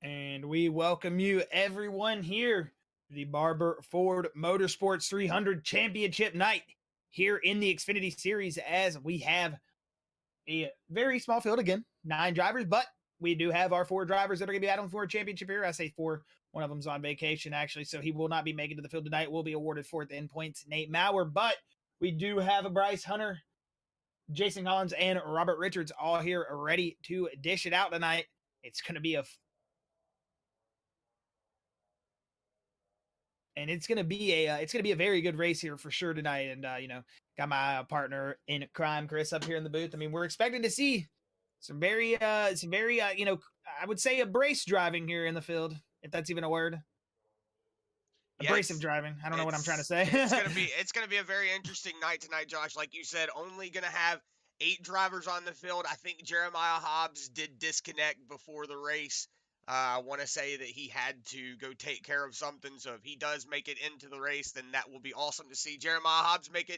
And we welcome you, everyone, here to the Barber Ford Motorsports 300 Championship Night here in the Xfinity Series, as we have a very small field again, 9 drivers, but we do have our 4 drivers that are going to be battling for a championship here. I say 4. One of them's on vacation, actually, so he will not be making to the field tonight. Will be awarded 4th end points, Nate Mowrer, but we do have a Bryce Hunter, Jason Collins, and Robert Richards all here ready to dish it out tonight. It's going to be a very good race here for sure tonight. And got my partner in crime, Chris, up here in the booth. I mean, we're expecting to see I would say abrasive driving here in the field, if that's even a word. Yeah, Abrasive driving. I don't know what I'm trying to say. it's gonna be a very interesting night tonight, Josh. Like you said, only gonna have 8 drivers on the field. I think Jeremiah Hobbs did disconnect before the race. I want to say that he had to go take care of something. So if he does make it into the race, then that will be awesome to see Jeremiah Hobbs make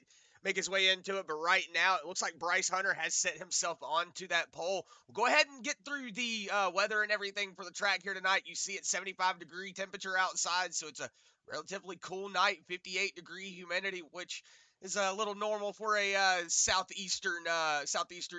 his way into it. But right now, it looks like Bryce Hunter has set himself onto that pole. We'll go ahead and get through the weather and everything for the track here tonight. You see it's 75-degree temperature outside, so it's a relatively cool night, 58-degree humidity, which is a little normal for a southeastern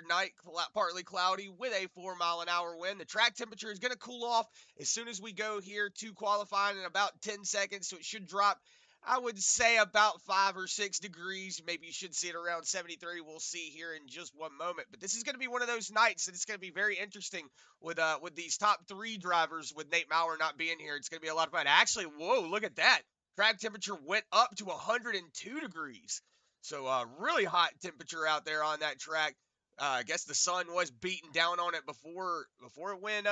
night, partly cloudy with a 4-mile-an-hour wind. The track temperature is going to cool off as soon as we go here to qualifying in about 10 seconds, so it should drop, I would say, about 5 or 6 degrees. Maybe you should see it around 73. We'll see here in just one moment. But this is going to be one of those nights that it's going to be very interesting with these top 3 drivers, with Nate Mowrer not being here. It's going to be a lot of fun. Actually, whoa, look at that. Track temperature went up to 102 degrees. So really hot temperature out there on that track. I guess the sun was beating down on it before it went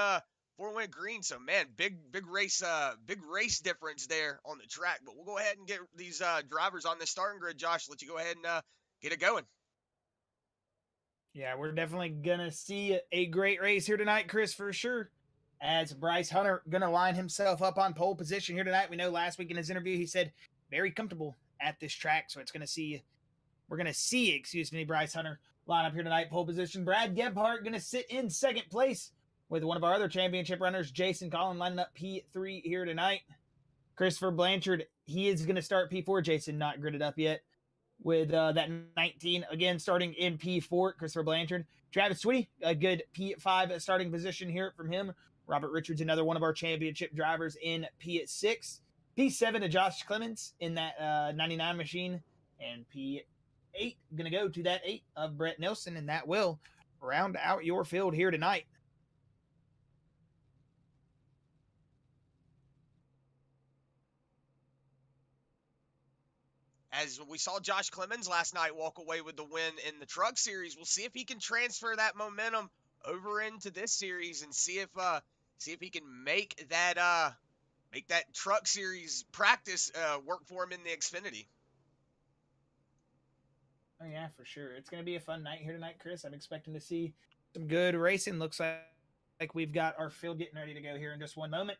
green. So man, big race difference there on the track. But we'll go ahead and get these drivers on the starting grid. Josh, let you go ahead and get it going. Yeah, we're definitely gonna see a great race here tonight, Chris, for sure. As Bryce Hunter gonna line himself up on pole position here tonight. We know last week in his interview he said very comfortable at this track, so we're gonna see, Bryce Hunter line up here tonight, pole position. Brad Gebhart gonna sit in second place with one of our other championship runners, Jason Collins, lining up P3 here tonight. Christopher Blanchard, he is gonna start P4. Jason not gridded up yet with that 19 again starting in P4. Christopher Blanchard, Travis Twitty, a good P5 starting position here from him. Robert Richards, another one of our championship drivers, in P6. P7 to Josh Clemens in that 99 machine, and P8 gonna go to that 8 of Brett Nelson, and that will round out your field here tonight. As we saw Josh Clemens last night walk away with the win in the Truck Series, we'll see if he can transfer that momentum over into this series and see if he can make that Truck Series practice work for him in the Xfinity. Oh yeah, for sure. It's gonna be a fun night here tonight, Chris. I'm expecting to see some good racing. Looks like we've got our field getting ready to go here in just one moment.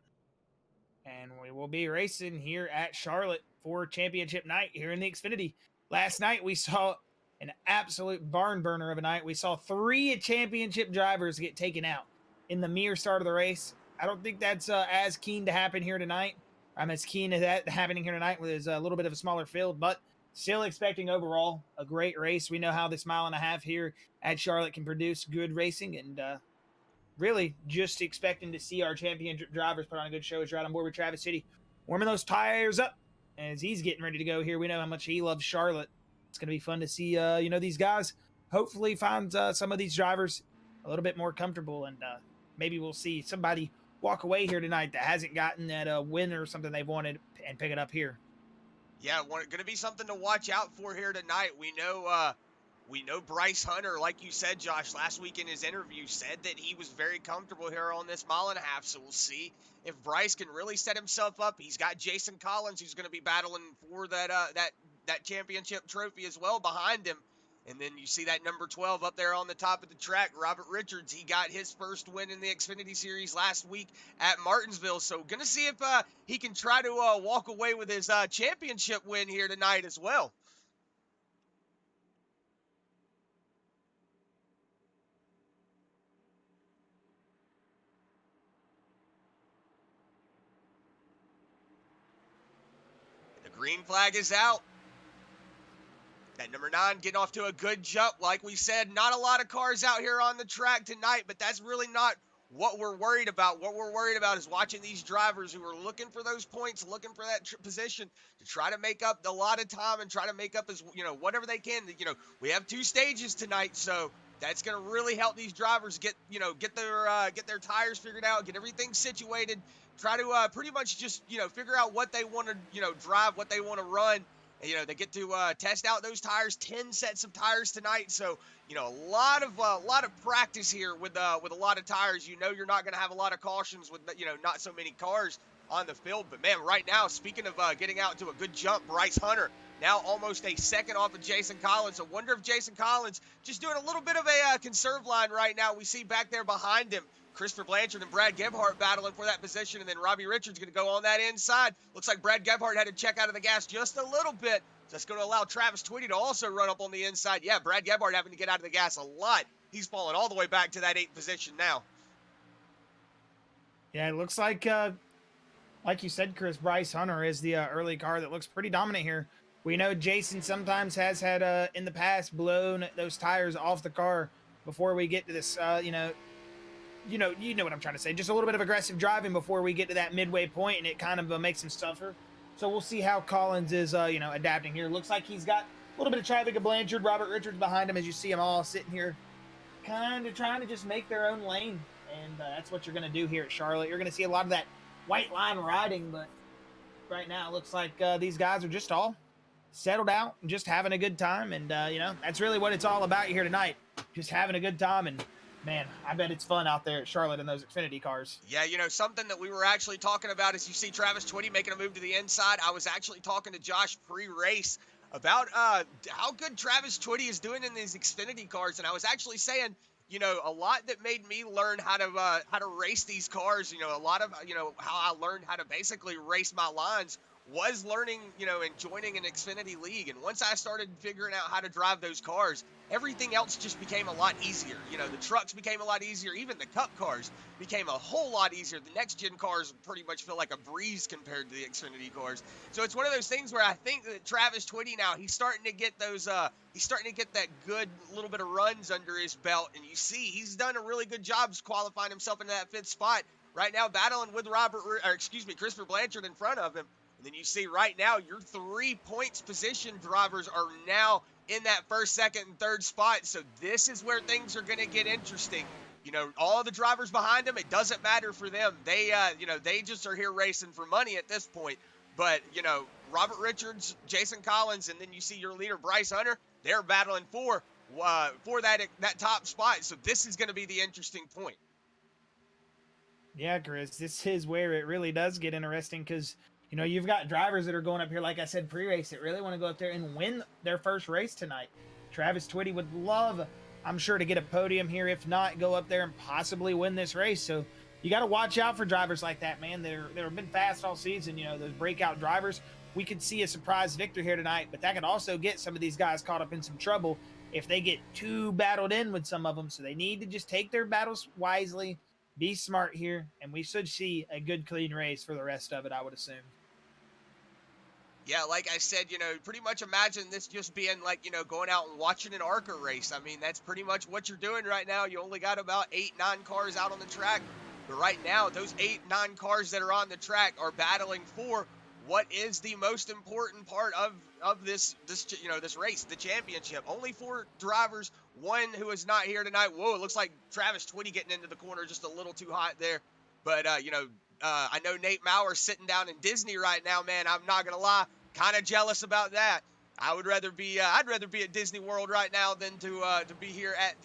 And we will be racing here at Charlotte for championship night here in the Xfinity. Last night we saw an absolute barn burner of a night. We saw 3 championship drivers get taken out in the mere start of the race. I don't think that's as keen to happen here tonight. I'm as keen as that happening here tonight with a little bit of a smaller field, but still expecting overall a great race. We know how this mile and a half here at Charlotte can produce good racing, and really just expecting to see our championship drivers put on a good show. As right on board with Travis City, warming those tires up as he's getting ready to go here. We know how much he loves Charlotte. It's going to be fun to see, these guys hopefully find some of these drivers a little bit more comfortable, and maybe we'll see somebody walk away here tonight that hasn't gotten that win or something they've wanted and pick it up here. Yeah, going to be something to watch out for here tonight. We know Bryce Hunter, like you said, Josh, last week in his interview, said that he was very comfortable here on this mile and a half. So we'll see if Bryce can really set himself up. He's got Jason Collins, who's going to be battling for that championship trophy as well behind him. And then you see that number 12 up there on the top of the track, Robert Richards. He got his first win in the Xfinity Series last week at Martinsville. So going to see if he can try to walk away with his championship win here tonight as well. Green flag is out. That number 9 getting off to a good jump. Like we said, not a lot of cars out here on the track tonight, but that's really not what we're worried about. What we're worried about is watching these drivers who are looking for those points, looking for that position to try to make up a lot of time and try to make up as, whatever they can. We have 2 stages tonight, so that's going to really help these drivers get their tires figured out, get everything situated, try to pretty much just, figure out what they want to, drive, what they want to run. And, they get to test out those tires, 10 sets of tires tonight. So, a lot of practice here with a lot of tires. You're not going to have a lot of cautions with, not so many cars on the field. But, man, right now, speaking of getting out to a good jump, Bryce Hunter now almost a second off of Jason Collins. I wonder if Jason Collins just doing a little bit of a conserve line right now. We see back there behind him Christopher Blanchard and Brad Gebhardt battling for that position, and then Robbie Richards going to go on that inside. Looks like Brad Gebhardt had to check out of the gas just a little bit. So that's going to allow Travis Twitty to also run up on the inside. Yeah, Brad Gebhardt having to get out of the gas a lot. He's falling all the way back to that 8th position now. Yeah, it looks like you said, Chris, Bryce Hunter is the early car that looks pretty dominant here. We know Jason sometimes has had, in the past, blown those tires off the car before we get to this, you know what I'm trying to say. Just a little bit of aggressive driving before we get to that midway point, and it kind of makes him suffer. So we'll see how Collins is, adapting here. Looks like he's got a little bit of traffic of Blanchard, Robert Richards behind him as you see them all sitting here, kind of trying to just make their own lane. And that's what you're going to do here at Charlotte. You're going to see a lot of that white line riding, but right now it looks like these guys are just all settled out and just having a good time. And, that's really what it's all about here tonight, just having a good time. And man, I bet it's fun out there at Charlotte in those Xfinity cars. Yeah, something that we were actually talking about is you see Travis Twitty making a move to the inside. I was actually talking to Josh pre-race about how good Travis Twitty is doing in these Xfinity cars, and I was actually saying, a lot that made me learn how to race these cars, a lot of, how I learned how to basically race my lines was learning, and joining an Xfinity league. And once I started figuring out how to drive those cars, everything else just became a lot easier. The trucks became a lot easier. Even the Cup cars became a whole lot easier. The next gen cars pretty much feel like a breeze compared to the Xfinity cars. So it's one of those things where I think that Travis Twitty now, he's starting to get that good little bit of runs under his belt. And you see, he's done a really good job qualifying himself into that 5th spot right now, battling with Christopher Blanchard in front of him. And then you see right now your 3 points position drivers are now in that 1st, 2nd, and 3rd spot. So this is where things are going to get interesting. All the drivers behind them, it doesn't matter for them. They just are here racing for money at this point. But, Robert Richards, Jason Collins, and then you see your leader, Bryce Hunter, they're battling for that top spot. So this is going to be the interesting point. Yeah, Chris, this is where it really does get interesting because, you've got drivers that are going up here, like I said, pre-race, that really want to go up there and win their first race tonight. Travis Twitty would love, I'm sure, to get a podium here. If not, go up there and possibly win this race. So you got to watch out for drivers like that, man. They've been fast all season, those breakout drivers. We could see a surprise victor here tonight, but that could also get some of these guys caught up in some trouble if they get too battled in with some of them. So they need to just take their battles wisely, be smart here, and we should see a good, clean race for the rest of it, I would assume. Yeah, like I said, pretty much imagine this just being like, going out and watching an ARCA race. I mean, that's pretty much what you're doing right now. You only got about 8, 9 cars out on the track. But right now, those 8, 9 cars that are on the track are battling for what is the most important part of this race, the championship. Only 4 drivers, 1 who is not here tonight. Whoa, it looks like Travis Twitty getting into the corner just a little too hot there. But, I know Nate Mowrer sitting down in Disney right now, man. I'm not going to lie. Kind of jealous about that. I'd rather be at Disney World right now than to be here at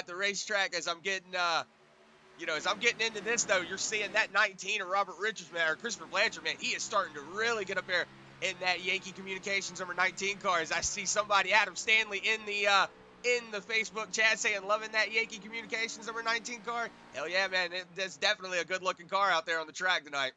the racetrack as I'm getting into this, though. You're seeing that 19 of Robert Richards, man, or Christopher Blanchard, man. He is starting to really get up there in that Yankee Communications number 19 car. As I see somebody, Adam Stanley, in the Facebook chat saying loving that Yankee Communications number 19 car. Hell yeah, man. That's definitely a good-looking car out there on the track tonight.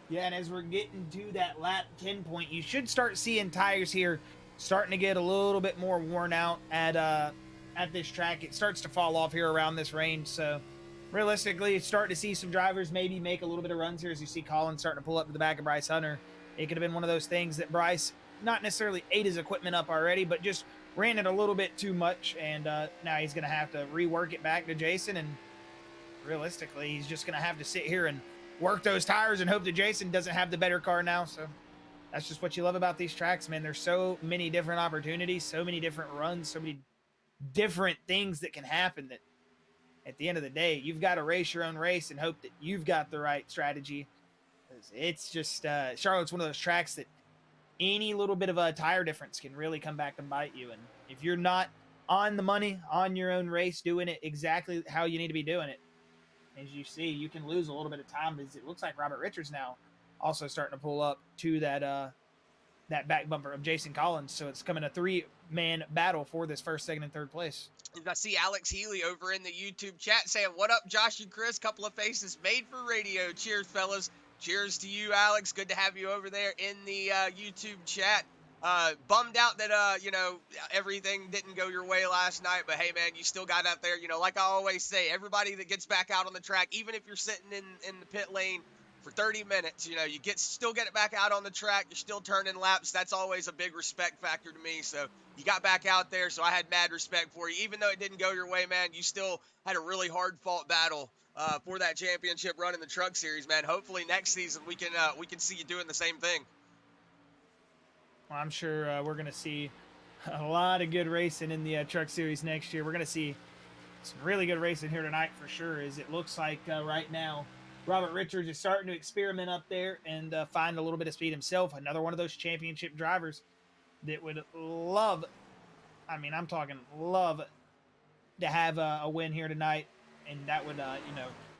Yeah, and as we're getting to that lap 10 point, you should start seeing tires here starting to get a little bit more worn out at at this track. It starts to fall off here around this range. So realistically, it's starting to see some drivers maybe make a little bit of runs here as you see Colin starting to pull up to the back of Bryce Hunter. It could have been one of those things that Bryce not necessarily ate his equipment up already, but just ran it a little bit too much. And now he's going to have to rework it back to Jason. And realistically, he's just going to have to sit here and work those tires and hope that Jason doesn't have the better car now. So that's just what you love about these tracks, man. There's so many different opportunities, so many different runs, so many different things that can happen that at the end of the day, you've got to race your own race and hope that you've got the right strategy. It's just Charlotte's one of those tracks that any little bit of a tire difference can really come back and bite you. And if you're not on the money, on your own race, doing it exactly how you need to be doing it, as you see, you can lose a little bit of time. Because it looks like Robert Richards now also starting to pull up to that that back bumper of Jason Collins. So it's coming a 3-man battle for this first, second, and third place. I see Alex Healy over in the YouTube chat saying, "What up, Josh and Chris? Couple of faces made for radio. Cheers, fellas." Cheers to you, Alex. Good to have you over there in the YouTube chat. Bummed out that, everything didn't go your way last night. But, hey, man, you still got out there. Like I always say, everybody that gets back out on the track, even if you're sitting in the pit lane for 30 minutes, you still get it back out on the track. You're still turning laps. That's always a big respect factor to me. So you got back out there. So I had mad respect for you. Even though it didn't go your way, man, you still had a really hard-fought battle for that championship run in the Truck Series, man. Hopefully next season we can see you doing the same thing. Well, I'm sure we're going to see a lot of good racing in the Truck Series next year. We're going to see some really good racing here tonight for sure, as it looks like right now Robert Richards is starting to experiment up there and find a little bit of speed himself. Another one of those championship drivers that would love, I'm talking love to have a win here tonight. And that would,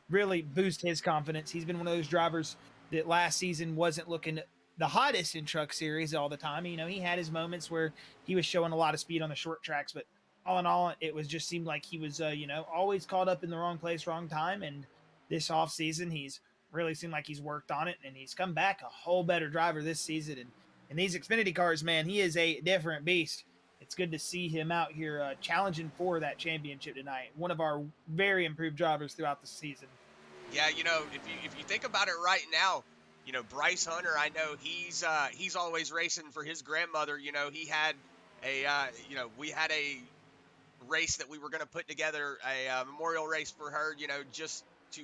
really boost his confidence. He's been one of those drivers that last season wasn't looking the hottest in Truck Series all the time. He had his moments where he was showing a lot of speed on the short tracks, but all in all, it was just seemed like he was, always caught up in the wrong place, wrong time. And this off season, he's really seemed like he's worked on it, and he's come back a whole better driver this season. And these Xfinity cars, man, he is a different beast. It's good to see him out here challenging for that championship tonight. One of our very improved drivers throughout the season. Yeah, if you think about it right now, Bryce Hunter, I know he's always racing for his grandmother. He had we had a race that we were going to put together, a memorial race for her, just to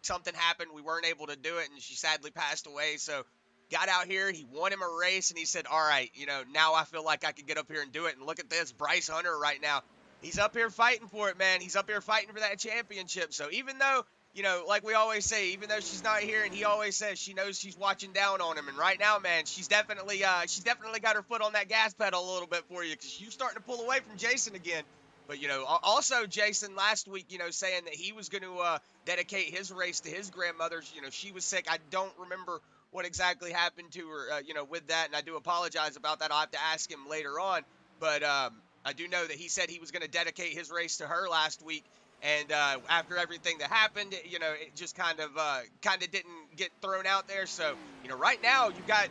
something happened. We weren't able to do it, and she sadly passed away. So got out here, he won him a race, and he said, all right, now I feel like I can get up here and do it. And look at this, Bryce Hunter right now. He's up here fighting for it, man. He's up here fighting for that championship. So even though, like we always say, even though she's not here, and he always says she knows she's watching down on him. And right now, man, she's definitely got her foot on that gas pedal a little bit for you, because you're starting to pull away from Jason again. But, also Jason last week, saying that he was going to dedicate his race to his grandmother. She was sick. I don't remember what exactly happened to her, with that. And I do apologize about that. I'll have to ask him later on. But I do know that he said he was going to dedicate his race to her last week. And after everything that happened, it just kind of didn't get thrown out there. So, right now you've got,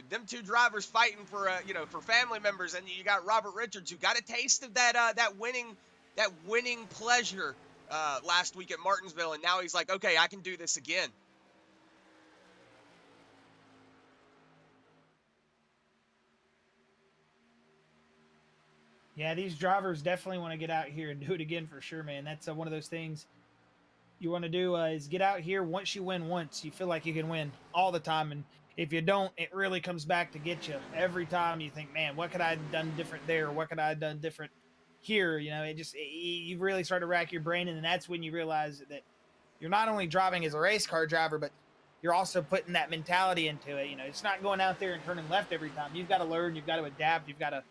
them two drivers fighting for, for family members. And you got Robert Richards, who got a taste of that winning pleasure last week at Martinsville. And now he's like, okay, I can do this again. Yeah, these drivers definitely want to get out here and do it again for sure, man. That's one of those things you want to do is get out here. Once you win once, you feel like you can win all the time. And if you don't, it really comes back to get you. Every time you think, man, what could I have done different there? What could I have done different here? You really start to rack your brain. And then that's when you realize that you're not only driving as a race car driver, but you're also putting that mentality into it. It's not going out there and turning left every time. You've got to learn. You've got to adapt. You've got to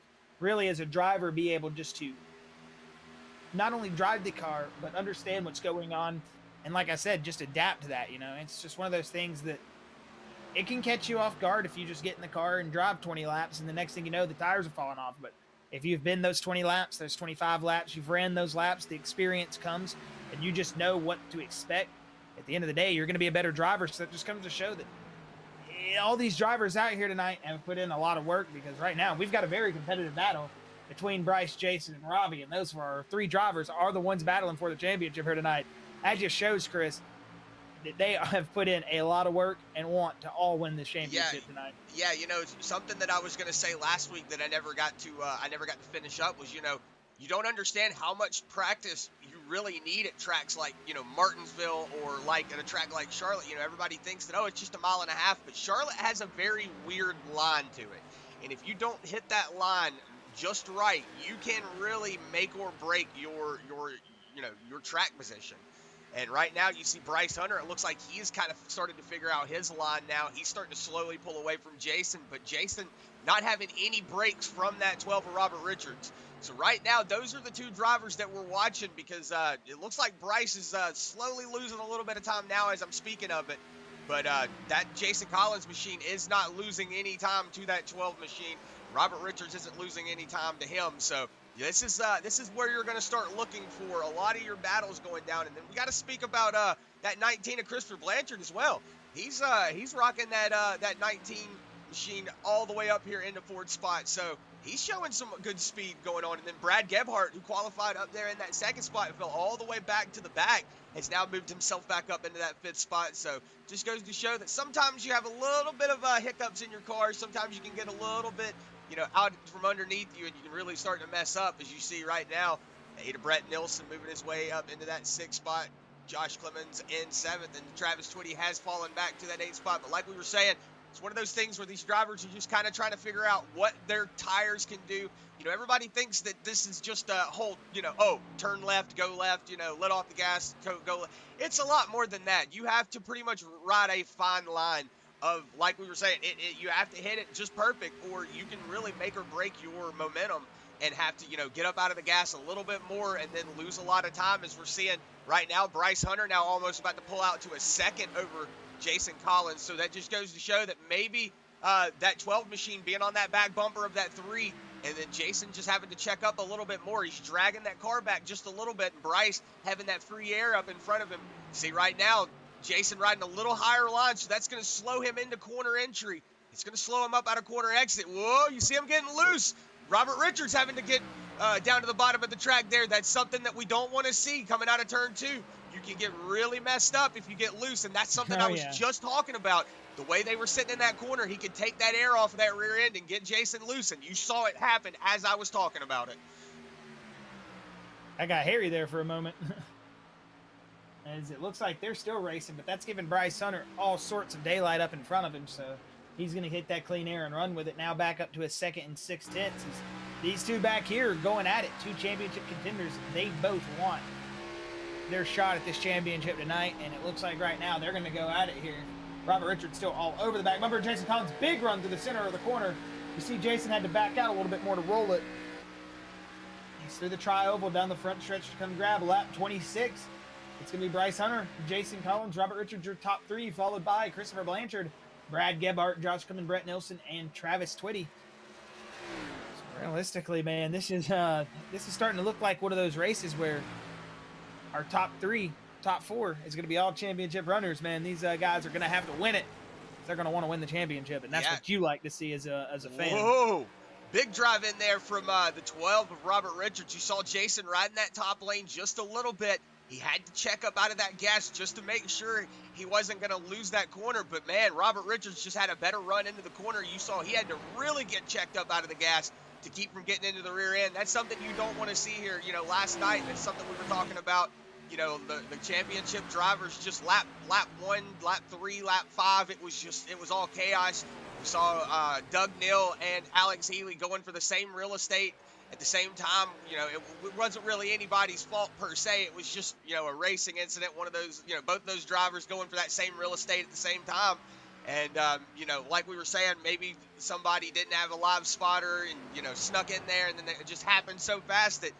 really, as a driver, be able just to not only drive the car, but understand what's going on. And like I said, just adapt to that. It's just one of those things that it can catch you off guard if you just get in the car and drive 20 laps, and the next thing you know, the tires are falling off. But if you've been those 20 laps, those 25 laps, you've ran those laps, the experience comes, and you just know what to expect. At the end of the day, you're going to be a better driver. So that just comes to show that all these drivers out here tonight have put in a lot of work, because right now we've got a very competitive battle between Bryce, Jason, and Robbie, and those are our 3 drivers are the ones battling for the championship here tonight. That just shows, Chris, that they have put in a lot of work and want to all win this championship tonight. Yeah, something that I was going to say last week that I never got to finish up was, you don't understand how much practice you really need at tracks like, Martinsville, or like at a track like Charlotte. Everybody thinks that, oh, it's just a mile and a half, but Charlotte has a very weird line to it. And if you don't hit that line just right, you can really make or break your track position. And right now you see Bryce Hunter, it looks like he's kind of started to figure out his line now. He's starting to slowly pull away from Jason, but Jason not having any breaks from that 12 of Robert Richards. So right now, those are the 2 drivers that we're watching, because it looks like Bryce is slowly losing a little bit of time now as I'm speaking of it. But that Jason Collins machine is not losing any time to that 12 machine. Robert Richards isn't losing any time to him. So this is where you're going to start looking for a lot of your battles going down. And then we got to speak about that 19 of Christopher Blanchard as well. He's rocking that 19 machine all the way up here into 4th spot. So he's showing some good speed going on. And then Brad Gebhardt, who qualified up there in that 2nd spot, fell all the way back to the back, has now moved himself back up into that 5th spot. So just goes to show that sometimes you have a little bit of hiccups in your car. Sometimes you can get a little bit, out from underneath you, and you can really start to mess up, as you see right now. Ada Brett Nilsson moving his way up into that 6th spot. Josh Clemens in 7th, and Travis Twitty has fallen back to that 8th spot. But like we were saying, it's one of those things where these drivers are just kind of trying to figure out what their tires can do. Everybody thinks that this is just a whole, turn left, go left, let off the gas, go left. It's a lot more than that. You have to pretty much ride a fine line of, like we were saying, you have to hit it just perfect, or you can really make or break your momentum and have to, get up out of the gas a little bit more and then lose a lot of time, as we're seeing right now. Bryce Hunter now almost about to pull out to a 2nd over Jason Collins. So that just goes to show that maybe that 12 machine being on that back bumper of that 3, and then Jason just having to check up a little bit more. He's dragging that car back just a little bit, and Bryce having that free air up in front of him. See right now, Jason riding a little higher line, so that's going to slow him into corner entry. It's going to slow him up out of corner exit. Whoa, you see him getting loose. Robert Richards having to get down to the bottom of the track there. That's something that we don't want to see coming out of turn 2. You can get really messed up if you get loose, and that's something I was just talking about. The way they were sitting in that corner, he could take that air off of that rear end and get Jason loose, and you saw it happen as I was talking about it. I got hairy there for a moment. As it looks like they're still racing, but that's giving Bryce Hunter all sorts of daylight up in front of him, so he's going to hit that clean air and run with it. Now back up to his 2nd and 6 tenths. These 2 back here are going at it, 2 championship contenders. They both want their shot at this championship tonight, and it looks like right now they're going to go at it here. Robert Richards still all over the back bumper. Jason Collins, big run to the center of the corner. You see Jason had to back out a little bit more to roll it. He's through the tri-oval down the front stretch to come grab lap 26. It's going to be Bryce Hunter, Jason Collins, Robert Richards, your top 3, followed by Christopher Blanchard, Brad Gebhardt, Josh Clemens, Brett Nilsson, and Travis Twitty. So realistically, man, this is starting to look like one of those races where our top 3, top 4 is going to be all championship runners, man. These guys are going to have to win it. They're going to want to win the championship, and that's what you like to see as a fan. Whoa! Big drive in there from the 12 of Robert Richards. You saw Jason riding that top lane just a little bit. He had to check up out of that gas just to make sure he wasn't going to lose that corner. But, man, Robert Richards just had a better run into the corner. You saw he had to really get checked up out of the gas to keep from getting into the rear end. That's something you don't want to see here. Last night, that's something we were talking about. The championship drivers just lap 1, lap 3, lap 5. It was all chaos. We saw Doug Neal and Alex Healy going for the same real estate at the same time. It wasn't really anybody's fault per se. It was just, a racing incident. One of those, both of those drivers going for that same real estate at the same time. And, like we were saying, maybe somebody didn't have a live spotter and, snuck in there, and then it just happened so fast that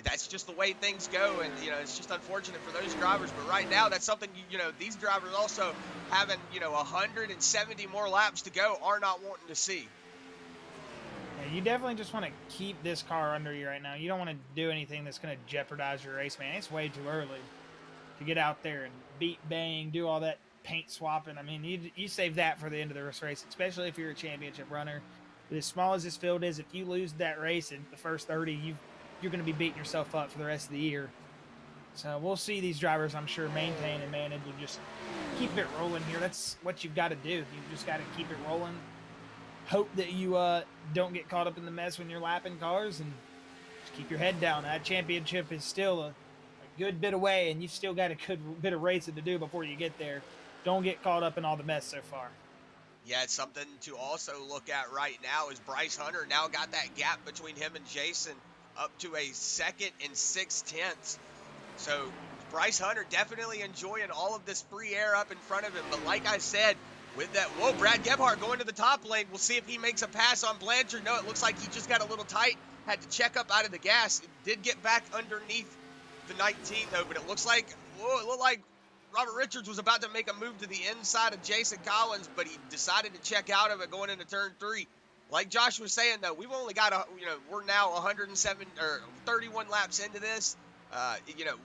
that's just the way things go. And, it's just unfortunate for those drivers. But right now, that's something, these drivers also having, 170 more laps to go are not wanting to see. You definitely just want to keep this car under you right now. You don't want to do anything that's going to jeopardize your race, man. It's way too early to get out there and beat, bang, do all that paint swapping. I mean, you save that for the end of the race, especially if you're a championship runner. But as small as this field is, if you lose that race in the first 30, you're going to be beating yourself up for the rest of the year. So we'll see these drivers, I'm sure, maintain and manage and just keep it rolling here. That's what you've got to do. You've just got to keep it rolling. Hope that you don't get caught up in the mess when you're lapping cars, and just keep your head down. That championship is still a good bit away, and you've still got a good bit of racing to do before you get there. Don't get caught up in all the mess so far. Yeah, it's something to also look at right now is Bryce Hunter now got that gap between him and Jason up to a 2nd and 6/10. So Bryce Hunter definitely enjoying all of this free air up in front of him. But like I said, with that, whoa, Brad Gebhardt going to the top lane. We'll see if he makes a pass on Blanchard. No, it looks like he just got a little tight. Had to check up out of the gas. It did get back underneath the 19 though, but it looks like, whoa, it looked like Robert Richards was about to make a move to the inside of Jason Collins, but he decided to check out of it going into turn 3. Like Josh was saying though, we've only got we're now 107 or 31 laps into this.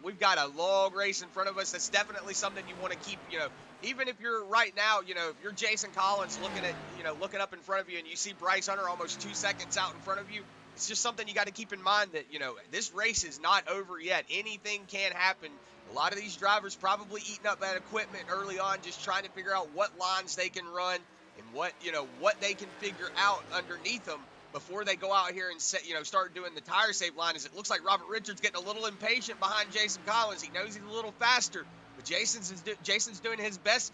We've got a long race in front of us. That's definitely something you want to keep, even if you're right now, if you're Jason Collins looking up in front of you and you see Bryce Hunter almost 2 seconds out in front of you, it's just something you got to keep in mind that, this race is not over yet. Anything can happen. A lot of these drivers probably eating up that equipment early on, just trying to figure out what lines they can run and what they can figure out underneath them before they go out here and start doing the tire save line. As it looks like Robert Richards getting a little impatient behind Jason Collins. He knows he's a little faster, but Jason's doing his best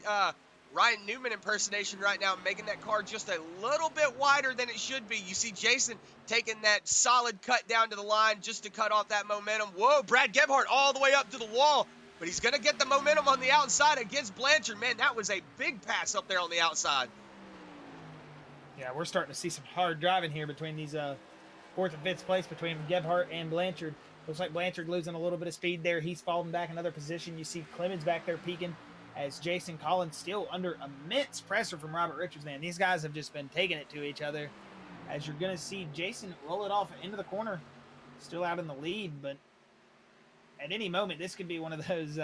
Ryan Newman impersonation right now, making that car just a little bit wider than it should be. You see Jason taking that solid cut down to the line just to cut off that momentum. Whoa, Brad Gebhardt all the way up to the wall, but he's going to get the momentum on the outside against Blanchard. Man, that was a big pass up there on the outside. Yeah, we're starting to see some hard driving here between these 4th and 5th place between Gebhardt and Blanchard. Looks like Blanchard losing a little bit of speed there. He's falling back another position. You see Clemens back there peaking as Jason Collins still under immense pressure from Robert Richards. Man, these guys have just been taking it to each other. As you're going to see Jason roll it off into the corner. Still out in the lead, but at any moment, this could be one of those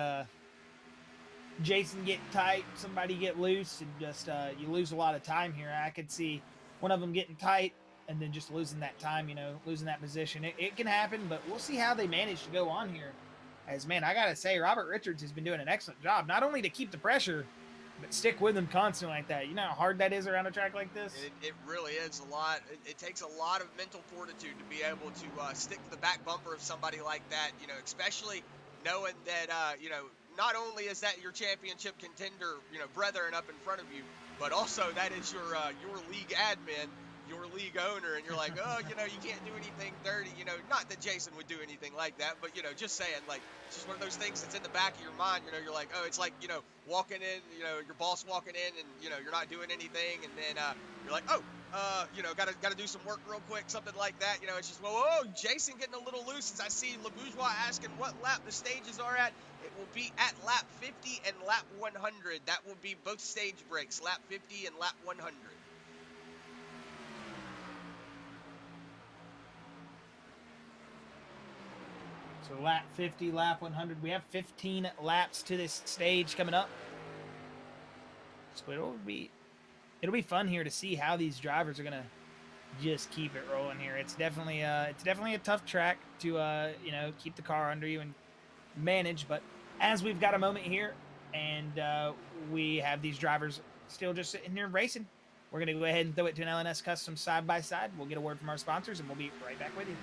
Jason get tight, somebody get loose, and just you lose a lot of time here. I could see one of them getting tight and then just losing that time, losing that position. It can happen, but we'll see how they manage to go on here. As, man, I got to say, Robert Richards has been doing an excellent job, not only to keep the pressure, but stick with them constantly like that. You know how hard that is around a track like this? It really is a lot. It takes a lot of mental fortitude to be able to stick to the back bumper of somebody like that, especially knowing that, not only is that your championship contender, brethren up in front of you, but also that is your league admin, your league owner, and you're like, oh, you can't do anything dirty, not that Jason would do anything like that, but, just saying, like, it's just one of those things that's in the back of your mind, you're like, oh, it's like, walking in, your boss walking in and, you're not doing anything, and then you're like, oh, gotta do some work real quick, something like that, it's just, whoa, Jason getting a little loose, as I see LeBourgeois asking what lap the stages are at. It will be at lap 50 and lap 100. That will be both stage breaks, lap 50 and lap 100. So lap 50, lap 100. We have 15 laps to this stage coming up. So it'll be fun here to see how these drivers are gonna just keep it rolling here. It's definitely a tough track to keep the car under you and manage. But as we've got a moment here, and we have these drivers still just sitting here racing, we're gonna go ahead and throw it to an LNS Custom side by side. We'll get a word from our sponsors, and we'll be right back with you.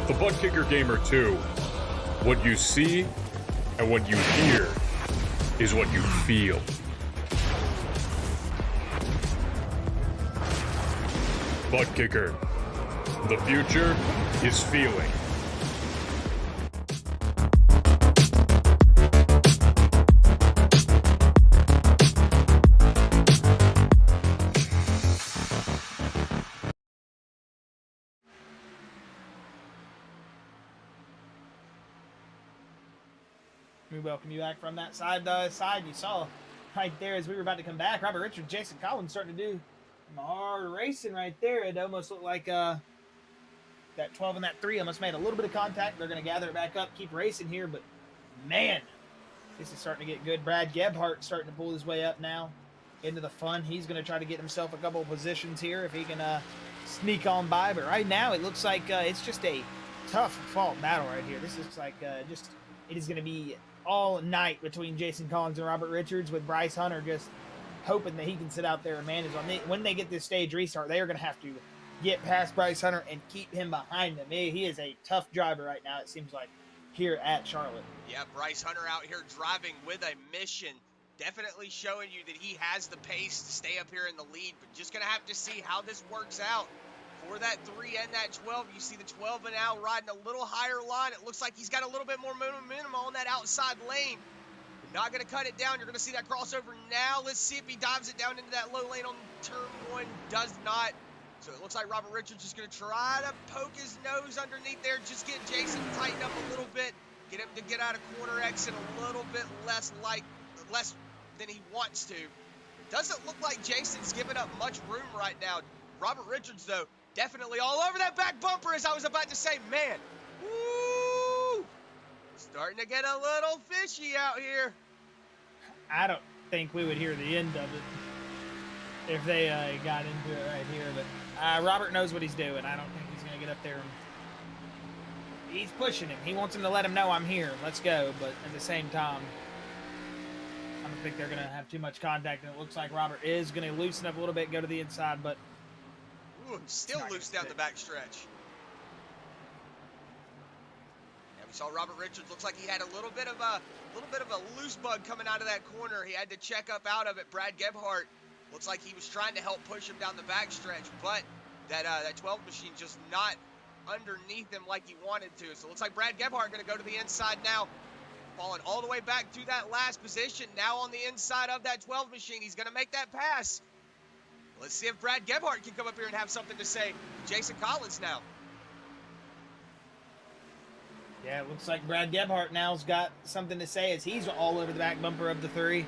With the ButtKicker Gamer 2, what you see and what you hear is what you feel. ButtKicker. The future is feeling. We welcome you back from that side. You saw right there as we were about to come back. Robert Richards, Jason Collins starting to do some hard racing right there. It almost looked like that 12 and that 3 almost made a little bit of contact. They're going to gather it back up, keep racing here. But, man, this is starting to get good. Brad Gebhardt starting to pull his way up now into the fun. He's going to try to get himself a couple of positions here if he can sneak on by. But right now it looks like it's just a tough fault battle right here. This is like it is going to be all night between Jason Collins and Robert Richards, with Bryce Hunter just hoping that he can sit out there and manage on it. When they get this stage restart, they are going to have to get past Bryce Hunter and keep him behind them. He is a tough driver right now, it seems like, here at Charlotte. Yeah, Bryce Hunter out here driving with a mission. Definitely showing you that he has the pace to stay up here in the lead, but just going to have to see how this works out. For that 3 and that 12, you see the 12 now riding a little higher line. It looks like he's got a little bit more momentum on that outside lane. Not going to cut it down. You're going to see that crossover now. Let's see if he dives it down into that low lane on turn 1. Does not. So it looks like Robert Richards is going to try to poke his nose underneath there. Just get Jason tightened up a little bit. Get him to get out of corner exit a little bit less than he wants to. Doesn't look like Jason's giving up much room right now. Robert Richards, though, definitely all over that back bumper, as I was about to say. Man, woo! Starting to get a little fishy out here. I don't think we would hear the end of it if they got into it right here. But Robert knows what he's doing. I don't think he's going to get up there. He's pushing him. He wants him to let him know I'm here. Let's go. But at the same time, I don't think they're going to have too much contact. And it looks like Robert is going to loosen up a little bit, go to the inside, but ooh, still loose down the back stretch. Yeah, we saw Robert Richards. Looks like he had a little bit of a loose bug coming out of that corner. He had to check up out of it. Brad Gebhardt looks like he was trying to help push him down the back stretch, but that 12 machine just not underneath him like he wanted to. So it looks like Brad Gebhardt going to go to the inside now, falling all the way back to that last position. Now on the inside of that 12 machine, he's going to make that pass. Let's see if Brad Gebhardt can come up here and have something to say to Jason Collins now. Yeah, it looks like Brad Gebhardt now's got something to say as he's all over the back bumper of the 3.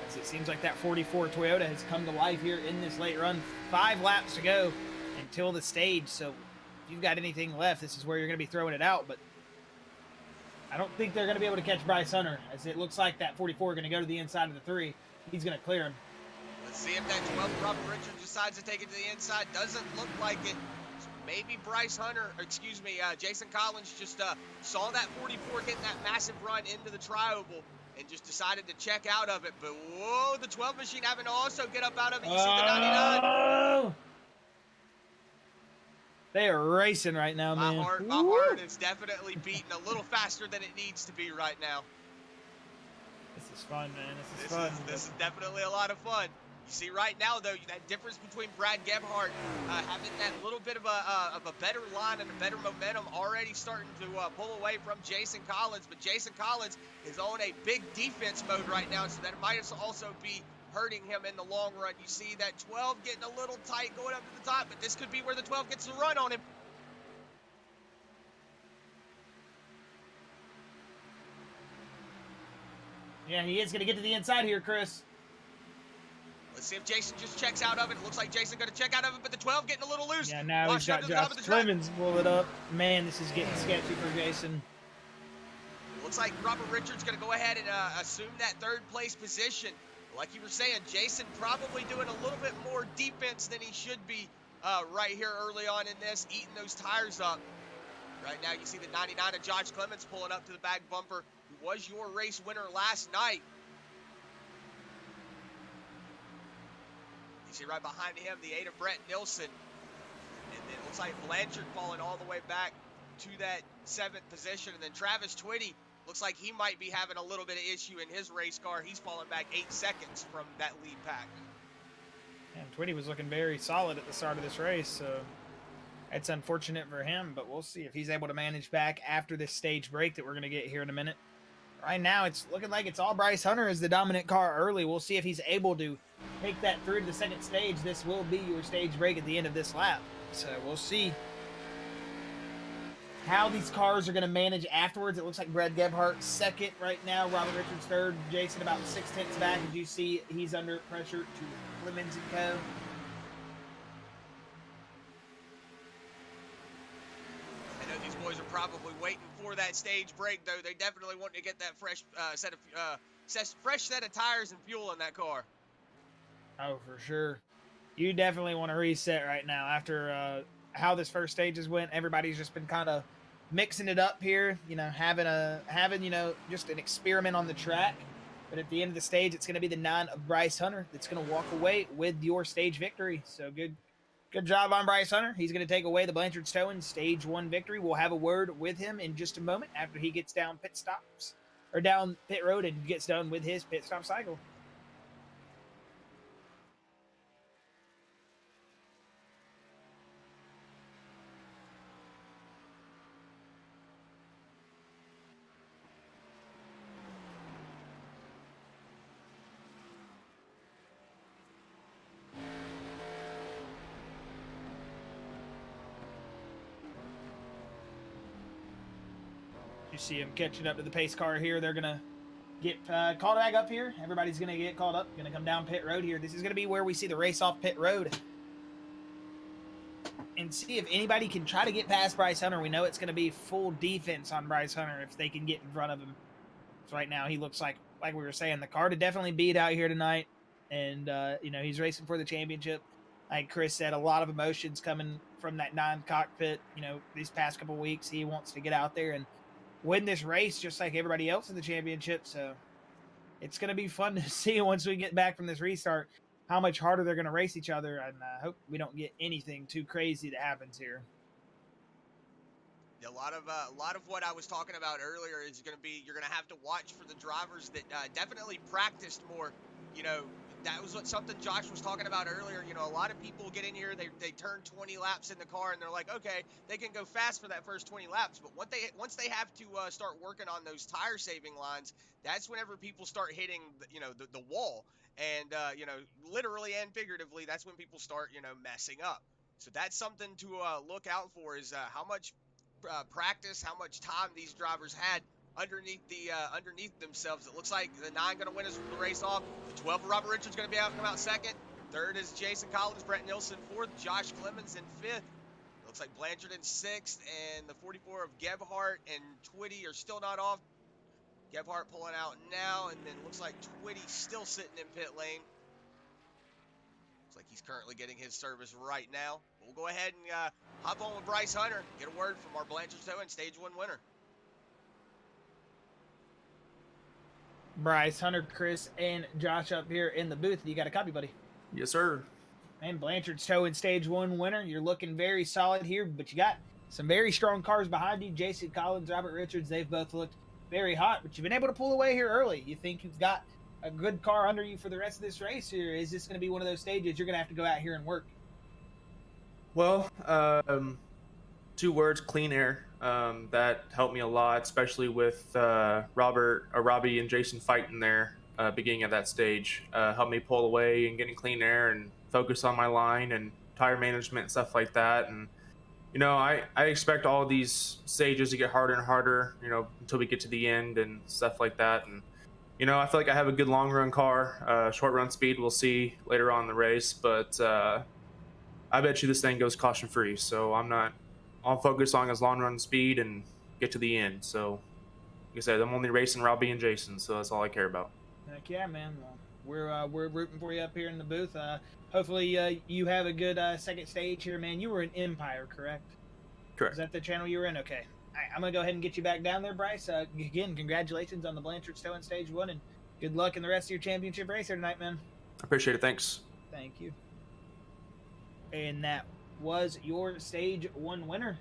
As it seems like that 44 Toyota has come to life here in this late run. 5 laps to go until the stage, so if you've got anything left, this is where you're going to be throwing it out. But I don't think they're going to be able to catch Bryce Hunter, as it looks like that 44 is going to go to the inside of the 3. He's going to clear him. Let's see if that 12 Robert Richards decides to take it to the inside. Doesn't look like it. So maybe Jason Collins just saw that 44 getting that massive run into the tri-oval and just decided to check out of it. But whoa, the 12 machine having to also get up out of it. You see the 99. They are racing right now, man. My heart is definitely beating a little faster than it needs to be right now. This is fun, man. This is fun. This is definitely a lot of fun. You see right now, though, that difference between Brad Gebhardt having that little bit of a better line and a better momentum, already starting to pull away from Jason Collins. But Jason Collins is on a big defense mode right now, so that might also be hurting him in the long run. You see that 12 getting a little tight going up to the top, but this could be where the 12 gets the run on him. Yeah, he is going to get to the inside here, Chris. Let's see if Jason just checks out of it. It looks like Jason going to check out of it, but the 12 getting a little loose. Yeah, now he's got Josh Clemens pull it up. Man, this is getting sketchy for Jason. Looks like Robert Richards going to go ahead and assume that third place position. Like you were saying, Jason probably doing a little bit more defense than he should be right here early on in this, eating those tires up. Right now you see the 99 of Josh Clemens pulling up to the back bumper, who was your race winner last night. You see right behind him the 8 of Brett Nilsson. And then it looks like Blanchard falling all the way back to that 7th position. And then Travis Twitty looks like he might be having a little bit of issue in his race car. He's falling back 8 seconds from that lead pack. And Twitty was looking very solid at the start of this race, so it's unfortunate for him, but we'll see if he's able to manage back after this stage break that we're going to get here in a minute. Right now, it's looking like it's all Bryce Hunter as the dominant car early. We'll see if he's able to make that through to the second stage. This will be your stage break at the end of this lap. So we'll see how these cars are going to manage afterwards. It looks like Brad Gebhardt second right now. Robert Richards third. Jason about 6/10 back. As you see, he's under pressure to Clemens and Co. I know these boys are probably waiting for that stage break, though. They definitely want to get that fresh set of tires and fuel in that car. Oh, for sure. You definitely want to reset right now after how this first stages went. Everybody's just been kind of mixing it up here, having just an experiment on the track. But at the end of the stage, it's going to be the 9 of Bryce Hunter that's going to walk away with your stage victory. So good job on Bryce Hunter. He's going to take away the Blanchard's Towing stage 1 victory. We'll have a word with him in just a moment after he gets down down pit road and gets done with his pit stop cycle. You see him catching up to the pace car here. They're going to get called back up here. Everybody's going to get called up. Going to come down pit road here. This is going to be where we see the race off pit road. And see if anybody can try to get past Bryce Hunter. We know it's going to be full defense on Bryce Hunter if they can get in front of him. So right now he looks like we were saying, the car to definitely beat out here tonight. And, he's racing for the championship. Like Chris said, a lot of emotions coming from that non-cockpit. These past couple weeks, he wants to get out there and win this race just like everybody else in the championship. So it's going to be fun to see once we get back from this restart how much harder they're going to race each other. And I hope we don't get anything too crazy that happens here. A lot of what I was talking about earlier is going to be, you're going to have to watch for the drivers that definitely practiced more. That was something Josh was talking about earlier. A lot of people get in here, they turn 20 laps in the car, and they're like, okay, they can go fast for that first 20 laps. But once they have to start working on those tire saving lines, that's whenever people start hitting, the wall. And, literally and figuratively, that's when people start, messing up. So that's something to look out for, is how much practice, how much time these drivers had underneath themselves. It looks like the 9 going to win the race off. The 12 of Robert Richards going to come out second. Third is Jason Collins, Brett Nilsson fourth, Josh Clemens in fifth. Looks like Blanchard in sixth, and the 44 of Gebhardt and Twitty are still not off. Gebhardt pulling out now, and then looks like Twitty still sitting in pit lane. Looks like he's currently getting his service right now. We'll go ahead and hop on with Bryce Hunter, get a word from our Blanchard's Towing Stage 1 winner. Bryce Hunter, Chris, and Josh up here in the booth. You got a copy, buddy? Yes, sir. And Blanchard's Towing Stage 1 winner. You're looking very solid here, but you got some very strong cars behind you. Jason Collins, Robert Richards, they've both looked very hot, but you've been able to pull away here early. You think you've got a good car under you for the rest of this race, or is this going to be one of those stages you're going to have to go out here and work? Well, 2 words, clean air. That helped me a lot, especially with Robbie and Jason fighting there beginning of that stage. Helped me pull away and getting clean air and focus on my line and tire management and stuff like that. And I expect all of these stages to get harder and harder, until we get to the end and stuff like that. And I feel like I have a good long run car. Short run speed, we'll see later on in the race, but I bet you this thing goes caution free. So I'll focus on his long run speed and get to the end. So, like I said, I'm only racing Robbie and Jason, so that's all I care about. Heck yeah, man. Well, we're rooting for you up here in the booth. Hopefully you have a good second stage here, man. You were in Empire, correct? Correct. Is that the channel you were in? Okay. All right, I'm going to go ahead and get you back down there, Bryce. Again, congratulations on the Blanchard's Towing Stage 1, and good luck in the rest of your championship race here tonight, man. I appreciate it. Thanks. Thank you. And that was your Stage 1 winner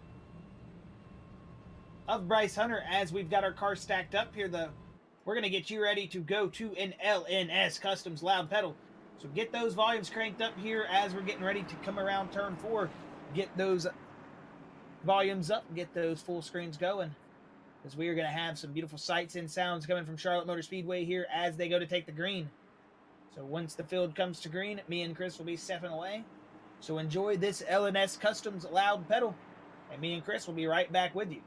of Bryce Hunter. As we've got our cars stacked up here, we're going to get you ready to go to an LNS Customs loud pedal. So get those volumes cranked up here as we're getting ready to come around turn 4. Get those volumes up, get those full screens going, because we are going to have some beautiful sights and sounds coming from Charlotte Motor Speedway here as they go to take the green. So once the field comes to green, me and Chris will be stepping away. So enjoy this LNS Customs loud pedal, and me and Chris will be right back with you.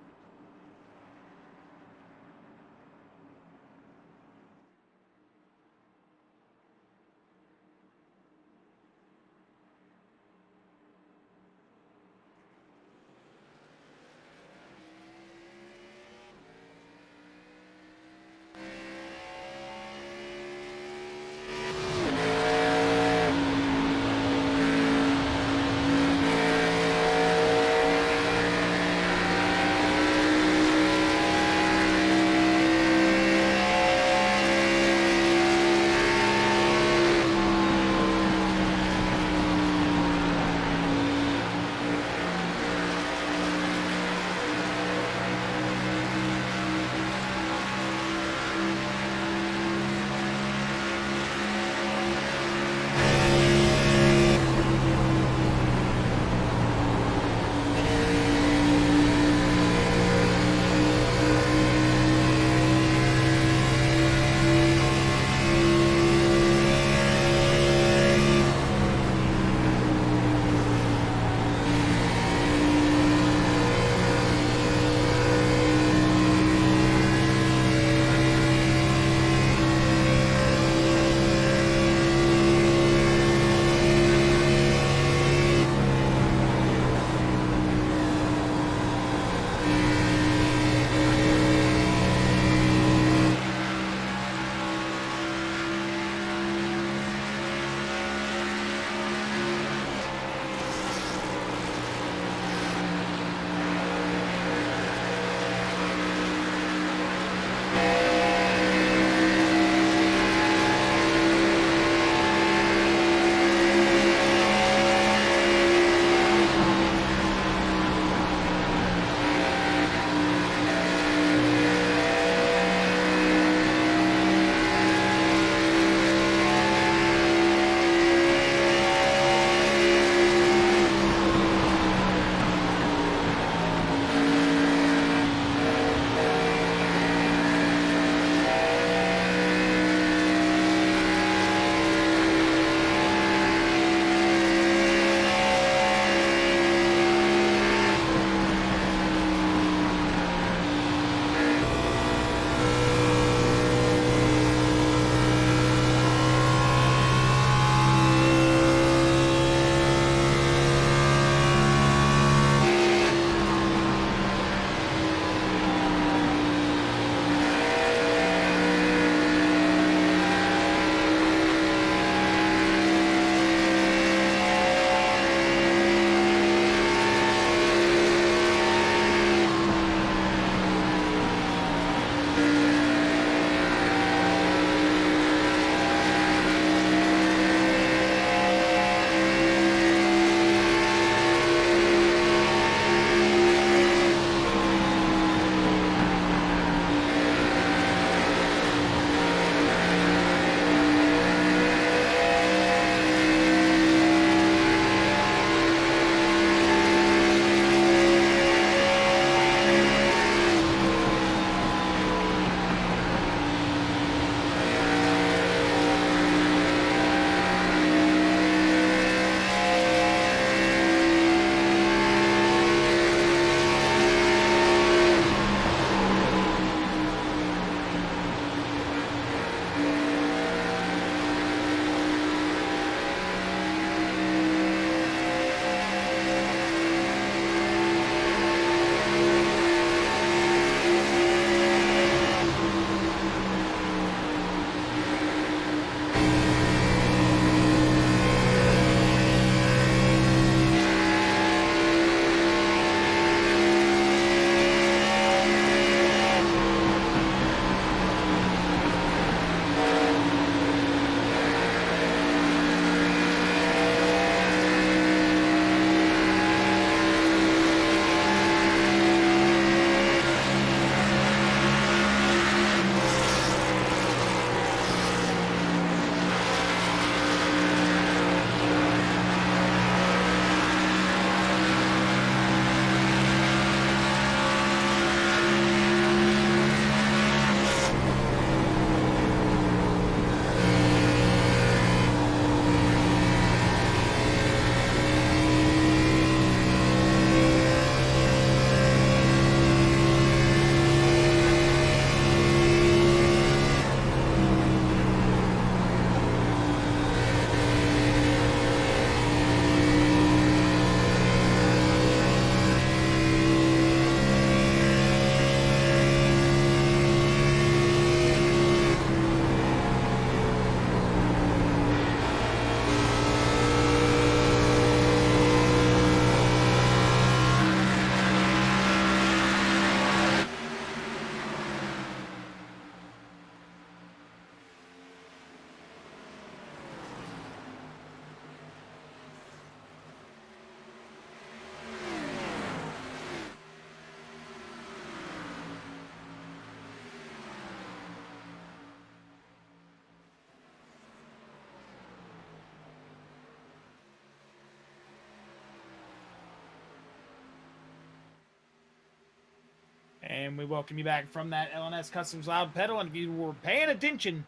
And we welcome you back from that LNS Customs Loud Pedal. And if you were paying attention,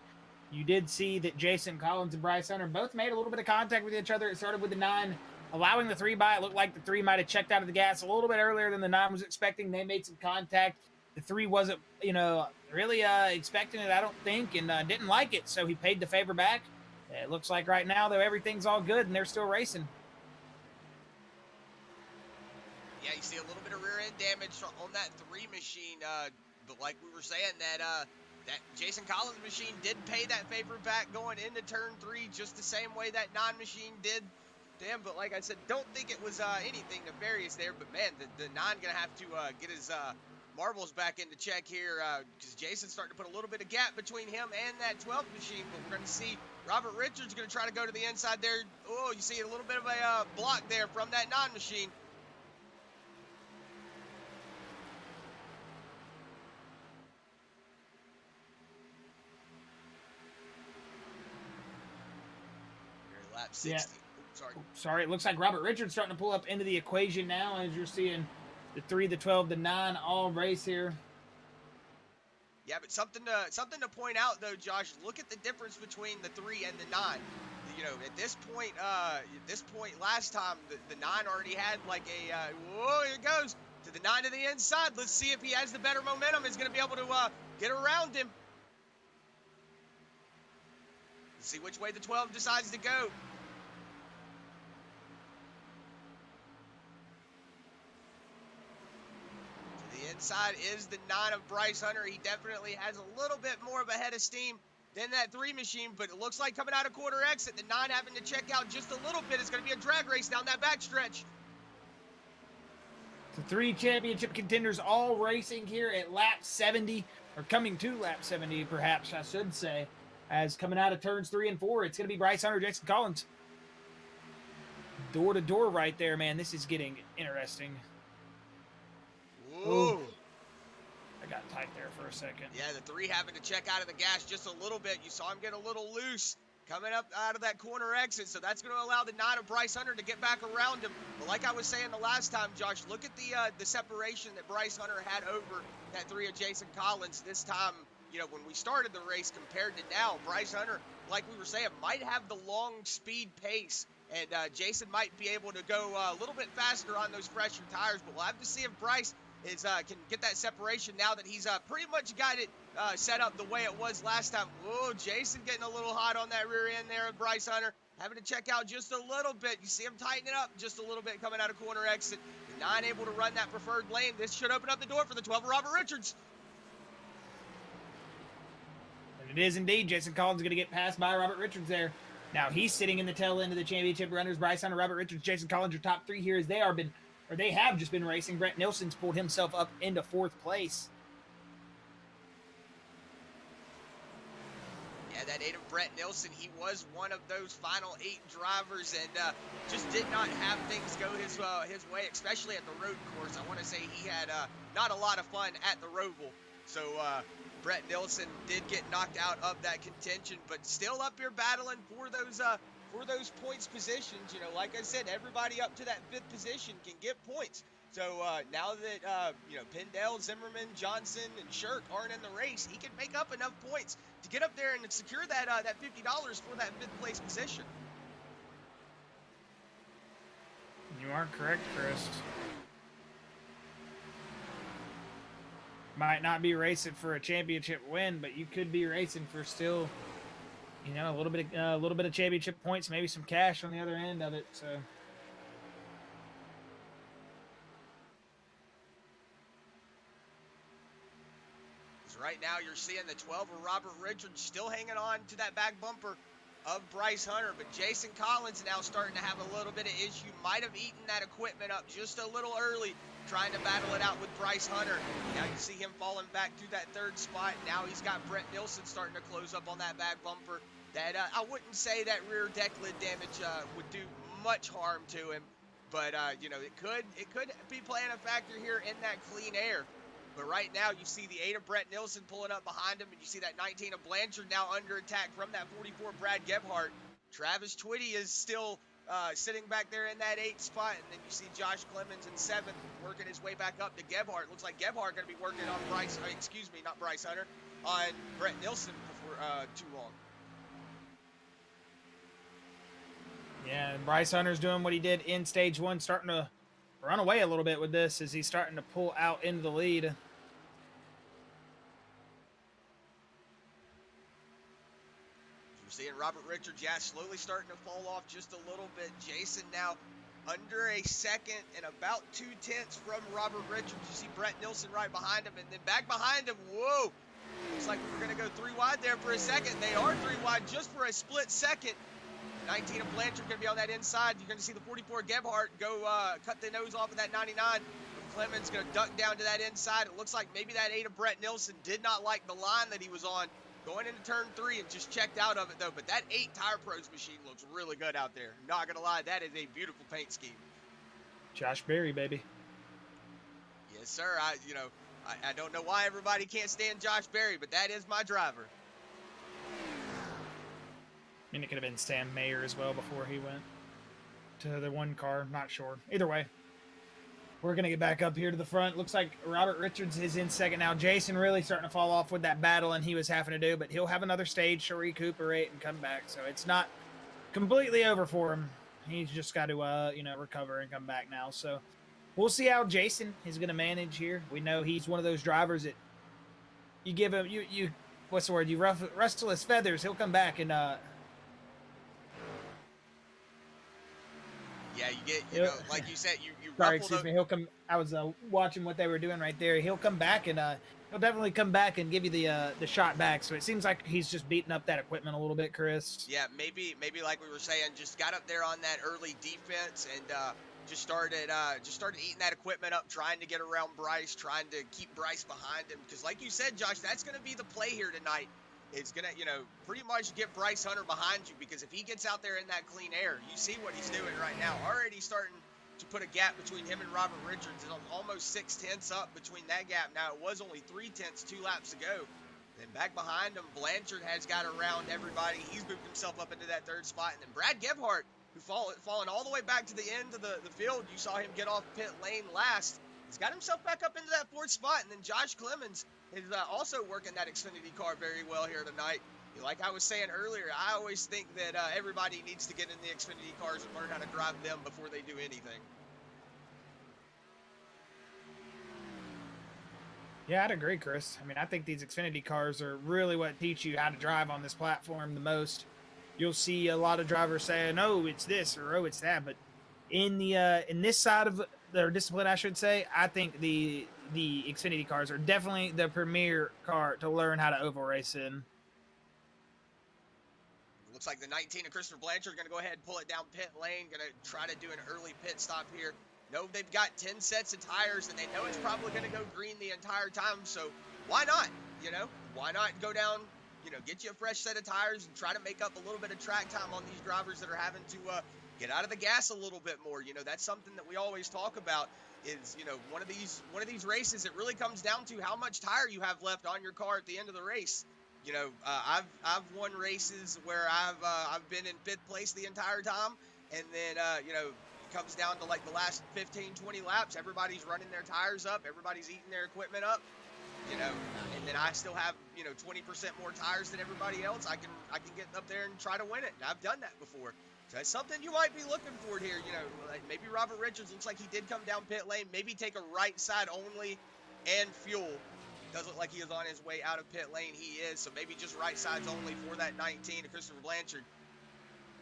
you did see that Jason Collins and Bryce Hunter both made a little bit of contact with each other. It started with the 9 allowing the 3 by. It looked like the 3 might have checked out of the gas a little bit earlier than the 9 was expecting. They made some contact. The 3 wasn't, really expecting it, I don't think, and didn't like it, so he paid the favor back. It looks like right now, though, everything's all good, and they're still racing. Yeah, you see a little bit of rear end damage on that 3 machine, but like we were saying, that Jason Collins machine did pay that favor back going into turn 3 just the same way that 9 machine did to him. But like I said, don't think it was anything nefarious there. But man, the 9 gonna have to get his marbles back into check here, because Jason's starting to put a little bit of gap between him and that 12 machine. But we're gonna see Robert Richards gonna try to go to the inside there. Oh, you see a little bit of a block there from that 9 machine. Lap 60. Yeah. Sorry. Sorry, it looks like Robert Richards starting to pull up into the equation now, as you're seeing the 3, the 12, the 9 all race here. Yeah, but something to point out though, Josh. Look at the difference between the 3 and the 9. At this point last time, the 9 already had like a whoa, here it goes to the 9 to the inside. Let's see if he has the better momentum. Is going to be able to get around him. Let's see which way the 12 decides to go. The inside is the 9 of Bryce Hunter. He definitely has a little bit more of a head of steam than that 3 machine, but it looks like coming out of quarter exit, the 9 having to check out just a little bit. It's going to be a drag race down that backstretch. The 3 championship contenders all racing here at lap 70, or coming to lap 70, perhaps I should say, as coming out of turns 3 and 4. It's going to be Bryce Hunter, Jason Collins. Door to door right there, man. This is getting interesting. Ooh. I got tight there for a second. Yeah, the 3 having to check out of the gas just a little bit. You saw him get a little loose coming up out of that corner exit, so that's going to allow the 9 of Bryce Hunter to get back around him. But like I was saying the last time, Josh, look at the separation that Bryce Hunter had over that 3 of Jason Collins. This time, when we started the race compared to now, Bryce Hunter, like we were saying, might have the long speed pace, and Jason might be able to go a little bit faster on those fresher tires. But we'll have to see if Bryce can get that separation now that he's pretty much got it set up the way it was last time. Whoa, Jason getting a little hot on that rear end there of Bryce Hunter, having to check out just a little bit. You see him tighten it up just a little bit coming out of corner exit. The 9 able to run that preferred lane. This should open up the door for the 12 of Robert Richards. And it is indeed. Jason Collins going to get passed by Robert Richards there. Now he's sitting in the tail end of the championship runners. Bryce Hunter, Robert Richards, Jason Collins are top 3 here as they have just been racing. Brent Nilsson's pulled himself up into 4th place. Yeah, that 8 of Brent Nilsson, he was one of those final 8 drivers, and just did not have things go his way, especially at the road course. I want to say he had not a lot of fun at the Roval. So Brent Nilsson did get knocked out of that contention, but still up here battling for those points positions. Like I said, everybody up to that 5th position can get points. So now that Pendell, Zimmerman, Johnson, and Shirk aren't in the race, he can make up enough points to get up there and secure that that $50 for that 5th place position. You are correct, Chris. Might not be racing for a championship win, but you could be racing for still, a little bit of championship points, maybe some cash on the other end of it. So. Right now, you're seeing the 12 of Robert Richards still hanging on to that back bumper of Bryce Hunter, but Jason Collins now starting to have a little bit of issue. Might have eaten that equipment up just a little early, trying to battle it out with Bryce Hunter. Now you see him falling back to that 3rd spot. Now he's got Brent Nilsson starting to close up on that back bumper. That I wouldn't say that rear deck lid damage would do much harm to him, but it could be playing a factor here in that clean air. But right now, you see the 8 of Brent Nilsson pulling up behind him, and you see that 19 of Blanchard now under attack from that 44 Brad Gebhardt. Travis Twitty is still sitting back there in that 8th spot, and then you see Josh Clemens in 7th, working his way back up to Gebhardt. Looks like Gebhardt going to be working on not Bryce Hunter, on Brett Nilsson before too long. Yeah, and Bryce Hunter's doing what he did in stage 1, starting to run away a little bit with this as he's starting to pull out into the lead. We're seeing Robert Richards, slowly starting to fall off just a little bit. Jason now under a second and about 2/10 from Robert Richards. You see Brett Nilsson right behind him, and then back behind him, whoa! Looks like we're going to go 3 wide there for a second. They are 3 wide just for a split second. 19 of Blanchard going to be on that inside. You're going to see the 44 Gebhardt go cut the nose off of that 99. Clemens going to duck down to that inside. It looks like maybe that 8 of Brett Nilsson did not like the line that he was on going into turn 3 and just checked out of it, though. But that 8 Tire Pros machine looks really good out there. Not going to lie, that is a beautiful paint scheme. Josh Berry, baby. Yes, sir. I don't know why everybody can't stand Josh Berry, but that is my driver. I mean, it could have been Sam Mayer as well before he went to the 1 car. Not sure. Either way, we're going to get back up here to the front. Looks like Robert Richards is in second now. Jason really starting to fall off with that battle and he was having to do, but he'll have another stage to recuperate and come back. So it's not completely over for him. He's just got to, recover and come back now. So we'll see how Jason is going to manage here. We know he's one of those drivers that you give him, what's the word? You rustle his feathers. He'll come back and, yeah, you get, like you said, you sorry, excuse me. He'll come. I was watching what they were doing right there. He'll come back and he'll definitely come back and give you the shot back. So it seems like he's just beating up that equipment a little bit, Chris. Yeah, maybe like we were saying, just got up there on that early defense and just started eating that equipment up, trying to get around Bryce, trying to keep Bryce behind him. Because like you said, Josh, that's going to be the play here tonight. It's going to, pretty much get Bryce Hunter behind you, because if he gets out there in that clean air, you see what he's doing right now. Already starting to put a gap between him and Robert Richards. It's almost 6/10 up between that gap. Now, it was only 3/10 2 laps ago. Then back behind him, Blanchard has got around everybody. He's moved himself up into that 3rd spot. And then Brad Gebhardt, who fallen all the way back to the end of the field. You saw him get off pit lane last. He's got himself back up into that 4th spot. And then Josh Clemens is also working that Xfinity car very well here tonight. Like I was saying earlier, I always think that everybody needs to get in the Xfinity cars and learn how to drive them before they do anything. Yeah, I'd agree, Chris. I mean, I think these Xfinity cars are really what teach you how to drive on this platform the most. You'll see a lot of drivers saying, "Oh, it's this," or "Oh, it's that," but in this side of their discipline, I should say, I think the Xfinity cars are definitely the premier car to learn how to oval race in. Looks like the 19 of Christopher Blanchard going to go ahead and pull it down pit lane, going to try to do an early pit stop here. No, they've got 10 sets of tires, and they know it's probably going to go green the entire time, so why not? Why not go down, get you a fresh set of tires and try to make up a little bit of track time on these drivers that are having to get out of the gas a little bit more. That's something that we always talk about is, one of these races, it really comes down to how much tire you have left on your car at the end of the race. I've won races where I've been in 5th place the entire time, and then it comes down to like the last 15-20 laps. Everybody's running their tires up, everybody's eating their equipment up, and then I still have 20% more tires than everybody else. I can get up there and try to win it. I've done that before. So that's something you might be looking for here. Like maybe Robert Richards looks like he did come down pit lane. Maybe take a right side only and fuel. Does look like he is on his way out of pit lane. He is. So maybe just right sides only for that 19 to Christopher Blanchard.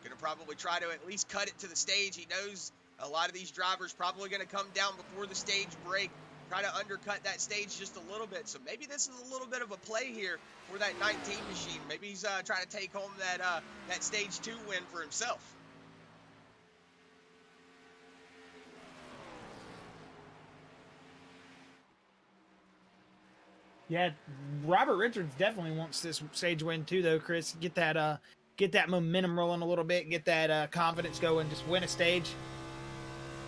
Going to probably try to at least cut it to the stage. He knows a lot of these drivers probably going to come down before the stage break. Try to undercut that stage just a little bit. So maybe this is a little bit of a play here for that 19 machine. Maybe he's trying to take home that stage 2 win for himself. Yeah, Robert Richards definitely wants this stage win too, though, Chris. Get that momentum rolling a little bit, get that confidence going, just win a stage.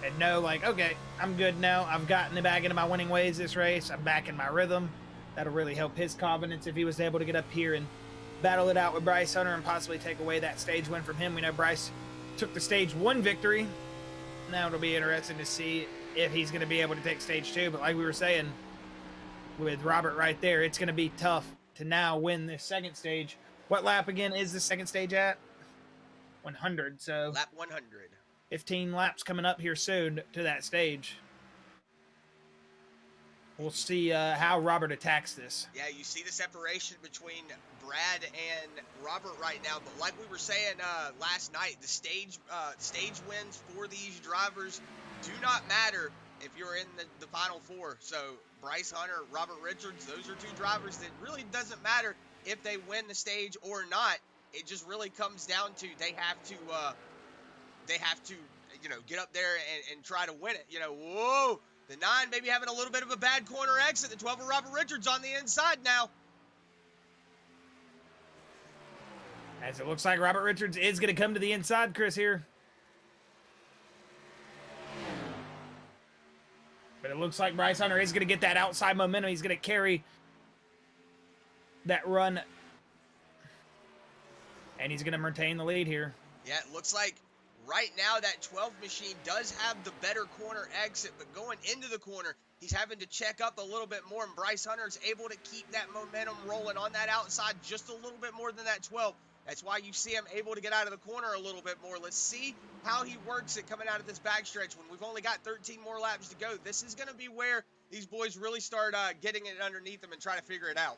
And know, like, okay, I'm good now. I've gotten back into my winning ways this race. I'm back in my rhythm. That'll really help his confidence if he was able to get up here and battle it out with Bryce Hunter and possibly take away that stage win from him. We know Bryce took the stage 1 victory. Now it'll be interesting to see if he's going to be able to take stage 2. But like we were saying with Robert right there, it's going to be tough to now win this second stage. What lap again is the second stage at? 100. So Lap 100. 15 laps coming up here soon to that stage. We'll see how Robert attacks this. Yeah, you see the separation between Brad and Robert right now. But like we were saying last night, the stage wins for these drivers do not matter if you're in the Final Four. So Bryce Hunter, Robert Richards, those are 2 drivers that really doesn't matter if they win the stage or not. It just really comes down to they have to get up there and try to win it. Whoa, the 9 maybe having a little bit of a bad corner exit. The 12 of Robert Richards on the inside now. As it looks like Robert Richards is going to come to the inside, Chris, here. But it looks like Bryce Hunter is going to get that outside momentum. He's going to carry that run. And he's going to maintain the lead here. Yeah, it looks like right now that 12 machine does have the better corner exit, but going into the corner, he's having to check up a little bit more, and Bryce Hunter is able to keep that momentum rolling on that outside just a little bit more than that 12. That's why you see him able to get out of the corner a little bit more. Let's see how he works it coming out of this backstretch when we've only got 13 more laps to go. This is going to be where these boys really start getting it underneath them and try to figure it out.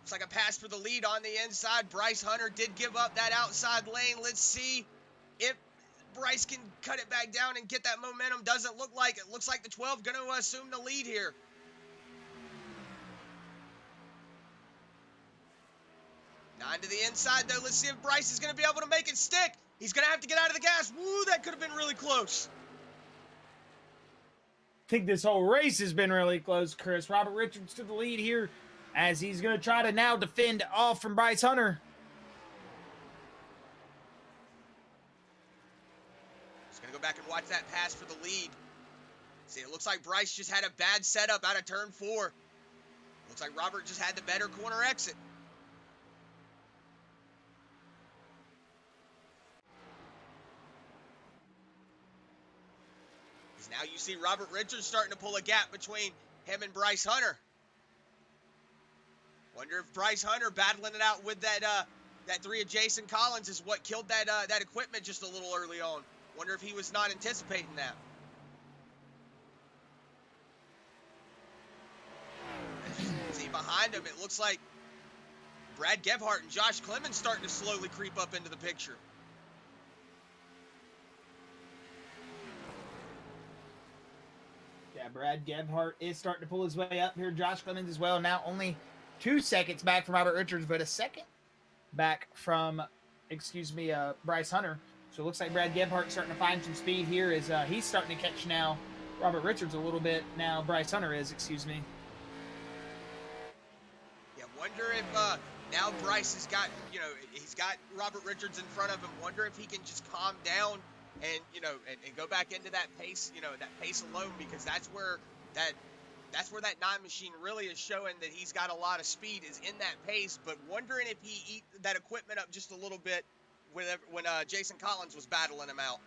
It's like a pass for the lead on the inside. Bryce Hunter did give up that outside lane. Let's see if Bryce can cut it back down and get that momentum. Doesn't look like it. Looks like the 12 going to assume the lead here. Nine to the inside, though. Let's see if Bryce is going to be able to make it stick. He's going to have to get out of the gas. Woo, that could have been really close. I think this whole race has been really close, Chris. Robert Richards to the lead here, as he's going to try to now defend off from Bryce Hunter. Just going to go back and watch that pass for the lead. See, it looks like Bryce just had a bad setup out of turn 4. Looks like Robert just had the better corner exit. Now you see Robert Richards starting to pull a gap between him and Bryce Hunter. Wonder if Bryce Hunter battling it out with that 3 of Jason Collins is what killed that equipment just a little early on. Wonder if he was not anticipating that. See behind him, it looks like Brad Gebhardt and Josh Clemens starting to slowly creep up into the picture. Yeah, Brad Gebhardt is starting to pull his way up here. Josh Clemens as well. Now only 2 seconds back from Robert Richards, but a second back from, Bryce Hunter. So it looks like Brad Gebhardt starting to find some speed here as he's starting to catch now Robert Richards a little bit. Now Bryce Hunter is, Yeah, wonder if now Bryce has got, he's got Robert Richards in front of him. Wonder if he can just calm down and and go back into that pace, that pace alone, because that's where that 9 machine really is showing that he's got a lot of speed, is in that pace. But wondering if he eat that equipment up just a little bit when Jason Collins was battling him out.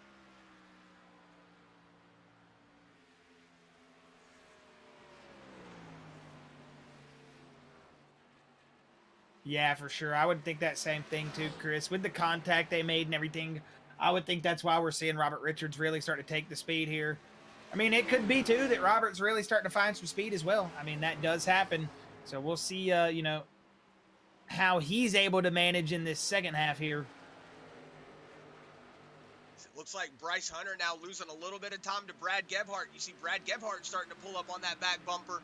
Yeah, for sure. I would think that same thing too, Chris. With the contact they made and everything, I would think that's why we're seeing Robert Richards really start to take the speed here. I mean, it could be, too, that Robert's really starting to find some speed as well. I mean, that does happen. So we'll see, how he's able to manage in this second half here. It looks like Bryce Hunter now losing a little bit of time to Brad Gebhardt. You see Brad Gebhardt starting to pull up on that back bumper.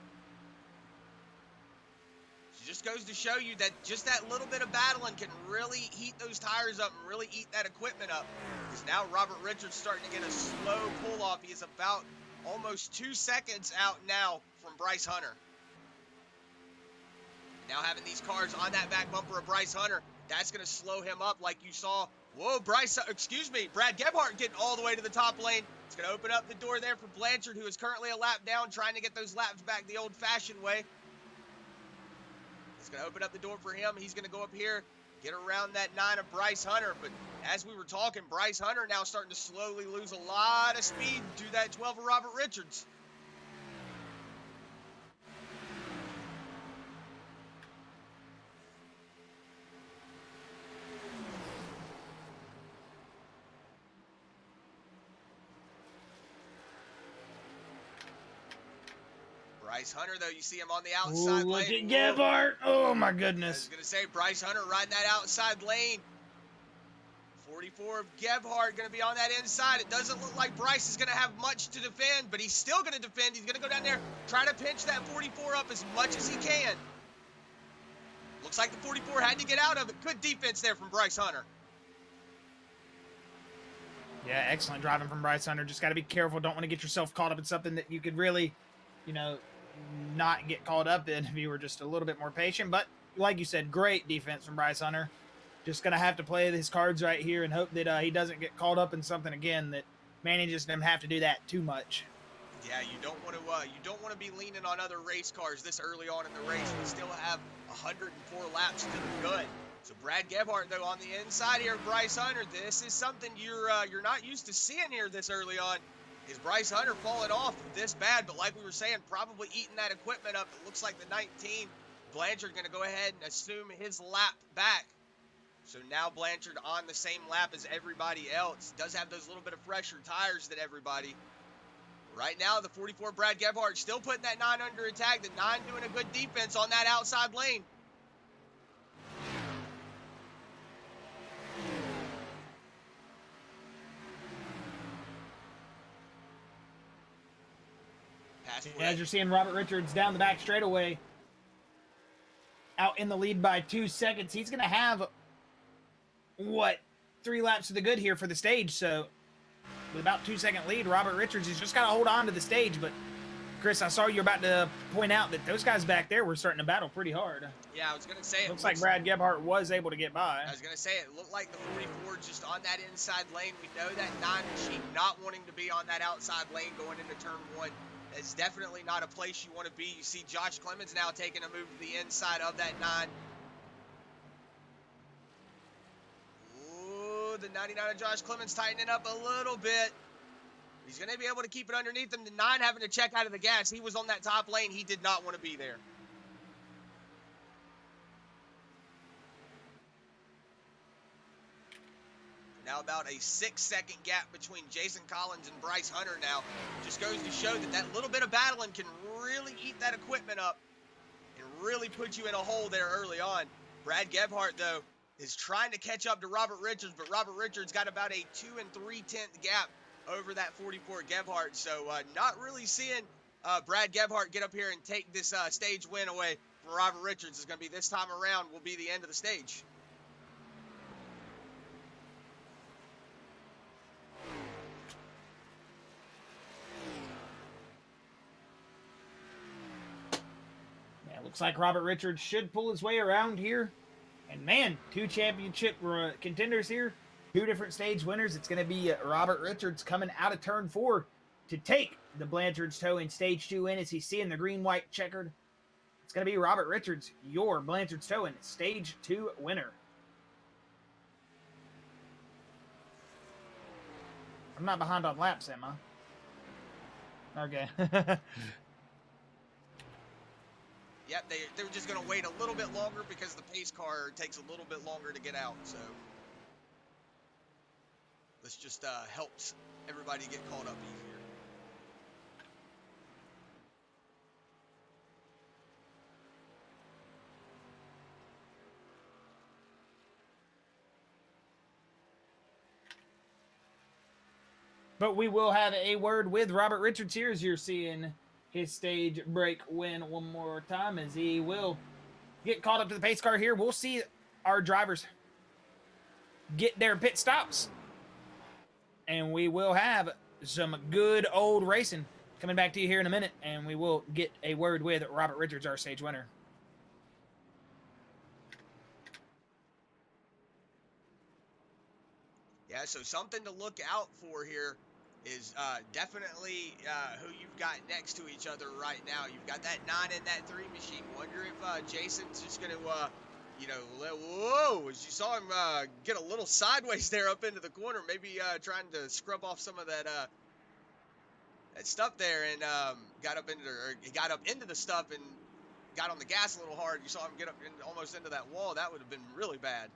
It just goes to show you that just that little bit of battling can really heat those tires up and really eat that equipment up. Because now Robert Richards starting to get a slow pull off. He is about almost 2 seconds out now from Bryce Hunter. Now having these cars on that back bumper of Bryce Hunter, that's going to slow him up like you saw. Whoa, Brad Gebhardt getting all the way to the top lane. It's going to open up the door there for Blanchard, who is currently a lap down, trying to get those laps back the old-fashioned way. It's going to open up the door for him. He's going to go up here, get around that 9 of Bryce Hunter. But as we were talking, Bryce Hunter now starting to slowly lose a lot of speed to that 12 of Robert Richards. Bryce Hunter, though, you see him on the outside Look lane. at Gebhardt. Oh, my I was goodness. going to say, Bryce Hunter riding that outside lane. 44 of Gebhardt going to be on that inside. It doesn't look like Bryce is going to have much to defend, but he's still going to defend. He's going to go down there, try to pinch that 44 up as much as he can. Looks like the 44 had to get out of it. Good defense there from Bryce Hunter. Yeah, excellent driving from Bryce Hunter. Just got to be careful. Don't want to get yourself caught up in something that you could really, you know, not get caught up in if you were just a little bit more patient. But like you said, great defense from Bryce Hunter. Just going to have to play his cards right here and hope that he doesn't get caught up in something again that manages them have to do that too much. Yeah, you don't want to be leaning on other race cars this early on in the race. We still have 104 laps to the good. So Brad Gebhardt, though, on the inside here of Bryce Hunter, this is something you're not used to seeing here this early on. Is Bryce Hunter falling off this bad? But like we were saying, probably eating that equipment up. It looks like the 19 Blanchard going to go ahead and assume his lap back. So now Blanchard on the same lap as everybody else. Does have those little bit of fresher tires than everybody. Right now, the 44 Brad Gebhardt still putting that 9 under attack. The 9 doing a good defense on that outside lane. As you're seeing Robert Richards down the back straightaway, out in the lead by 2 seconds. He's going to have, 3 laps to the good here for the stage. So with about 2-second lead, Robert Richards, he's just got to hold on to the stage. But Chris, I saw you about to point out that those guys back there were starting to battle pretty hard. Yeah, I was going to say, looks like Brad Gebhardt was able to get by. I was going to say, it looked like the 44 just on that inside lane. We know that 9 machine not wanting to be on that outside lane going into turn 1. It's definitely not a place you want to be. You see Josh Clemens now taking a move to the inside of that 9. Ooh, the 99 of Josh Clemens tightening up a little bit. He's going to be able to keep it underneath him. The 9 having to check out of the gas. He was on that top lane. He did not want to be there. Now about a 6-second gap between Jason Collins and Bryce Hunter now. Just goes to show that that little bit of battling can really eat that equipment up and really put you in a hole there early on. Brad Gebhardt, though, is trying to catch up to Robert Richards, but Robert Richards got about a 2 3/10 gap over that 44 Gebhardt. So not really seeing Brad Gebhardt get up here and take this stage win away from Robert Richards. Is going to be this time around will be the end of the stage. Looks like Robert Richards should pull his way around here. And man, 2 championship contenders here. 2 different stage winners. It's going to be Robert Richards coming out of turn 4 to take the Blanchard's Towing Stage 2 win as he's seeing the green-white checkered. It's going to be Robert Richards, your Blanchard's Towing Stage 2 winner. I'm not behind on laps, am I? Okay. Yep, they were just going to wait a little bit longer because the pace car takes a little bit longer to get out. So this just helps everybody get caught up easier. But we will have a word with Robert Richards here as you're seeing his stage break win one more time as he will get caught up to the pace car here. We'll see our drivers get their pit stops. And we will have some good old racing coming back to you here in a minute. And we will get a word with Robert Richards, our stage winner. Yeah, so something to look out for here is definitely who you've got next to each other right now. You've got that 9 and that 3 machine. Wonder if Jason's just going to, whoa, as you saw him get a little sideways there up into the corner, maybe trying to scrub off some of that stuff there, and he got up into the stuff and got on the gas a little hard. You saw him get up almost into that wall. That would have been really bad.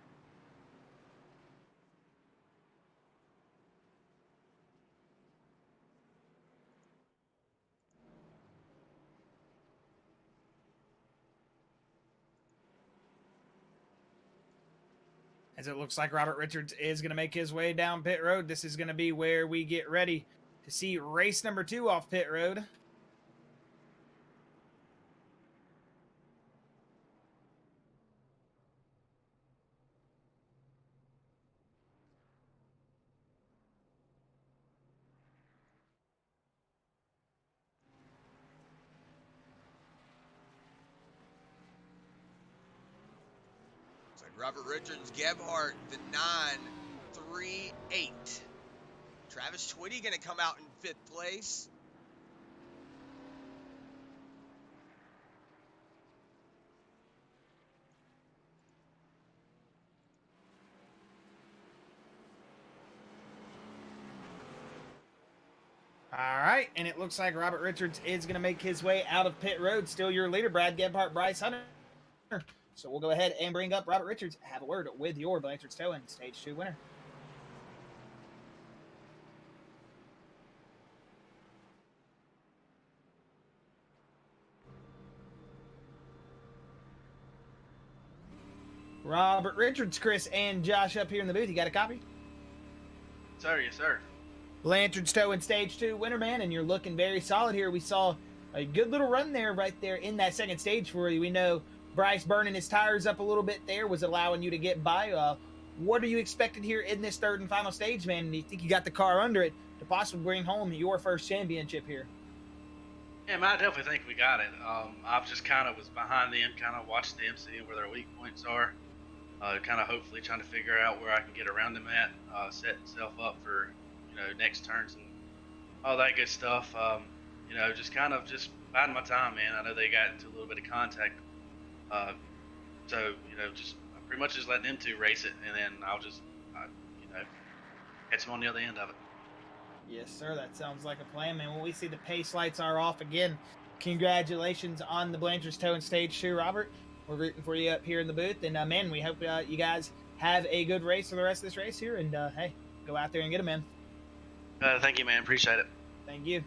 As it looks like Robert Richards is going to make his way down pit road. This is going to be where we get ready to see race number 2 off pit road. Robert Richards, Gebhardt, the 9-3-8. Travis Twitty going to come out in 5th place. All right, and it looks like Robert Richards is going to make his way out of pit road. Still your leader, Brad Gebhardt, Bryce Hunter. So we'll go ahead and bring up Robert Richards. Have a word with your Blanchard's Towing Stage 2 winner. Robert Richards, Chris, and Josh up here in the booth. You got a copy? Sir, yes, sir. Blanchard's Towing Stage 2 winner, man, and you're looking very solid here. We saw a good little run there right there in that second stage for you. We know Bryce burning his tires up a little bit there was allowing you to get by. What are you expected here in this third and final stage, man? Do you think you got the car under it to possibly bring home your first championship here? Yeah, man, I definitely think we got it. I just kind of was behind them, kind of watched them, seeing where their weak points are. Kind of hopefully trying to figure out where I can get around them at, set myself up for, next turns and all that good stuff. Just kind of just biding my time, man. I know they got into a little bit of contact. Just pretty much just letting them two race it, and then I'll just, catch them on the other end of it. Yes, sir. That sounds like a plan, man. When we see the pace lights are off again, congratulations on the Blanchard's Towing Stage 2, Robert. We're rooting for you up here in the booth, and man, we hope you guys have a good race for the rest of this race here, and hey, go out there and get them, man. Thank you, man. Appreciate it. Thank you.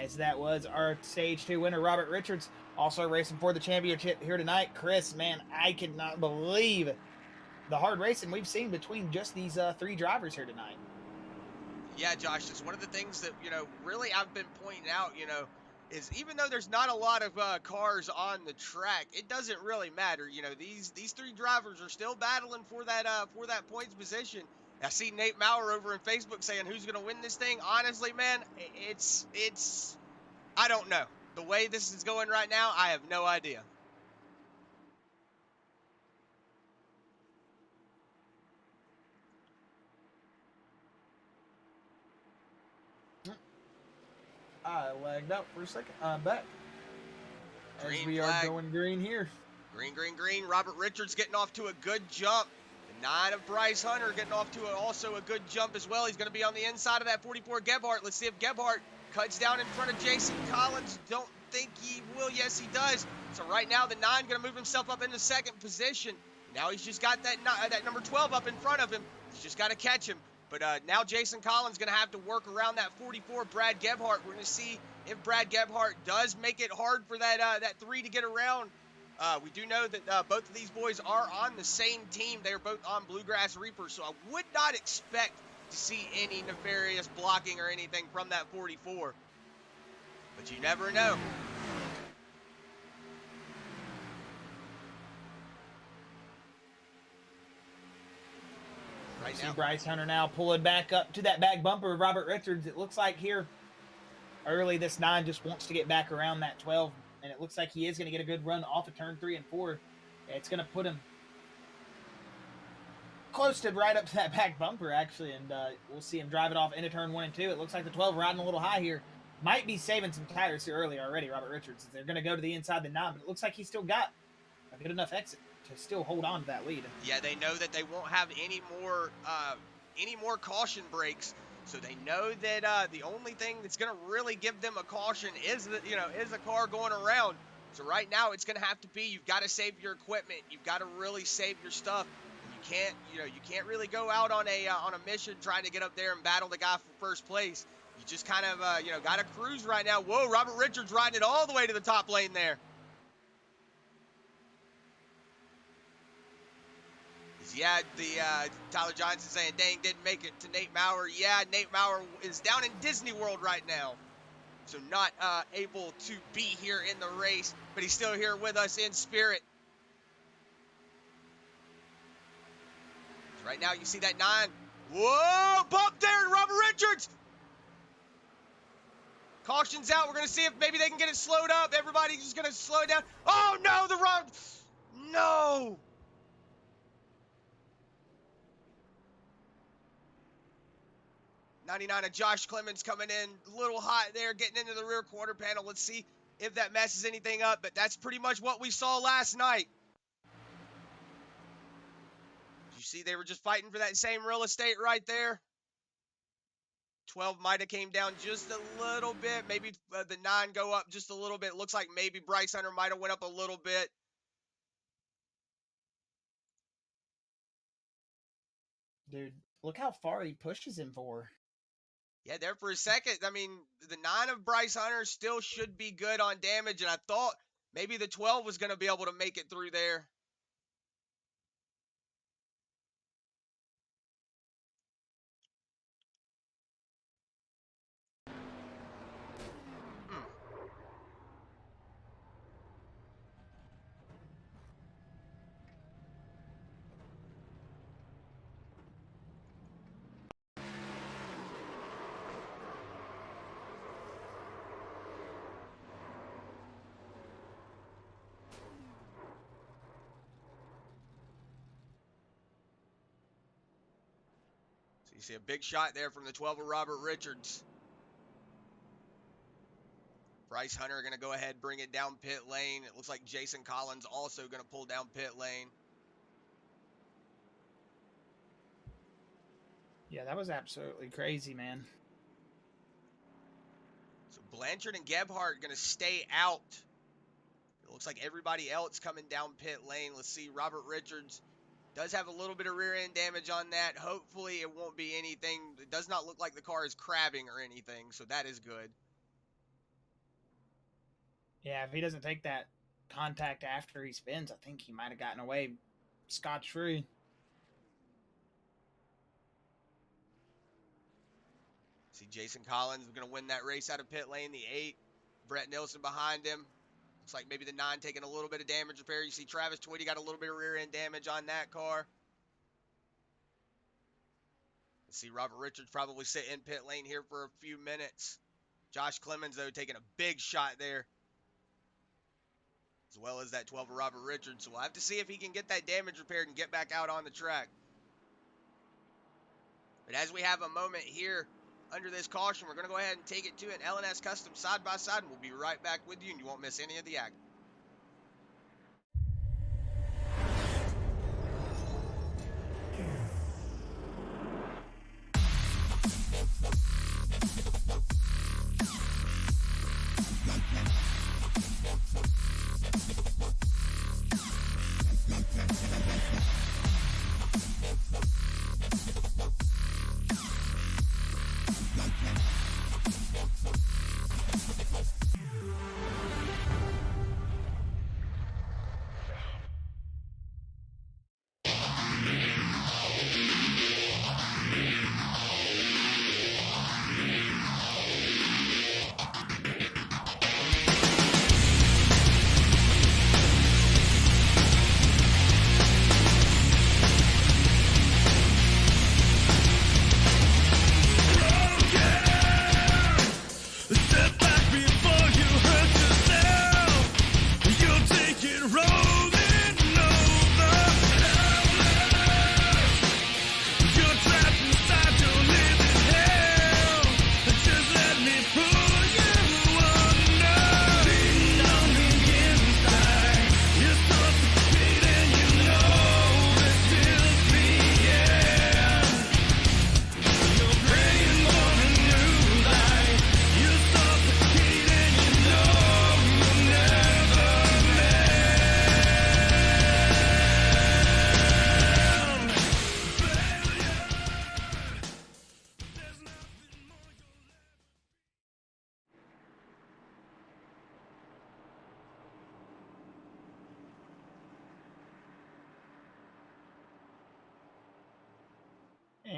As that was our Stage 2 winner, Robert Richards, also racing for the championship here tonight. Chris, man, I cannot believe the hard racing we've seen between just these 3 drivers here tonight. Yeah, Josh, it's one of the things that, really I've been pointing out, is even though there's not a lot of cars on the track, it doesn't really matter. These 3 drivers are still battling for that points position. I see Nate Mowrer over on Facebook saying who's going to win this thing. Honestly, man, it's I don't know. The way this is going right now, I have no idea. I lagged out for a second. I'm back. Green As we flag. are going green here. Green. Robert Richards getting off to a good jump. The 9 of Bryce Hunter getting off to also a good jump as well. He's going to be on the inside of that 44 Gebhardt. Let's see if Gebhardt cuts down in front of Jason Collins. Don't think he will. Yes, he does. So right now, the 9 going to move himself up into second position. Now he's just got that number 12 up in front of him. He's just got to catch him. But now Jason Collins going to have to work around that 44 Brad Gebhardt. We're going to see if Brad Gebhardt does make it hard for that 3 to get around. We do know that both of these boys are on the same team. They are both on Bluegrass Reaper, so I would not expect to see any nefarious blocking or anything from that 44. But you never know. Right See now, Bryce Hunter now pulling back up to that back bumper of Robert Richards. It looks like here early this 9 just wants to get back around that 12. And it looks like he is going to get a good run off of turn 3 and 4. It's going to put him close to right up to that back bumper, actually, and we'll see him drive it off into turn 1 and 2. It looks like the 12 riding a little high here. Might be saving some tires here early already, Robert Richards. They're going to go to the inside the 9, but it looks like he's still got a good enough exit to still hold on to that lead. Yeah, they know that they won't have any more caution breaks, so they know that the only thing that's going to really give them a caution is the car going around. So right now it's going to have to be, you've got to save your equipment, you've got to really save your stuff. You can't really go out on a mission trying to get up there and battle the guy for first place. You just kind of got to cruise right now. Whoa, Robert Richards riding it all the way to the top lane there. Yeah, Tyler Johnson saying, dang, didn't make it to Nate Mowrer. Yeah, Nate Mowrer is down in Disney World right now, so not able to be here in the race, but he's still here with us in spirit. So right now, you see that 9. Whoa, bump there, Robert Richards. Caution's out. We're going to see if maybe they can get it slowed up. Everybody's just going to slow it down. Oh, no, the wrong. No. '99 of Josh Clemens coming in a little hot there, getting into the rear quarter panel. Let's see if that messes anything up, but that's pretty much what we saw last night. You see they were just fighting for that same real estate right there. 12 might have came down just a little bit. Maybe the 9 go up just a little bit. Looks like maybe Bryce Hunter might have went up a little bit. Dude, look how far he pushes him for. Yeah, there for a second. I mean, the 9 of Bryce Hunter still should be good on damage, and I thought maybe the 12 was going to be able to make it through there. You see a big shot there from the 12 of Robert Richards. Bryce Hunter going to go ahead and bring it down pit lane. It looks like Jason Collins also going to pull down pit lane. Yeah, that was absolutely crazy, man. So Blanchard and Gebhardt going to stay out. It looks like everybody else coming down pit lane. Let's see, Robert Richards does have a little bit of rear end damage on that. Hopefully it won't be anything. It does not look like the car is crabbing or anything, so that is good. Yeah, if he doesn't take that contact after he spins, I think he might have gotten away scotch-free. See Jason Collins going to win that race out of pit lane, the 8. Brett Nilsson behind him. Looks like maybe the 9 taking a little bit of damage repair. You see Travis Twitty got a little bit of rear end damage on that car. Let's see Robert Richards probably sit in pit lane here for a few minutes. Josh Clemens, though, taking a big shot there, as well as that 12 of Robert Richards. So we'll have to see if he can get that damage repaired and get back out on the track. But as we have a moment here under this caution, we're going to go ahead and take it to an L&S Custom side-by-side, and we'll be right back with you, and you won't miss any of the action.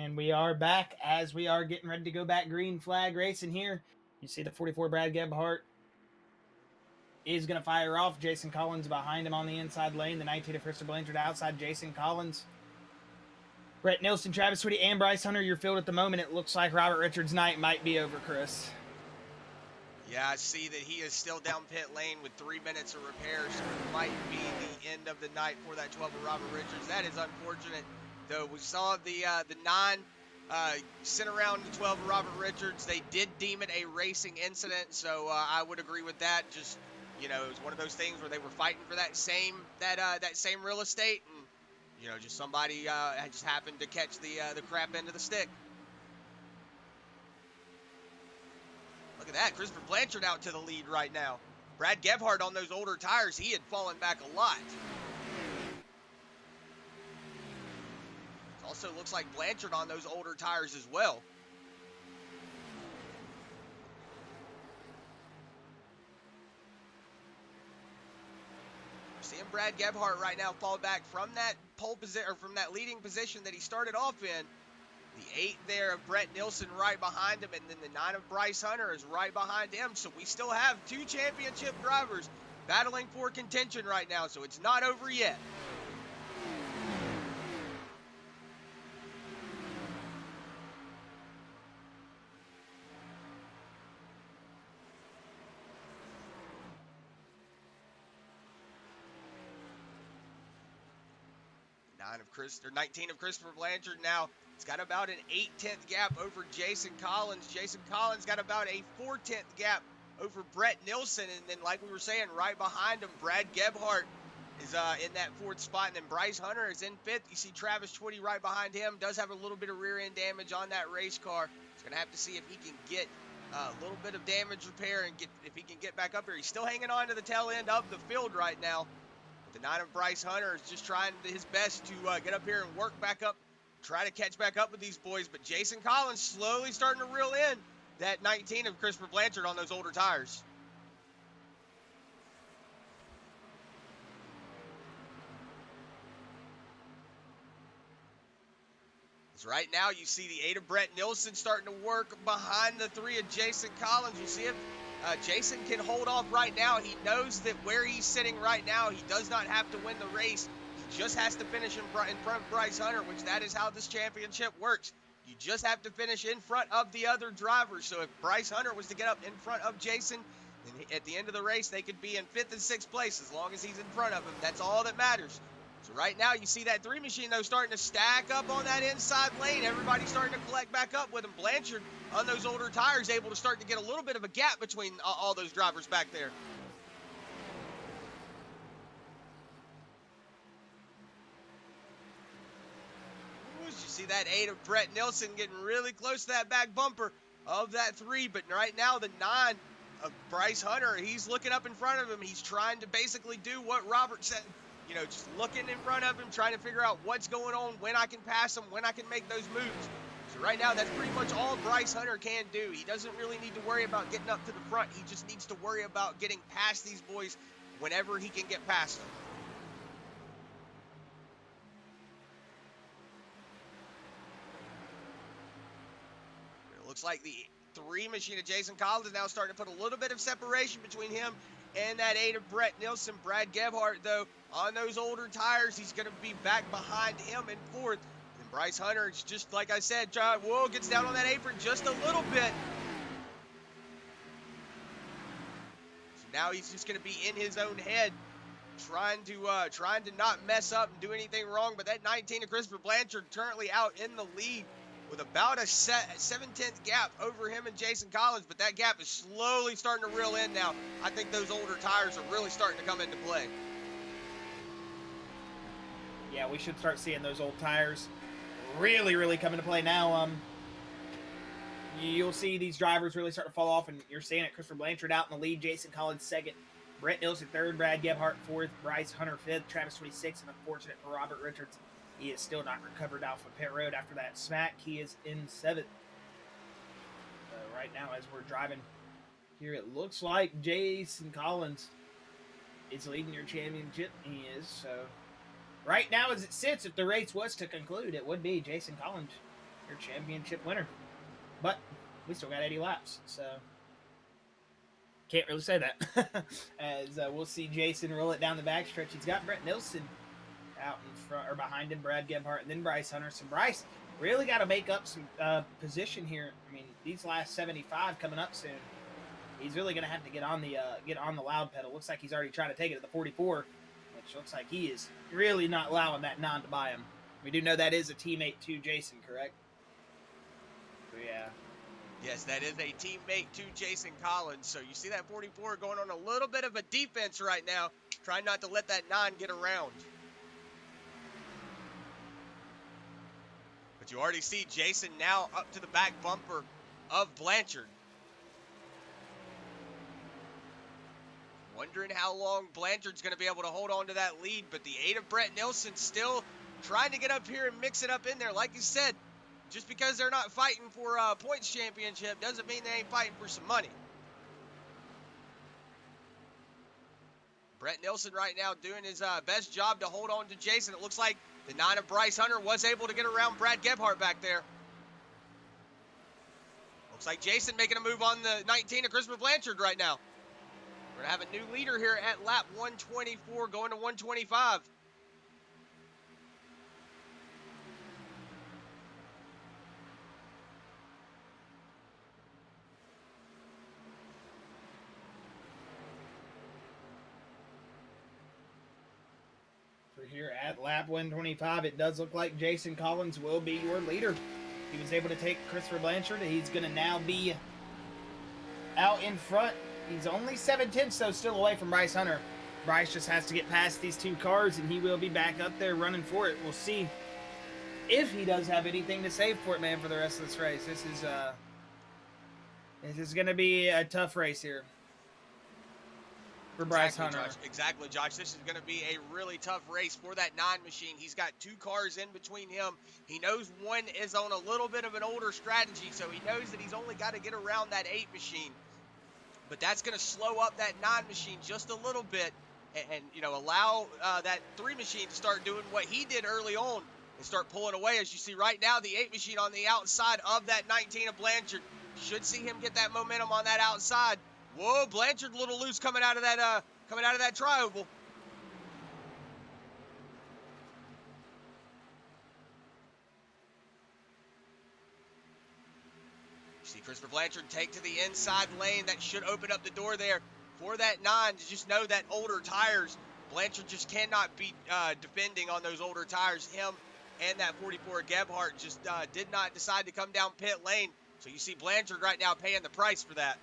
And we are back as we are getting ready to go back green flag racing here. You see the 44 Brad Gebhart is going to fire off. Jason Collins behind him on the inside lane. The 19 of Christopher Blanchard outside Jason Collins. Brett Nilsson, Travis Switty, and Bryce Hunter, your field at the moment. It looks like Robert Richards' night might be over, Chris. Yeah, I see that he is still down pit lane with 3 minutes of repair, so it might be the end of the night for that 12 of Robert Richards. That is unfortunate, though. We saw the 9 sent around the 12 of Robert Richards. They did deem it a racing incident, so I would agree with that. Just, you know, it was one of those things where they were fighting for that same real estate, and you know, just somebody just happened to catch the crap end of the stick. Look at that, Christopher Blanchard out to the lead right now. Brad Gebhart on those older tires, he had fallen back a lot. It also looks like Blanchard on those older tires as well. Seeing Brad Gebhart right now fall back from that pole position, or from that leading position that he started off in. The 8 there of Brett Nilsson right behind him, and then the 9 of Bryce Hunter is right behind him. So we still have 2 championship drivers battling for contention right now, so it's not over yet. Nine of Chris, or 19 of Christopher Blanchard now. It's got about an 8/10 gap over Jason Collins. Jason Collins got about a 4/10 gap over Brett Nilsson. And then, like we were saying, right behind him, Brad Gebhart is in that 4th spot. And then Bryce Hunter is in 5th. You see Travis Twitty right behind him. Does have a little bit of rear end damage on that race car. He's going to have to see if he can get a little bit of damage repair and if he can get back up here. He's still hanging on to the tail end of the field right now. The 9 of Bryce Hunter is just trying his best to get up here and work back up, try to catch back up with these boys. But Jason Collins slowly starting to reel in that 19 of Christopher Blanchard on those older tires. So right now you see the 8 of Brett Nilsson starting to work behind the 3 of Jason Collins. You see if Jason can hold off right now. He knows that where he's sitting right now, he does not have to win the race. He just has to finish in front of Bryce Hunter, which that is how this championship works. You just have to finish in front of the other drivers. So if Bryce Hunter was to get up in front of Jason, then at the end of the race, they could be in 5th and 6th place as long as he's in front of him. That's all that matters. So right now, you see that 3 machine, though, starting to stack up on that inside lane. Everybody's starting to collect back up with him. Blanchard, on those older tires, able to start to get a little bit of a gap between all those drivers back there. Ooh, you see that 8 of Brett Nilsson getting really close to that back bumper of that 3. But right now, the 9 of Bryce Hunter, he's looking up in front of him. He's trying to basically do what Robert said. You know, just looking in front of him, trying to figure out what's going on, when I can pass him, when I can make those moves. So right now, that's pretty much all Bryce Hunter can do. He doesn't really need to worry about getting up to the front. He just needs to worry about getting past these boys whenever he can get past them. It looks like the 3 machine of Jason Collins is now starting to put a little bit of separation between him and that 8 of Brett Nilsson. Brad Gebhart, though, on those older tires, he's going to be back behind him in 4th. And Bryce Hunter, it's just like I said, gets down on that apron just a little bit. So now he's just going to be in his own head, trying to not mess up and do anything wrong. But that 19 of Christopher Blanchard currently out in the lead with about a 7/10 gap over him and Jason Collins, but that gap is slowly starting to reel in now. I think those older tires are really starting to come into play. Yeah, we should start seeing those old tires really come into play now. You'll see these drivers really start to fall off, and you're seeing it. Christopher Blanchard out in the lead, Jason Collins 2nd, Brett Nilsson 3rd, Brad Gebhart 4th, Bryce Hunter 5th, Travis 26th, and unfortunate for Robert Richards, he is still not recovered off of pit road after that smack. He is in 7th. Right now, as we're driving here, it looks like Jason Collins is leading your championship. He is. So right now, as it sits, if the race was to conclude, it would be Jason Collins your championship winner. But we still got 80 laps, so can't really say that. As we'll see Jason roll it down the backstretch. He's got Brett Nilsson out in front or behind him, Brad Gebhardt, and then Bryce Hunter. So Bryce really got to make up some position here. I mean, these last 75 coming up soon. He's really going to have to get on the loud pedal. Looks like he's already trying to take it to the 44, which looks like he is really not allowing that non to buy him. We do know that is a teammate to Jason, correct? So, yeah. Yes, that is a teammate to Jason Collins. So you see that 44 going on a little bit of a defense right now, trying not to let that 9 get around. But you already see Jason now up to the back bumper of Blanchard. Wondering how long Blanchard's going to be able to hold on to that lead, but the 8 of Brett Nilsson still trying to get up here and mix it up in there. Like you said, just because they're not fighting for a points championship doesn't mean they ain't fighting for some money. Brett Nilsson right now doing his best job to hold on to Jason. It looks like the 9 of Bryce Hunter was able to get around Brad Gebhardt back there. Looks like Jason making a move on the 19 of Christopher Blanchard right now. We're going to have a new leader here at lap 124 going to 125. So here at lap 125, it does look like Jason Collins will be your leader. He was able to take Christopher Blanchard. He's going to now be out in front. He's only 7/10, so still away from Bryce Hunter. Bryce just has to get past these 2 cars, and he will be back up there running for it. We'll see if he does have anything to say for it, man, for the rest of this race. This is going to be a tough race here for Bryce Hunter. Josh. Exactly, Josh. This is going to be a really tough race for that 9 machine. He's got 2 cars in between him. He knows one is on a little bit of an older strategy, so he knows that he's only got to get around that 8 machine. But that's going to slow up that 9 machine just a little bit and you know, allow that 3 machine to start doing what he did early on and start pulling away. As you see right now, the 8 machine on the outside of that 19 of Blanchard. Should see him get that momentum on that outside. Whoa, Blanchard a little loose coming out of that tri-oval. See Christopher Blanchard take to the inside lane. That should open up the door there for that 9. Just know that older tires, Blanchard just cannot be defending on those older tires. Him and that 44 Gebhardt just did not decide to come down pit lane. So you see Blanchard right now paying the price for that.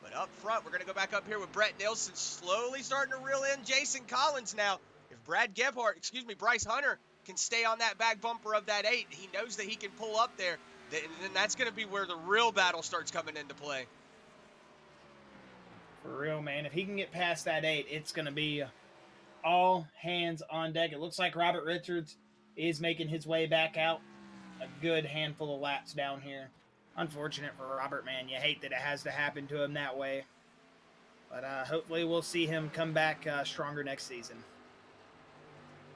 But up front, we're going to go back up here with Brett Nilsson slowly starting to reel in Jason Collins now. If Bryce Hunter can stay on that back bumper of that 8, he knows that he can pull up there. And then that's going to be where the real battle starts coming into play. For real, man. If he can get past that 8, it's going to be all hands on deck. It looks like Robert Richards is making his way back out. A good handful of laps down here. Unfortunate for Robert, man. You hate that it has to happen to him that way. But hopefully we'll see him come back stronger next season.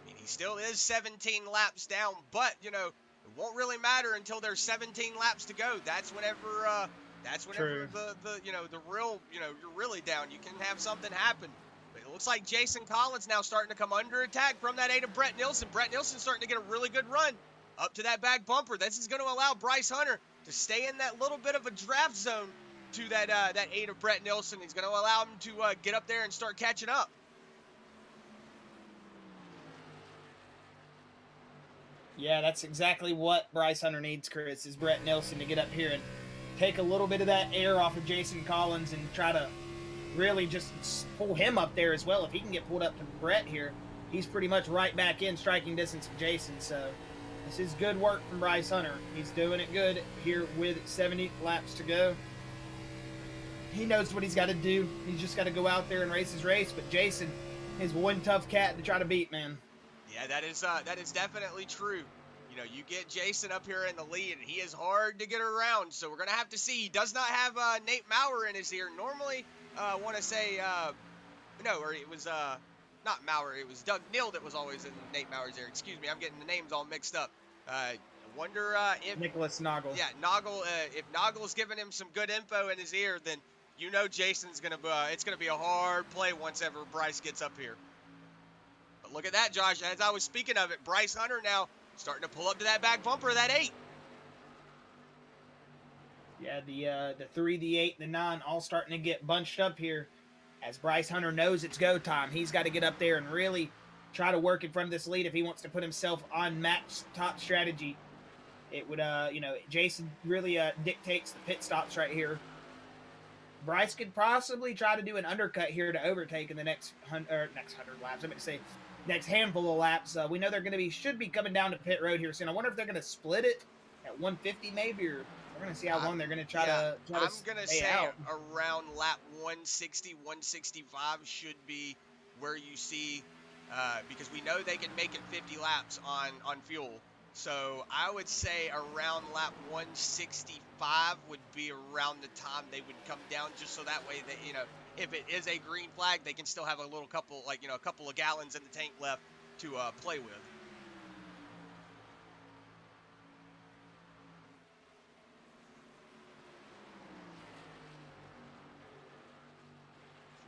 He still is 17 laps down, but, you know, it won't really matter until there's 17 laps to go. That's whenever the real, you know, you're really down. You can have something happen. But it looks like Jason Collins now starting to come under attack from that 8 of Brett Nilsson. Brett Nilsson starting to get a really good run up to that back bumper. This is going to allow Bryce Hunter to stay in that little bit of a draft zone to that 8 of Brett Nilsson. He's going to allow him to get up there and start catching up. Yeah, that's exactly what Bryce Hunter needs, Chris, is Brett Nilsson to get up here and take a little bit of that air off of Jason Collins and try to really just pull him up there as well. If he can get pulled up to Brett here, he's pretty much right back in striking distance of Jason. So this is good work from Bryce Hunter. He's doing it good here with 70 laps to go. He knows what he's got to do. He's just got to go out there and race his race. But Jason is one tough cat to try to beat, man. Yeah, that is definitely true. You know, you get Jason up here in the lead, and he is hard to get around. So we're going to have to see. He does not have Nate Mowrer in his ear. Normally, I want to say, no, or it was not Mowrer. It was Doug Neal that was always in Nate Mowrer's ear. Excuse me, I'm getting the names all mixed up. I wonder if Nicholas Noggle. Yeah, Noggle. If Noggle's giving him some good info in his ear, then you know Jason's gonna. It's gonna be a hard play once ever Bryce gets up here. But look at that, Josh. As I was speaking of it, Bryce Hunter now starting to pull up to that back bumper of that 8. Yeah, the 3, the 8, the 9 all starting to get bunched up here as Bryce Hunter knows it's go time. He's got to get up there and really try to work in front of this lead if he wants to put himself on match top strategy. It would, Jason really dictates the pit stops right here. Bryce could possibly try to do an undercut here to overtake in the next 100 laps. I'm going to say next handful of laps. We know they're going to should be coming down to pit road here soon. I wonder if they're going to split it at 150 maybe, or we're going to see how long they're going to try to I'm going to say out. around lap 160, 165 should be where you see, because we know they can make it 50 laps on fuel. So I would say around lap 165 would be around the time they would come down, just so that way that, if it is a green flag, they can still have a couple of gallons in the tank left to play with.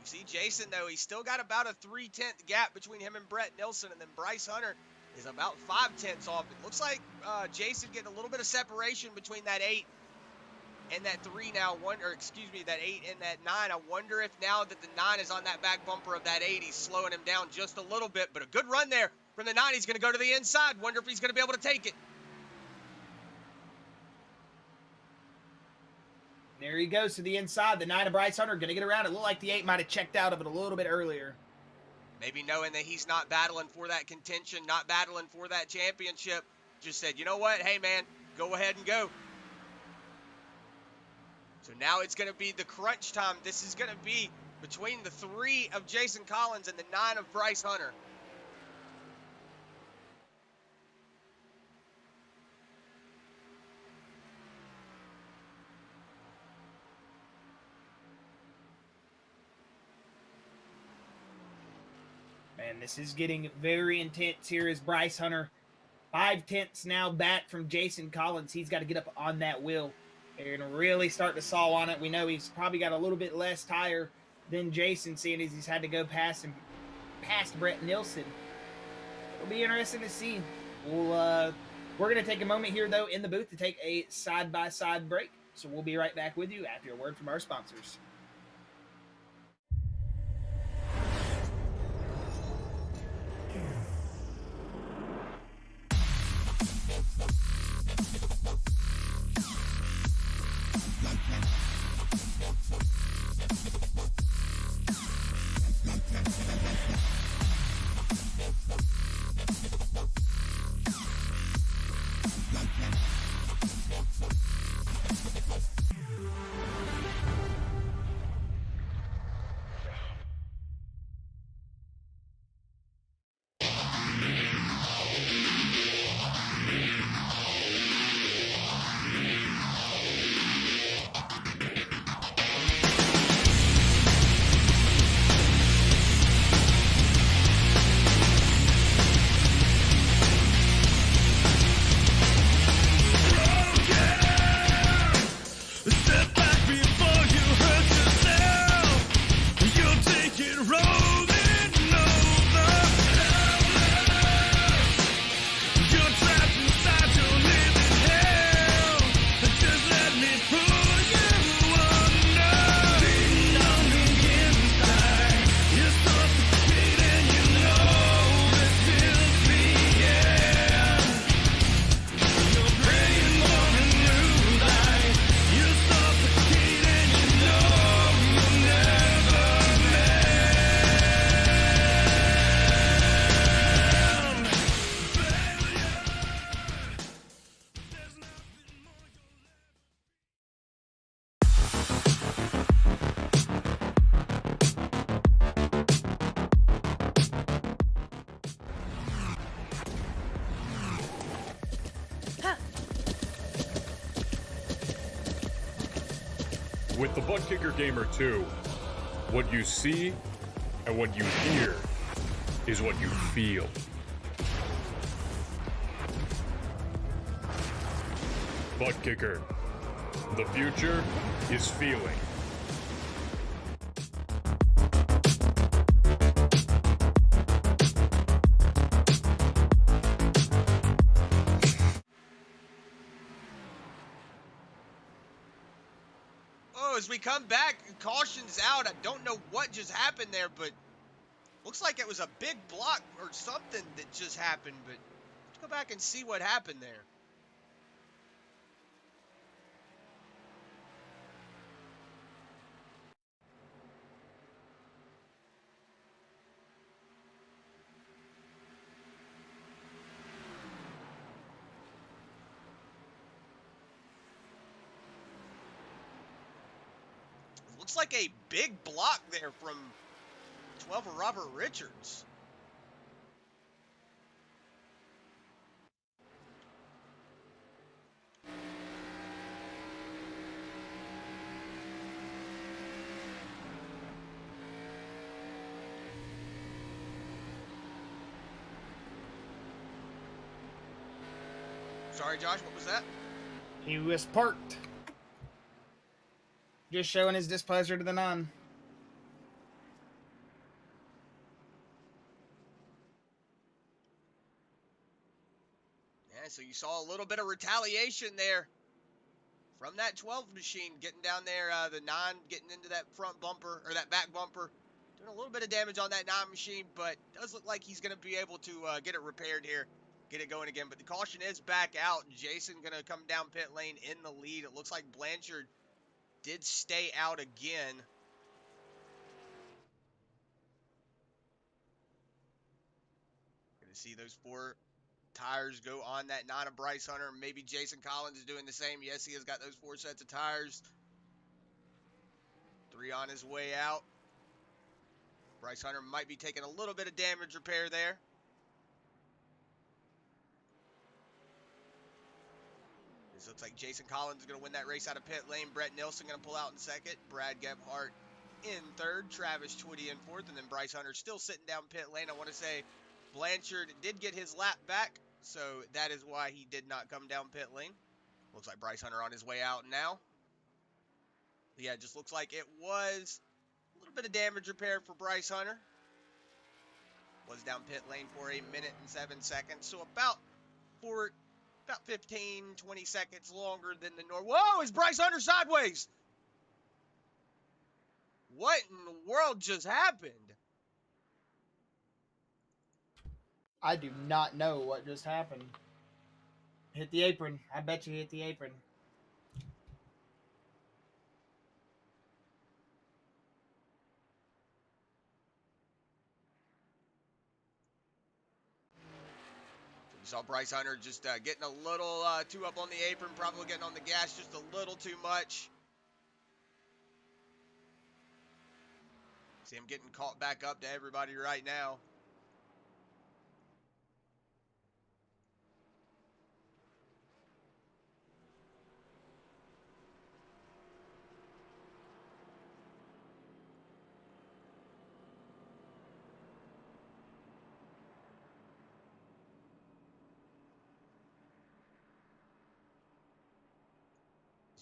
You see Jason, though, he's still got about a 3/10 gap between him and Brett Nilsson, and then Bryce Hunter is about 5/10 off. It looks like Jason getting a little bit of separation between that 8 and that 3 now. That 8 and that 9. I wonder if now that the 9 is on that back bumper of that 8, he's slowing him down just a little bit. But a good run there from the 9. He's going to go to the inside. Wonder if he's going to be able to take it. There he goes to the inside. The 9 of Bryce Hunter going to get around. It looked like the 8 might have checked out of it a little bit earlier. Maybe knowing that he's not battling for that contention, not battling for that championship, just said, you know what? Hey, man, go ahead and go. So now it's going to be the crunch time. This is going to be between the 3 of Jason Collins and the 9 of Bryce Hunter. And this is getting very intense here as Bryce Hunter, 5/10 now back from Jason Collins. He's got to get up on that wheel and really start to saw on it. We know he's probably got a little bit less tire than Jason, seeing as he's had to go past Brett Nilsson. It'll be interesting to see. We're going to take a moment here, though, in the booth to take a side-by-side break. So we'll be right back with you after a word from our sponsors. With the ButtKicker Gamer 2, what you see and what you hear is what you feel. ButtKicker. The future is feeling. Oh, as we come back, caution's out. I don't know what just happened there, but looks like it was a big block or something that just happened, but let's go back and see what happened there. Looks like a big block there from 12 of Robert Richards. Sorry, Josh, what was that? He was parked. Just showing his displeasure to the non. Yeah, so you saw a little bit of retaliation there from that 12 machine getting down there, the 9 getting into that front bumper, or that back bumper, doing a little bit of damage on that 9 machine, but does look like he's going to be able to get it repaired here, get it going again. But the caution is back out. Jason going to come down pit lane in the lead. It looks like Blanchard did stay out again. Going to see those 4 tires go on that 9 of Bryce Hunter. Maybe Jason Collins is doing the same. Yes, he has got those 4 sets of tires. 3 on his way out. Bryce Hunter might be taking a little bit of damage repair there. This looks like Jason Collins is going to win that race out of pit lane. Brett Nilsson going to pull out in second. Brad Gebhart in third. Travis Twitty in fourth. And then Bryce Hunter still sitting down pit lane. I want to say Blanchard did get his lap back, so that is why he did not come down pit lane. Looks like Bryce Hunter on his way out now. Yeah, it just looks like it was a little bit of damage repair for Bryce Hunter. Was down pit lane for a minute and 7 seconds, so about 15, 20 seconds longer than the normal. Whoa, is Bryce Hunter sideways? What in the world just happened? I do not know what just happened. Hit the apron. I bet you hit the apron. You saw Bryce Hunter just getting a little too up on the apron, probably getting on the gas just a little too much. See him getting caught back up to everybody right now.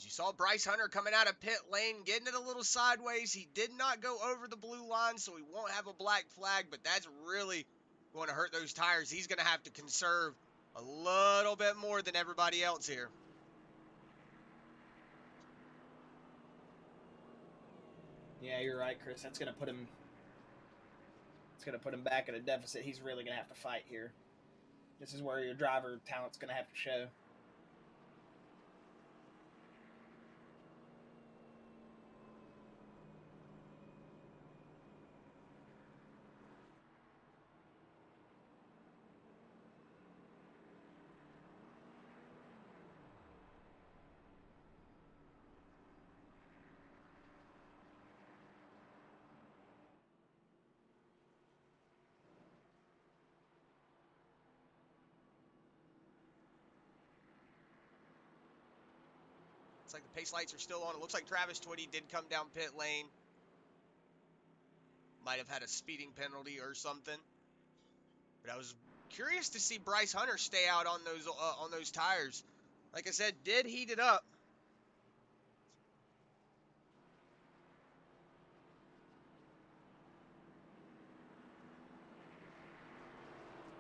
You saw Bryce Hunter coming out of pit lane, getting it a little sideways. He did not go over the blue line, so he won't have a black flag, but that's really going to hurt those tires. He's going to have to conserve a little bit more than everybody else here. Yeah, you're right, Chris. That's going to put him. It's going to put him back at a deficit. He's really going to have to fight here. This is where your driver talent's going to have to show. Looks like the pace lights are still on. It looks like Travis Twitty did come down pit lane. Might have had a speeding penalty or something. But I was curious to see Bryce Hunter stay out on those tires. Like I said, did heat it up.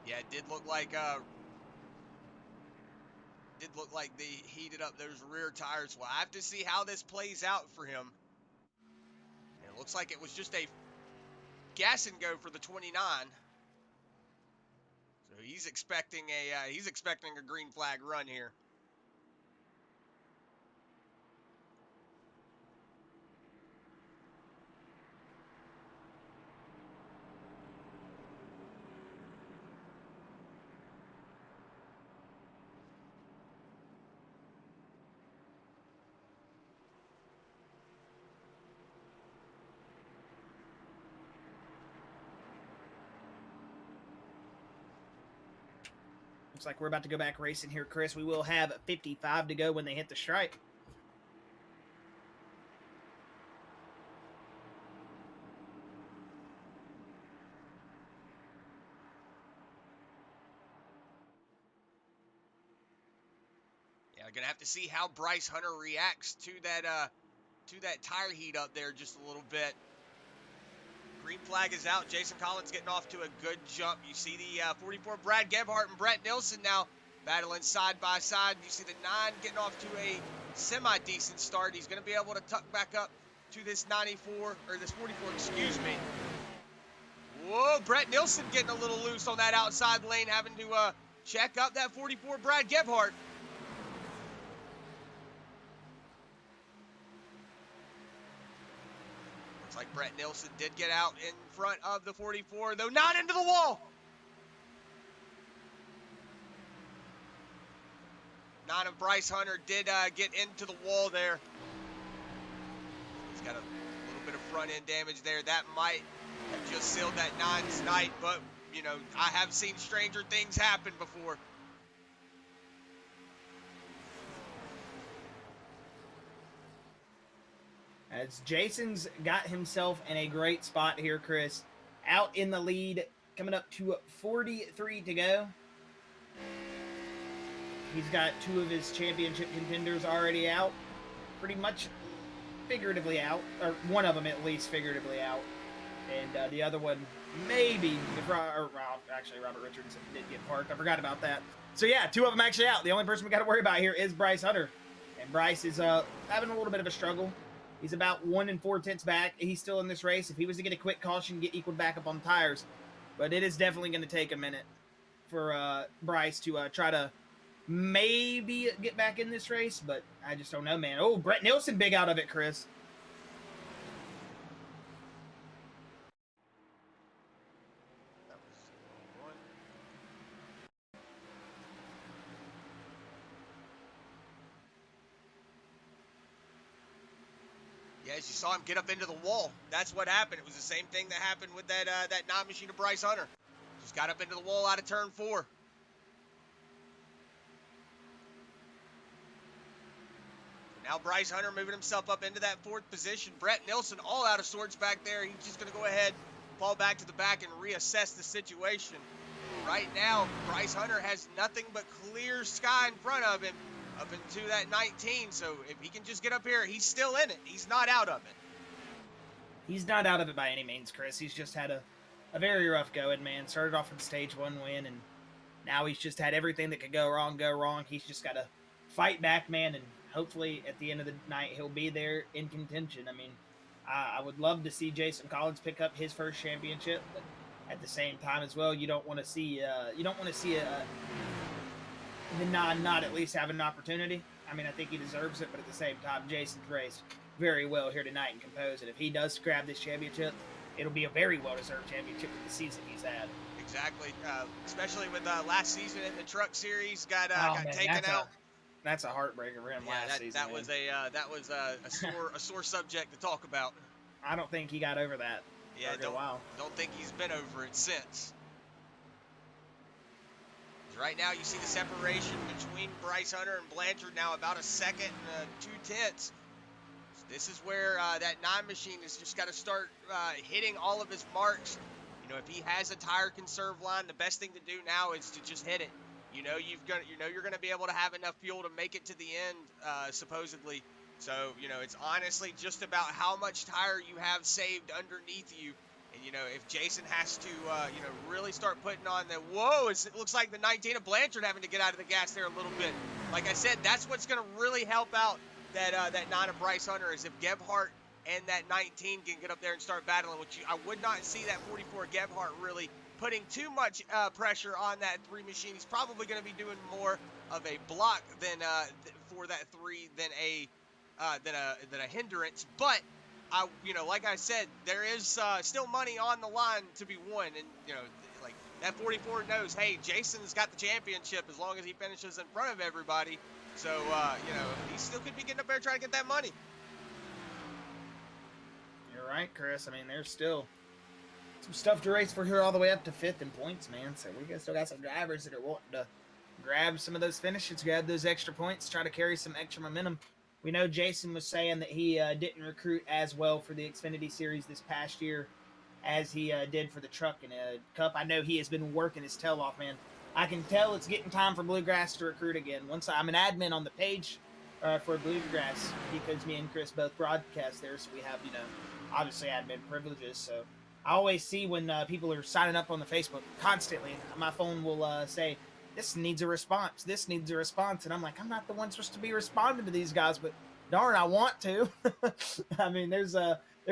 Yeah, it did look like they heated up those rear tires. Well, I have to see how this plays out for him. And it looks like it was just a gas and go for the 29. So he's expecting a green flag run here. Looks like we're about to go back racing here, Chris. We will have 55 to go when they hit the stripe. Yeah, gonna have to see how Bryce Hunter reacts to that tire heat up there just a little bit. Green flag is out. Jason Collins getting off to a good jump. You see the 44 Brad Gebhardt and Brett Nilsson now battling side by side. You see the 9 getting off to a semi-decent start. He's going to be able to tuck back up to this 94, or this 44, excuse me. Whoa, Brett Nilsson getting a little loose on that outside lane, having to check up that 44 Brad Gebhardt. Like Brett Nilsson did get out in front of the 44, though not into the wall. 9 of Bryce Hunter did get into the wall there. He's got a little bit of front end damage there. That might have just sealed that 9's night, but, you know, I have seen stranger things happen before. As Jason's got himself in a great spot here, Chris. Out in the lead, coming up to 43 to go. He's got 2 of his championship contenders already out. Pretty much figuratively out. Or one of them at least figuratively out. And the other one, maybe. Actually, Robert Richardson did get parked. I forgot about that. So yeah, 2 of them actually out. The only person we got to worry about here is Bryce Hunter. And Bryce is having a little bit of a struggle. He's about 1 4/10 back. He's still in this race. If he was to get a quick caution, get equal back up on the tires. But it is definitely going to take a minute for Bryce to try to maybe get back in this race. But I just don't know, man. Oh, Brett Nilsson big out of it, Chris. As you saw him get up into the wall. That's what happened. It was the same thing that happened with that 9 machine of Bryce Hunter. Just got up into the wall out of turn 4. Now Bryce Hunter moving himself up into that 4th position. Brett Nilsson all out of sorts back there. He's just going to go ahead, fall back to the back, and reassess the situation. Right now, Bryce Hunter has nothing but clear sky in front of him. Up into that 19, so if he can just get up here, he's still in it. He's not out of it. He's not out of it by any means, Chris. He's just had a very rough going, man. Started off with a stage 1 win, and now he's just had everything that could go wrong. He's just got to fight back, man, and hopefully at the end of the night he'll be there in contention. I mean, I would love to see Jason Collins pick up his first championship, but at the same time as well, you don't want to see the not at least have an opportunity. I mean, I think he deserves it, but at the same time, Jason's raced very well here tonight and composed. And if he does grab this championship, it'll be a very well-deserved championship with the season he's had. Exactly, especially with last season in the Truck Series, got taken out. That's a heartbreaker for him last season. That was a sore subject to talk about. I don't think he got over that. Yeah, don't think he's been over it since. Right now, you see the separation between Bryce Hunter and Blanchard now about a second and 2/10. So this is where that 9 machine has just got to start hitting all of his marks. You if he has a tire conserve line, the best thing to do now is to just hit it. You're gonna be able to have enough fuel to make it to the end, supposedly. So, it's honestly just about how much tire you have saved underneath you. And, if Jason has to, really start putting on the, whoa, it looks like the 19 of Blanchard having to get out of the gas there a little bit. Like I said, that's what's going to really help out that 9 of Bryce Hunter, is if Gebhardt and that 19 can get up there and start battling, which I would not see that 44 Gebhardt really putting too much pressure on that 3 machine. He's probably going to be doing more of a block than for that 3 than a hindrance. But like I said, there is still money on the line to be won, and like that 44 knows, hey, Jason's got the championship as long as he finishes in front of everybody. So he still could be getting up there trying to get that money. You're right, Chris. I mean, there's still some stuff to race for here, all the way up to 5th in points, man. So we still got some drivers that are wanting to grab some of those finishes, grab those extra points, try to carry some extra momentum. We know Jason was saying that he didn't recruit as well for the Xfinity Series this past year as he did for the Truck and Cup. I know he has been working his tail off, man. I can tell it's getting time for Bluegrass to recruit again. I'm an admin on the page for Bluegrass because me and Chris both broadcast there, so we have, obviously admin privileges. So I always see when people are signing up on the Facebook constantly, my phone will say, this needs a response. This needs a response. And I'm like, I'm not the one supposed to be responding to these guys, but darn, I want to. I mean, there's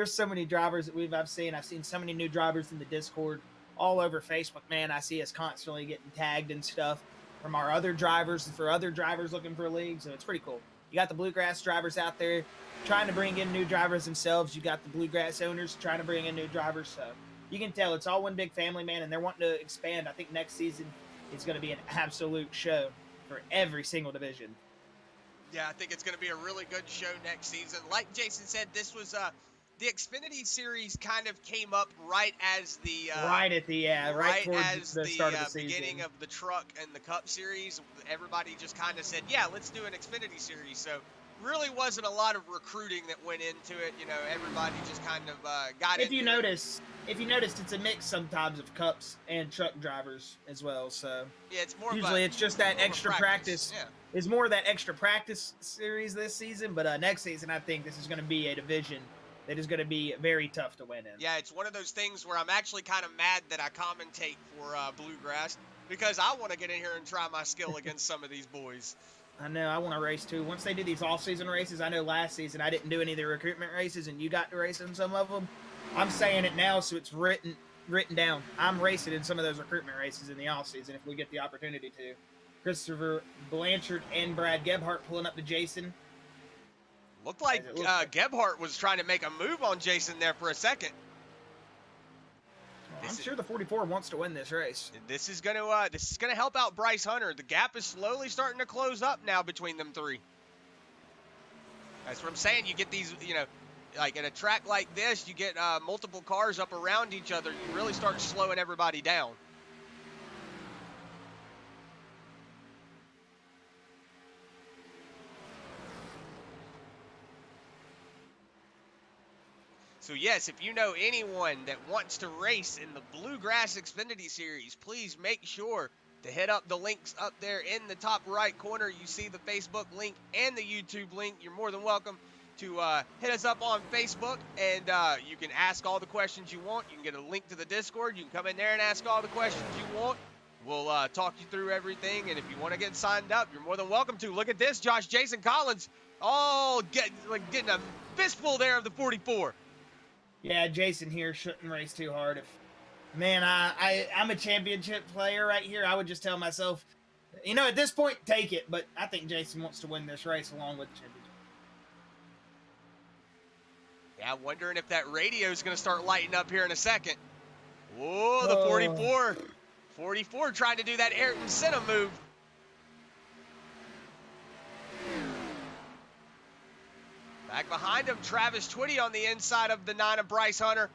so many drivers that I've seen. I've seen so many new drivers in the Discord all over Facebook, man. I see us constantly getting tagged and stuff from our other drivers and for other drivers looking for leagues. So it's pretty cool. You got the Bluegrass drivers out there trying to bring in new drivers themselves. You got the Bluegrass owners trying to bring in new drivers. So you can tell it's all one big family, man, and they're wanting to expand. I think next season it's going to be an absolute show for every single division. Yeah, I think it's going to be a really good show next season. Like Jason said, this was the Xfinity Series kind of came up right as the right towards the start of the season. Beginning of the Truck and the Cup Series. Everybody just kind of said, yeah, let's do an Xfinity Series. So really wasn't a lot of recruiting that went into it. Everybody just kind of got If you noticed, it's a mix sometimes of Cups and Truck drivers as well. So yeah, it's more usually it's just that extra practice. Yeah. It's more of that extra practice series this season, but next season I think this is going to be a division that is going to be very tough to win in. Yeah, it's one of those things where I'm actually kind of mad that I commentate for Bluegrass because I want to get in here and try my skill against some of these boys. I know, I want to race too. Once they do these all-season races, I know last season I didn't do any of the recruitment races, and you got to race in some of them. I'm saying it now, so it's written down. I'm racing in some of those recruitment races in the off-season if we get the opportunity to. Christopher Blanchard and Brad Gebhardt pulling up to Jason. Looked like Gebhardt was trying to make a move on Jason there for a second. Well, I'm sure the 44 wants to win this race. This is gonna help out Bryce Hunter. The gap is slowly starting to close up now between them 3. That's what I'm saying. You get these, like in a track like this, you get multiple cars up around each other. You really start slowing everybody down. So yes, if you know anyone that wants to race in the Bluegrass Xfinity Series, please make sure to hit up the links up there in the top right corner. You see the Facebook link and the YouTube link. You're more than welcome to hit us up on Facebook, and you can ask all the questions you want. You can get a link to the Discord. You can come in there and ask all the questions you want. We'll talk you through everything, and if you want to get signed up, you're more than welcome to. Look at this, Josh. Jason Collins, getting a fistful there of the 44. Yeah, Jason here shouldn't race too hard. I'm a championship player right here. I would just tell myself, at this point, take it. But I think Jason wants to win this race along with the championship. Yeah, I'm wondering if that radio is going to start lighting up here in a second. Whoa, the 44. 44 trying to do that Ayrton Senna move. Back behind him, Travis Twitty on the inside of the 9 of Bryce Hunter.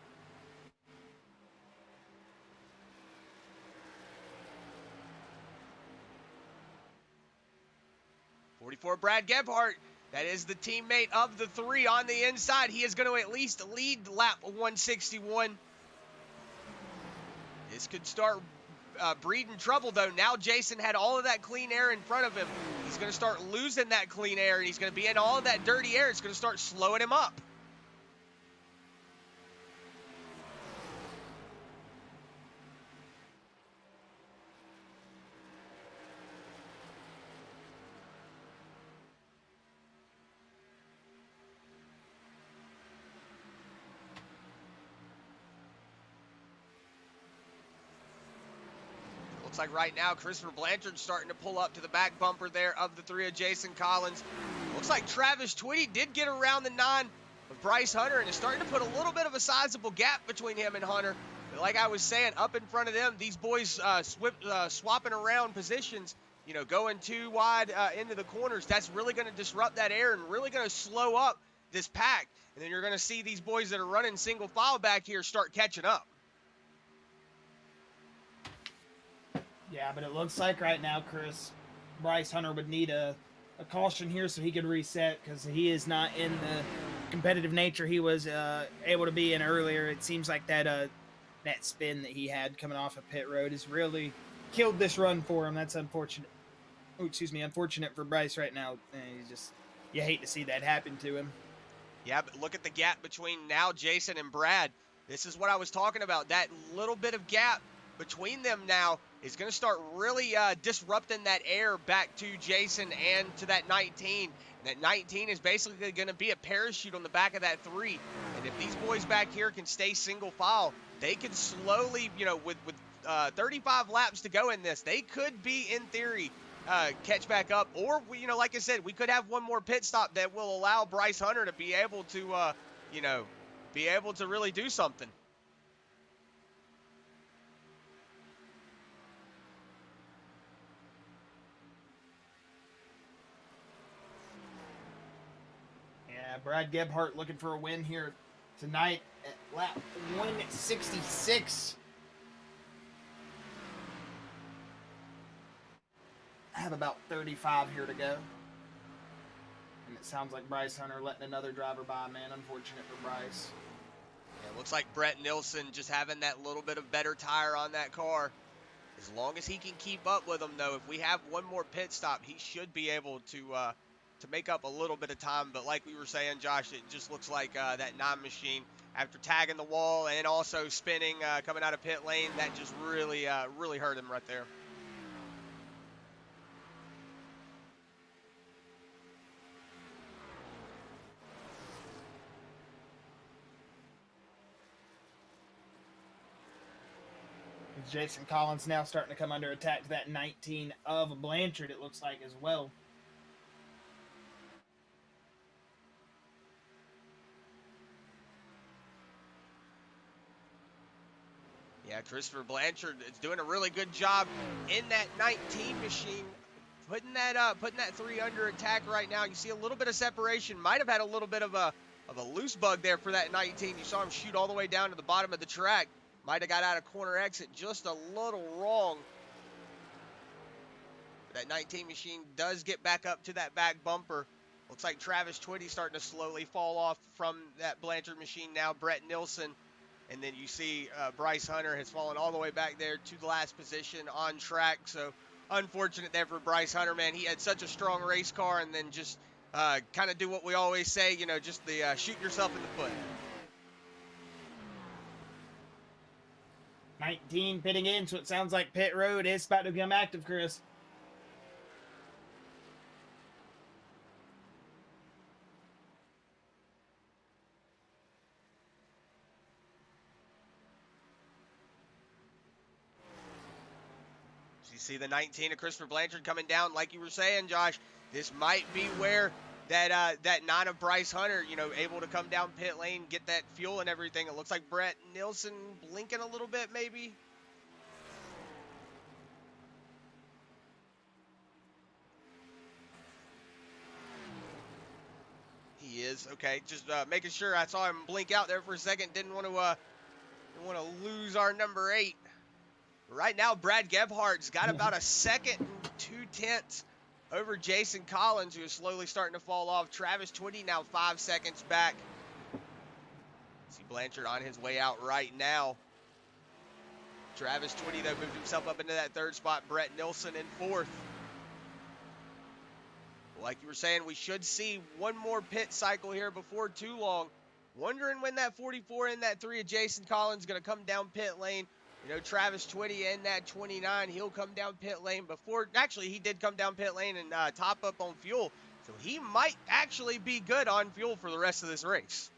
.44 Brad Gebhardt. That is the teammate of the 3 on the inside. He is going to at least lead lap 161. This could start breeding trouble, though. Now Jason had all of that clean air in front of him. He's going to start losing that clean air, and he's going to be in all of that dirty air. It's going to start slowing him up. Looks like right now Christopher Blanchard's starting to pull up to the back bumper there of the 3 of Jason Collins. Looks like Travis Twitty did get around the 9 of Bryce Hunter and is starting to put a little bit of a sizable gap between him and Hunter. But like I was saying, up in front of them, these boys swapping around positions, you know, going too wide into the corners. That's really going to disrupt that air and really going to slow up this pack. And then you're going to see these boys that are running single file back here start catching up. Yeah, but it looks like right now, Chris, Bryce Hunter would need a caution here so he could reset, because he is not in the competitive nature he was able to be in earlier. It seems like that spin that he had coming off of pit road has really killed this run for him. That's unfortunate. Oh, excuse me, unfortunate for Bryce right now. You hate to see that happen to him. Yeah, but look at the gap between now Jason and Brad. This is what I was talking about. That little bit of gap between them now is going to start really disrupting that air back to Jason and to that 19. And that 19 is basically going to be a parachute on the back of that 3. And if these boys back here can stay single file, they can slowly, you know, with 35 laps to go in this, they could be, in theory, catch back up. Or, you know, like I said, we could have one more pit stop that will allow Bryce Hunter to be able to, you know, be able to really do something. Yeah, Brad Gebhardt looking for a win here tonight at lap 166. I have about 35 here to go. And it sounds like Bryce Hunter letting another driver by, man. Unfortunate for Bryce. Yeah, looks like Brett Nilsson just having that little bit of better tire on that car. As long as he can keep up with them, though, if we have one more pit stop, he should be able to make up a little bit of time. But like we were saying, Josh, it just looks like that 9 machine, after tagging the wall and also spinning coming out of pit lane, that just really hurt him right there. Jason Collins now starting to come under attack to that 19 of Blanchard, it looks like, as well. Yeah, Christopher Blanchard is doing a really good job in that 19 machine, putting that 3 under attack right now. You see a little bit of separation. Might have had a little bit of a loose bug there for that 19. You saw him shoot all the way down to the bottom of the track. Might have got out of corner exit just a little wrong. But that 19 machine does get back up to that back bumper. Looks like Travis Twitty starting to slowly fall off from that Blanchard machine now. Brett Nilsson. And then you see Bryce Hunter has fallen all the way back there to the last position on track. So unfortunate there for Bryce Hunter, man. He had such a strong race car, and then just kind of do what we always say, you know, just the shoot yourself in the foot. 19 pitting in, so it sounds like pit road is about to become active, Chris. So you see the 19 of Christopher Blanchard coming down, like you were saying, Josh. This might be where that 9 of Bryce Hunter, you know, able to come down pit lane, get that fuel and everything. It looks like Brett Nilsson blinking a little bit, maybe. He is. Okay, just making sure. I saw him blink out there for a second. Didn't want to lose our number 8. Right now, Brad Gebhardt's got about a second and 2/10 over Jason Collins, who is slowly starting to fall off. Travis Twitty now 5 seconds back. See Blanchard on his way out right now. Travis Twitty, though, moved himself up into that third spot. Brett Nilsson in fourth. Like you were saying, we should see one more pit cycle here before too long. Wondering when that 44 and that 3 of Jason Collins going to come down pit lane. You know, Travis Twitty and that 29, he'll come down pit lane before. Actually, he did come down pit lane and top up on fuel. So he might actually be good on fuel for the rest of this race.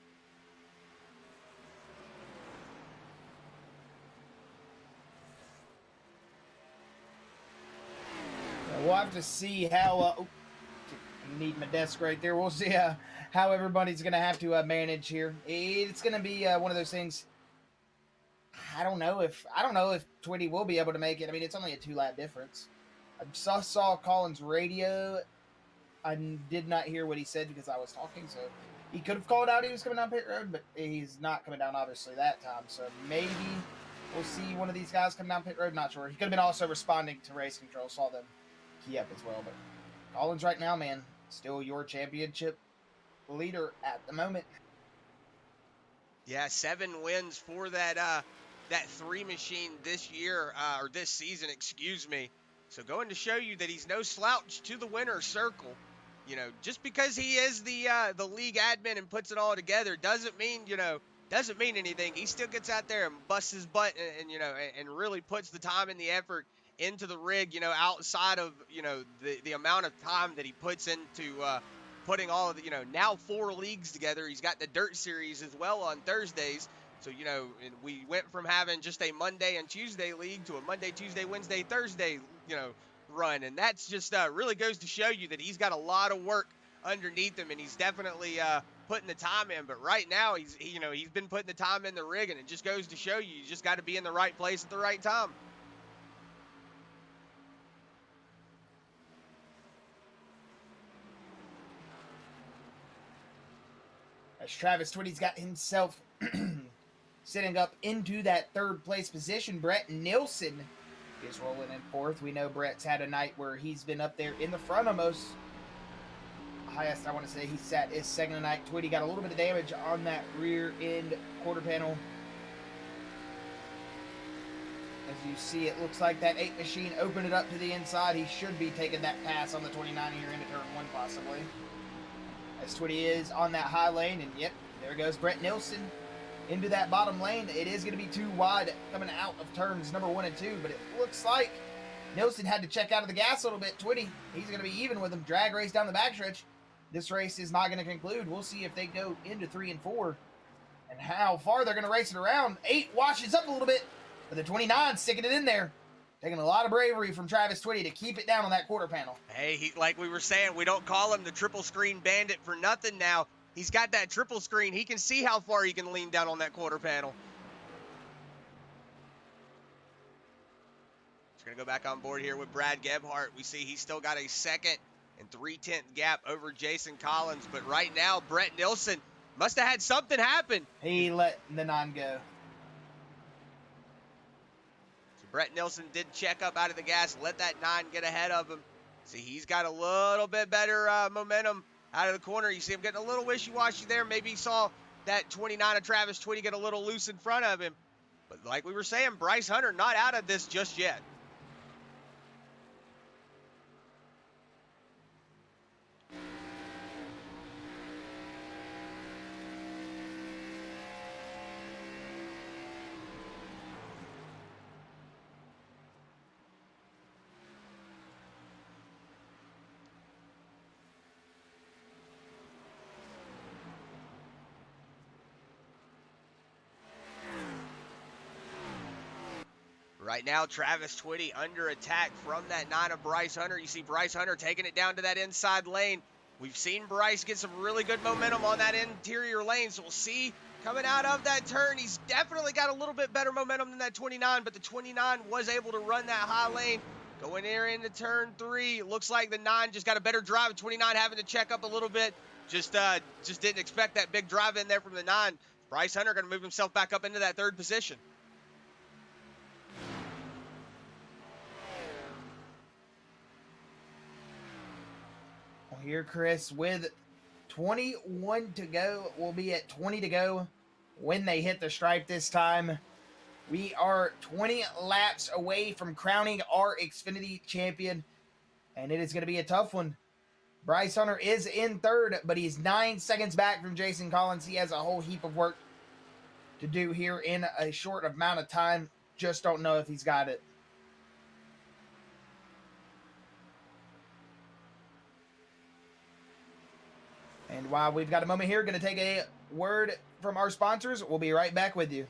We'll have to see how. Need my desk right there. We'll see how everybody's going to have to manage here. It's going to be one of those things. I don't know if Twitty will be able to make it. I mean, it's only a 2-lap difference. I saw Collins' radio. I did not hear what he said because I was talking, so he could have called out he was coming down pit road, but he's not coming down obviously that time. So maybe we'll see one of these guys come down pit road. Not sure. He could have been also responding to race control. Saw them key up as well, but Collins right now, man, still your championship leader at the moment. Yeah, 7 wins for that 3 machine this year, or this season, excuse me. So going to show you that he's no slouch to the winner's circle. You know, just because he is the league admin and puts it all together doesn't mean anything. He still gets out there and busts his butt and you know, and really puts the time and the effort into the rig, you know, outside of, you know, the amount of time that he puts into putting all of the, you know, now 4 leagues together. He's got the dirt series as well on Thursdays. So, you know, and we went from having just a Monday and Tuesday league to a Monday, Tuesday, Wednesday, Thursday, you know, run. And that's just really goes to show you that he's got a lot of work underneath him, and he's definitely putting the time in. But right now, he's been putting the time in the rig, and it just goes to show you just got to be in the right place at the right time. As Travis Twitty's got himself sitting up into that 3rd place position, Brett Nilsson is rolling in 4th. We know Brett's had a night where he's been up there in the front almost. Highest I want to say he sat is 2nd tonight. Twitty got a little bit of damage on that rear end quarter panel. As you see, it looks like that 8 machine opened it up to the inside. He should be taking that pass on the 29 here into turn 1 possibly. As Twitty is on that high lane, and yep, there goes Brett Nilsson into that bottom lane. It is going to be too wide coming out of turns number 1 and 2, but it looks like Nilsson had to check out of the gas a little bit. Twitty, he's going to be even with him. Drag race down the backstretch. This race is not going to conclude. We'll see if they go into 3 and 4 and how far they're going to race it around. 8 washes up a little bit, but the 29 sticking it in there. Taking a lot of bravery from Travis Twitty to keep it down on that quarter panel. Hey, like we were saying, we don't call him the triple screen bandit for nothing now. He's got that triple screen. He can see how far he can lean down on that quarter panel. Just going to go back on board here with Brad Gebhardt. We see he's still got a 2nd and 3/10 gap over Jason Collins. But right now, Brett Nilsson must have had something happen. He let the 9 go. Brett Nilsson did check up out of the gas, let that 9 get ahead of him. See, he's got a little bit better momentum out of the corner. You see him getting a little wishy-washy there. Maybe he saw that 29 of Travis Twitty get a little loose in front of him. But like we were saying, Bryce Hunter not out of this just yet. Right now, Travis Twitty under attack from that 9 of Bryce Hunter. You see Bryce Hunter taking it down to that inside lane. We've seen Bryce get some really good momentum on that interior lane, so we'll see coming out of that turn. He's definitely got a little bit better momentum than that 29, but the 29 was able to run that high lane. Going there into turn 3. It looks like the 9 just got a better drive. 29 having to check up a little bit. Just didn't expect that big drive in there from the 9. Bryce Hunter going to move himself back up into that 3rd position. Here, Chris, with 21 to go, we'll be at 20 to go when they hit the stripe this time. We are 20 laps away from crowning our Xfinity champion, and it is going to be a tough one. Bryce Hunter is in third, but he's 9 seconds back from Jason Collins. He has a whole heap of work to do here in a short amount of time. Just don't know if he's got it. And while we've got a moment here, going to take a word from our sponsors. We'll be right back with you.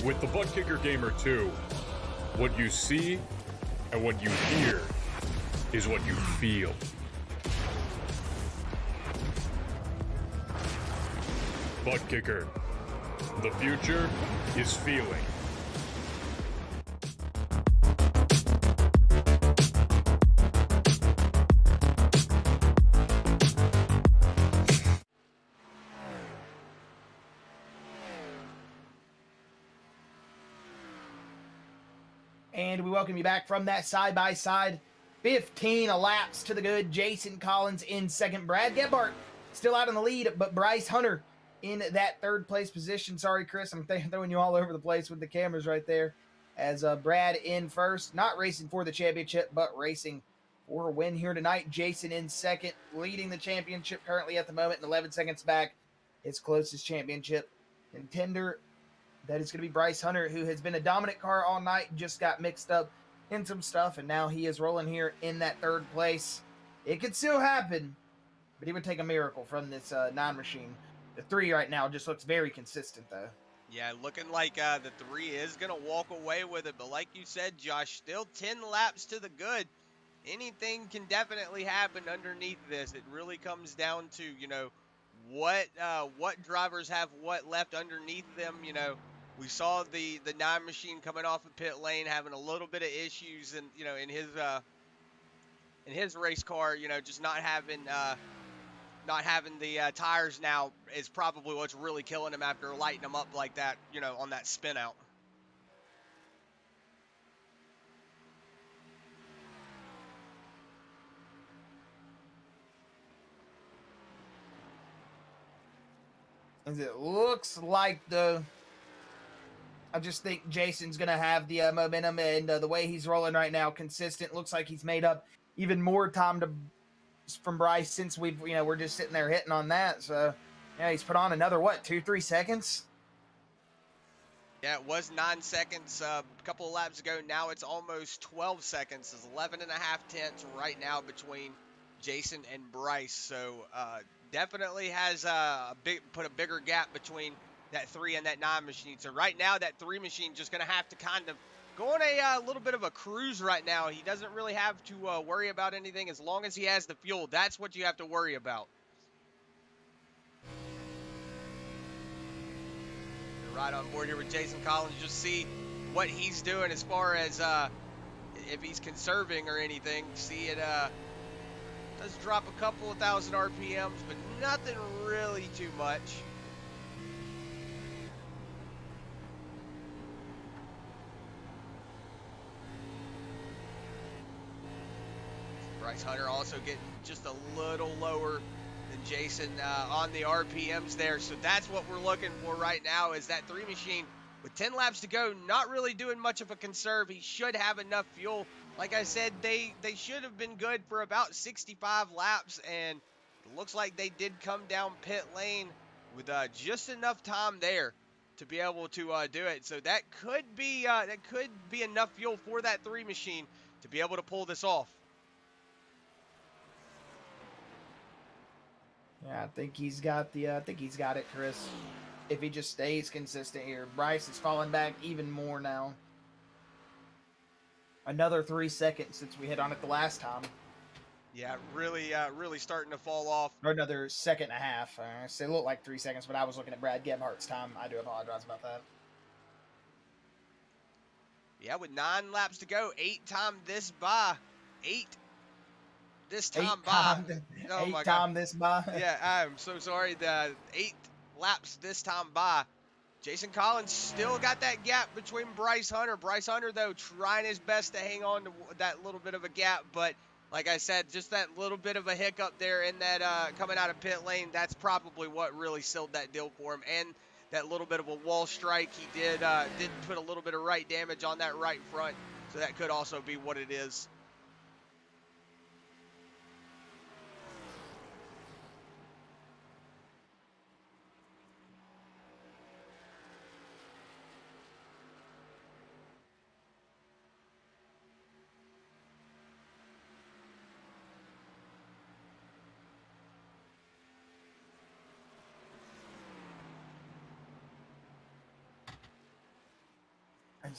With the ButtKicker Gamer 2, what you see and what you hear is what you feel. ButtKicker, the future is feeling. And we welcome you back from that side-by-side. 15 laps to the good. Jason Collins in second. Brad Gebhardt still out in the lead, but Bryce Hunter in that third place position. Sorry, Chris, I'm throwing you all over the place with the cameras right there. As Brad in first, not racing for the championship, but racing for a win here tonight. Jason in second, leading the championship currently at the moment, and 11 seconds back, his closest championship contender. That is going to be Bryce Hunter, who has been a dominant car all night, just got mixed up in some stuff, and now he is rolling here in that third place. It could still happen, but it would take a miracle from this non-machine. The 3 right now just looks very consistent, though. Yeah, looking like the 3 is going to walk away with it, but like you said, Josh, still 10 laps to the good. Anything can definitely happen underneath this. It really comes down to, you know, what drivers have what left underneath them, you know. We saw the 9 machine coming off of pit lane having a little bit of issues, and you know, in his race car, you know, just not having the tires now is probably what's really killing him after lighting them up like that, you know, on that spin out. As it looks like I just think Jason's going to have the momentum, and the way he's rolling right now, consistent. Looks like he's made up even more time from Bryce since we're just sitting there hitting on that. So, yeah, he's put on another, 2-3 seconds? Yeah, it was 9 seconds a couple of laps ago. Now it's almost 12 seconds. It's 11.5 tenths right now between Jason and Bryce. So, definitely has put a bigger gap between that 3 and that 9 machine. So right now, that 3 machine just going to have to kind of go on a little bit of a cruise right now. He doesn't really have to worry about anything as long as he has the fuel. That's what you have to worry about. You're right on board here with Jason Collins. Just see what he's doing as far as if he's conserving or anything. See it does drop a couple of thousand RPMs, but nothing really too much. Bryce Hunter also getting just a little lower than Jason on the RPMs there. So that's what we're looking for right now, is that 3 machine with 10 laps to go, not really doing much of a conserve. He should have enough fuel. Like I said, they should have been good for about 65 laps, and it looks like they did come down pit lane with just enough time there to be able to do it. So that could be enough fuel for that 3 machine to be able to pull this off. Yeah, I think he's got it, Chris. If he just stays consistent here. Bryce is falling back even more now. Another 3 seconds since we hit on it the last time. Yeah, really starting to fall off. Or another second and a half. It looked like 3 seconds, but I was looking at Brad Gebhardt's time. I do apologize about that. Yeah, with 9 laps to go, 8 time this by. 8 this time by. Oh my God. This by. Yeah, I'm so sorry. The 8 laps this time by. Jason Collins still got that gap between Bryce Hunter. Bryce Hunter, though, trying his best to hang on to that little bit of a gap. But like I said, just that little bit of a hiccup there in that coming out of pit lane, that's probably what really sealed that deal for him. And that little bit of a wall strike, he did put a little bit of right damage on that right front. So that could also be what it is.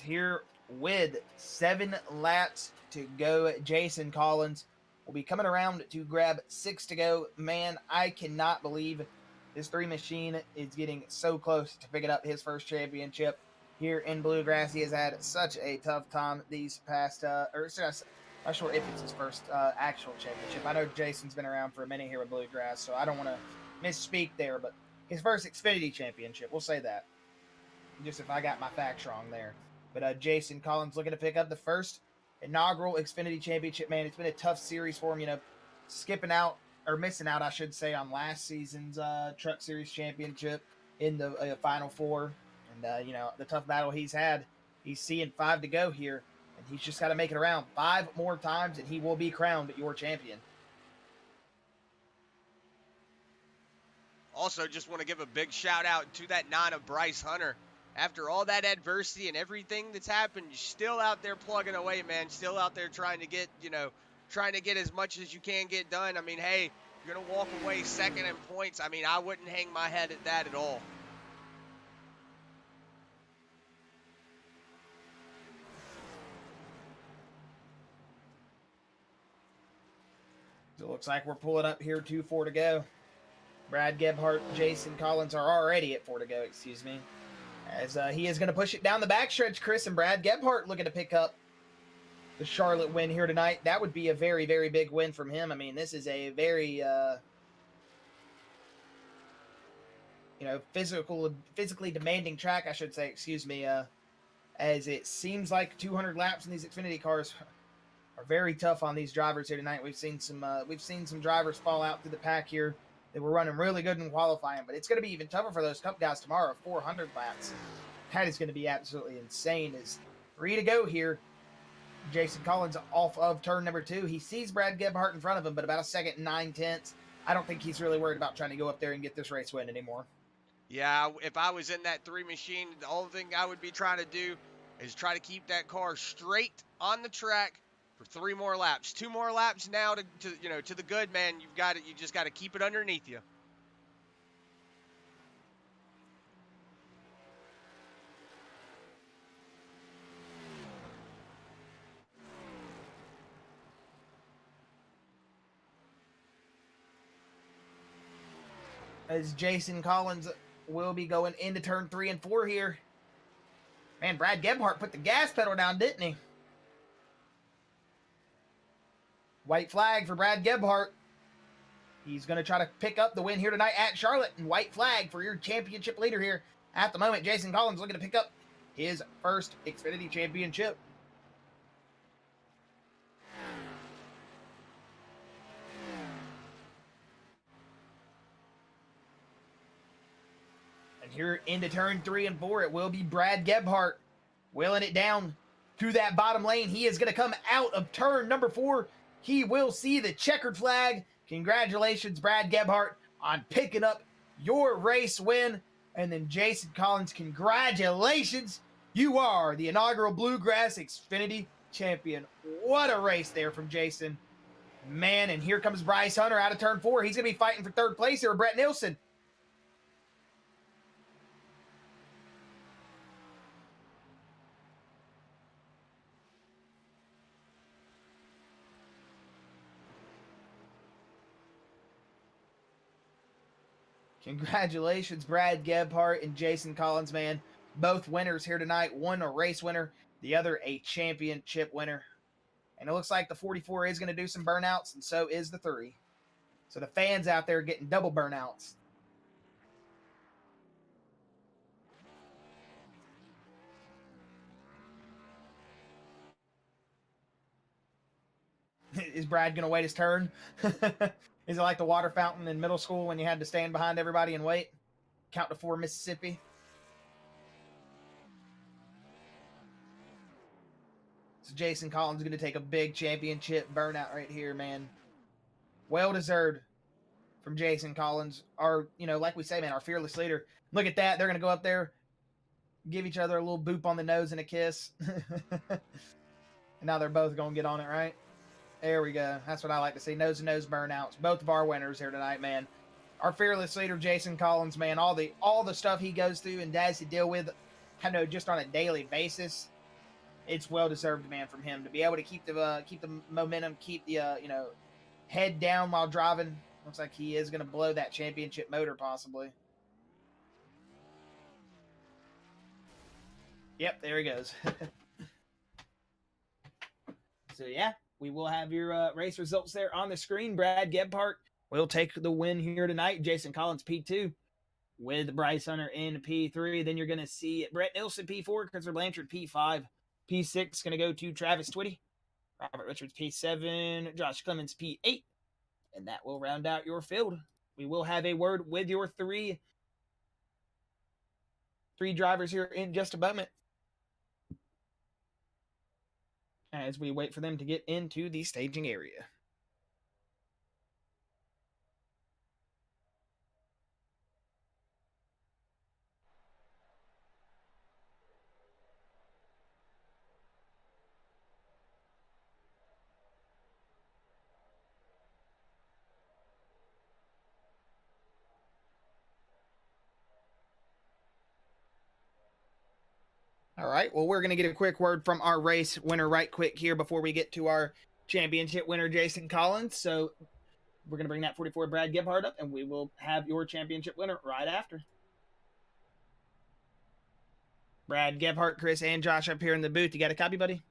Here with 7 laps to go, Jason Collins will be coming around to grab 6 to go. Man, I cannot believe this 3 machine is getting so close to picking up his first championship here in Bluegrass. He has had such a tough time these past, not sure if it's his first actual championship. I know Jason's been around for a minute here with Bluegrass, so I don't want to misspeak there, but his first Xfinity championship, we'll say that. Just if I got my facts wrong there. But Jason Collins looking to pick up the first inaugural Xfinity Championship. Man, it's been a tough series for him, missing out, I should say, on last season's Truck Series Championship in the Final Four. And, the tough battle he's had, he's seeing 5 to go here, and he's just got to make it around 5 more times, and he will be crowned your champion. Also, just want to give a big shout out to that 9 of Bryce Hunter. After all that adversity and everything that's happened, you're still out there plugging away, man. Still out there trying to get as much as you can get done. I mean, hey, you're going to walk away second in points. I mean, I wouldn't hang my head at that at all. So it looks like we're pulling up here 4 to go. Brad Gebhardt, Jason Collins are already at 4 to go, as he is going to push it down the backstretch, Chris, and Brad Gebhardt looking to pick up the Charlotte win here tonight. That would be a very, very big win from him. I mean, this is a very, physically demanding track, I should say, as it seems like 200 laps in these Xfinity cars are very tough on these drivers here tonight. We've seen some drivers fall out through the pack here. They were running really good in qualifying, but it's going to be even tougher for those Cup guys tomorrow. 400 laps. That is going to be absolutely insane. Is 3 to go here. Jason Collins off of turn number 2. He sees Brad Gebhardt in front of him, but about a second and 9/10. I don't think he's really worried about trying to go up there and get this race win anymore. Yeah, if I was in that 3 machine, the only thing I would be trying to do is try to keep that car straight on the track for 3 more laps. 2 more laps now to the good, man. You just got to keep it underneath you. as Jason Collins will be going into turn 3 and 4 here. Man, Brad Gebhardt put the gas pedal down, didn't he? White flag for Brad Gebhardt. He's going to try to pick up the win here tonight at Charlotte. And white flag for your championship leader here at the moment. Jason Collins looking to pick up his first Xfinity championship. And here into turn 3 and 4, it will be Brad Gebhardt wheeling it down to that bottom lane. He is going to come out of turn number 4. He will see the checkered flag. Congratulations, Brad Gebhardt, on picking up your race win. And then Jason Collins, congratulations. You are the inaugural Bluegrass Xfinity champion. What a race there from Jason. Man, and here comes Bryce Hunter out of turn 4. He's going to be fighting for third place here with Brett Nielsen. Congratulations, Brad Gebhardt and Jason Collins, man. Both winners here tonight. One a race winner, the other a championship winner. And it looks like the 44 is going to do some burnouts, and so is the 3. So the fans out there getting double burnouts. Is Brad going to wait his turn? Is it like the water fountain in middle school when you had to stand behind everybody and wait? Count to 4, Mississippi. So Jason Collins is going to take a big championship burnout right here, man. Well deserved from Jason Collins. Our, like we say, man, our fearless leader. Look at that. They're going to go up there, give each other a little boop on the nose and a kiss. And now they're both going to get on it, right? There we go. That's what I like to see. Nose-to-nose burnouts. Both of our winners here tonight, man. Our fearless leader, Jason Collins, man. All the stuff he goes through and has to deal with, I know, just on a daily basis. It's well deserved, man, from him to be able to keep the momentum, keep the head down while driving. Looks like he is going to blow that championship motor, possibly. Yep, there he goes. So yeah. We will have your race results there on the screen. Brad Gebhardt will take the win here tonight. Jason Collins, P2, with Bryce Hunter in P3. Then you're going to see Brett Nielsen, P4, Christopher Blanchard, P5. P6 going to go to Travis Twitty. Robert Richards, P7. Josh Clemens, P8. And that will round out your field. We will have a word with your three drivers here in just a moment, as we wait for them to get into the staging area. All right, well, we're going to get a quick word from our race winner right quick here before we get to our championship winner, Jason Collins. So we're going to bring that 44 Brad Gebhardt up, and we will have your championship winner right after. Brad Gebhardt, Chris, and Josh up here in the booth. You got a copy, buddy?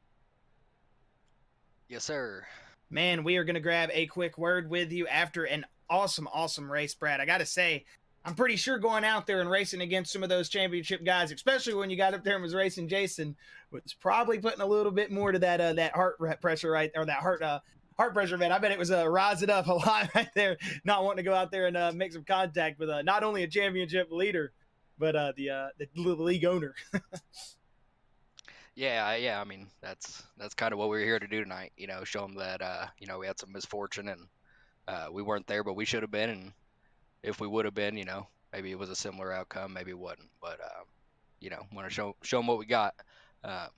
Yes, sir. Man, we are going to grab a quick word with you after an awesome race, Brad. I got to say, I'm pretty sure going out there and racing against some of those championship guys, especially when you got up there and was racing Jason, was probably putting a little bit more to that heart pressure right, or that heart pressure, man. I bet it was rising up a lot right there, not wanting to go out there and make some contact with not only a championship leader, but the league owner. Yeah. I mean, that's kind of what we were here to do tonight. Show them that we had some misfortune and we weren't there, but we should have been. And if we would have been, maybe it was a similar outcome, maybe it wasn't. But want to show them what we got. Heck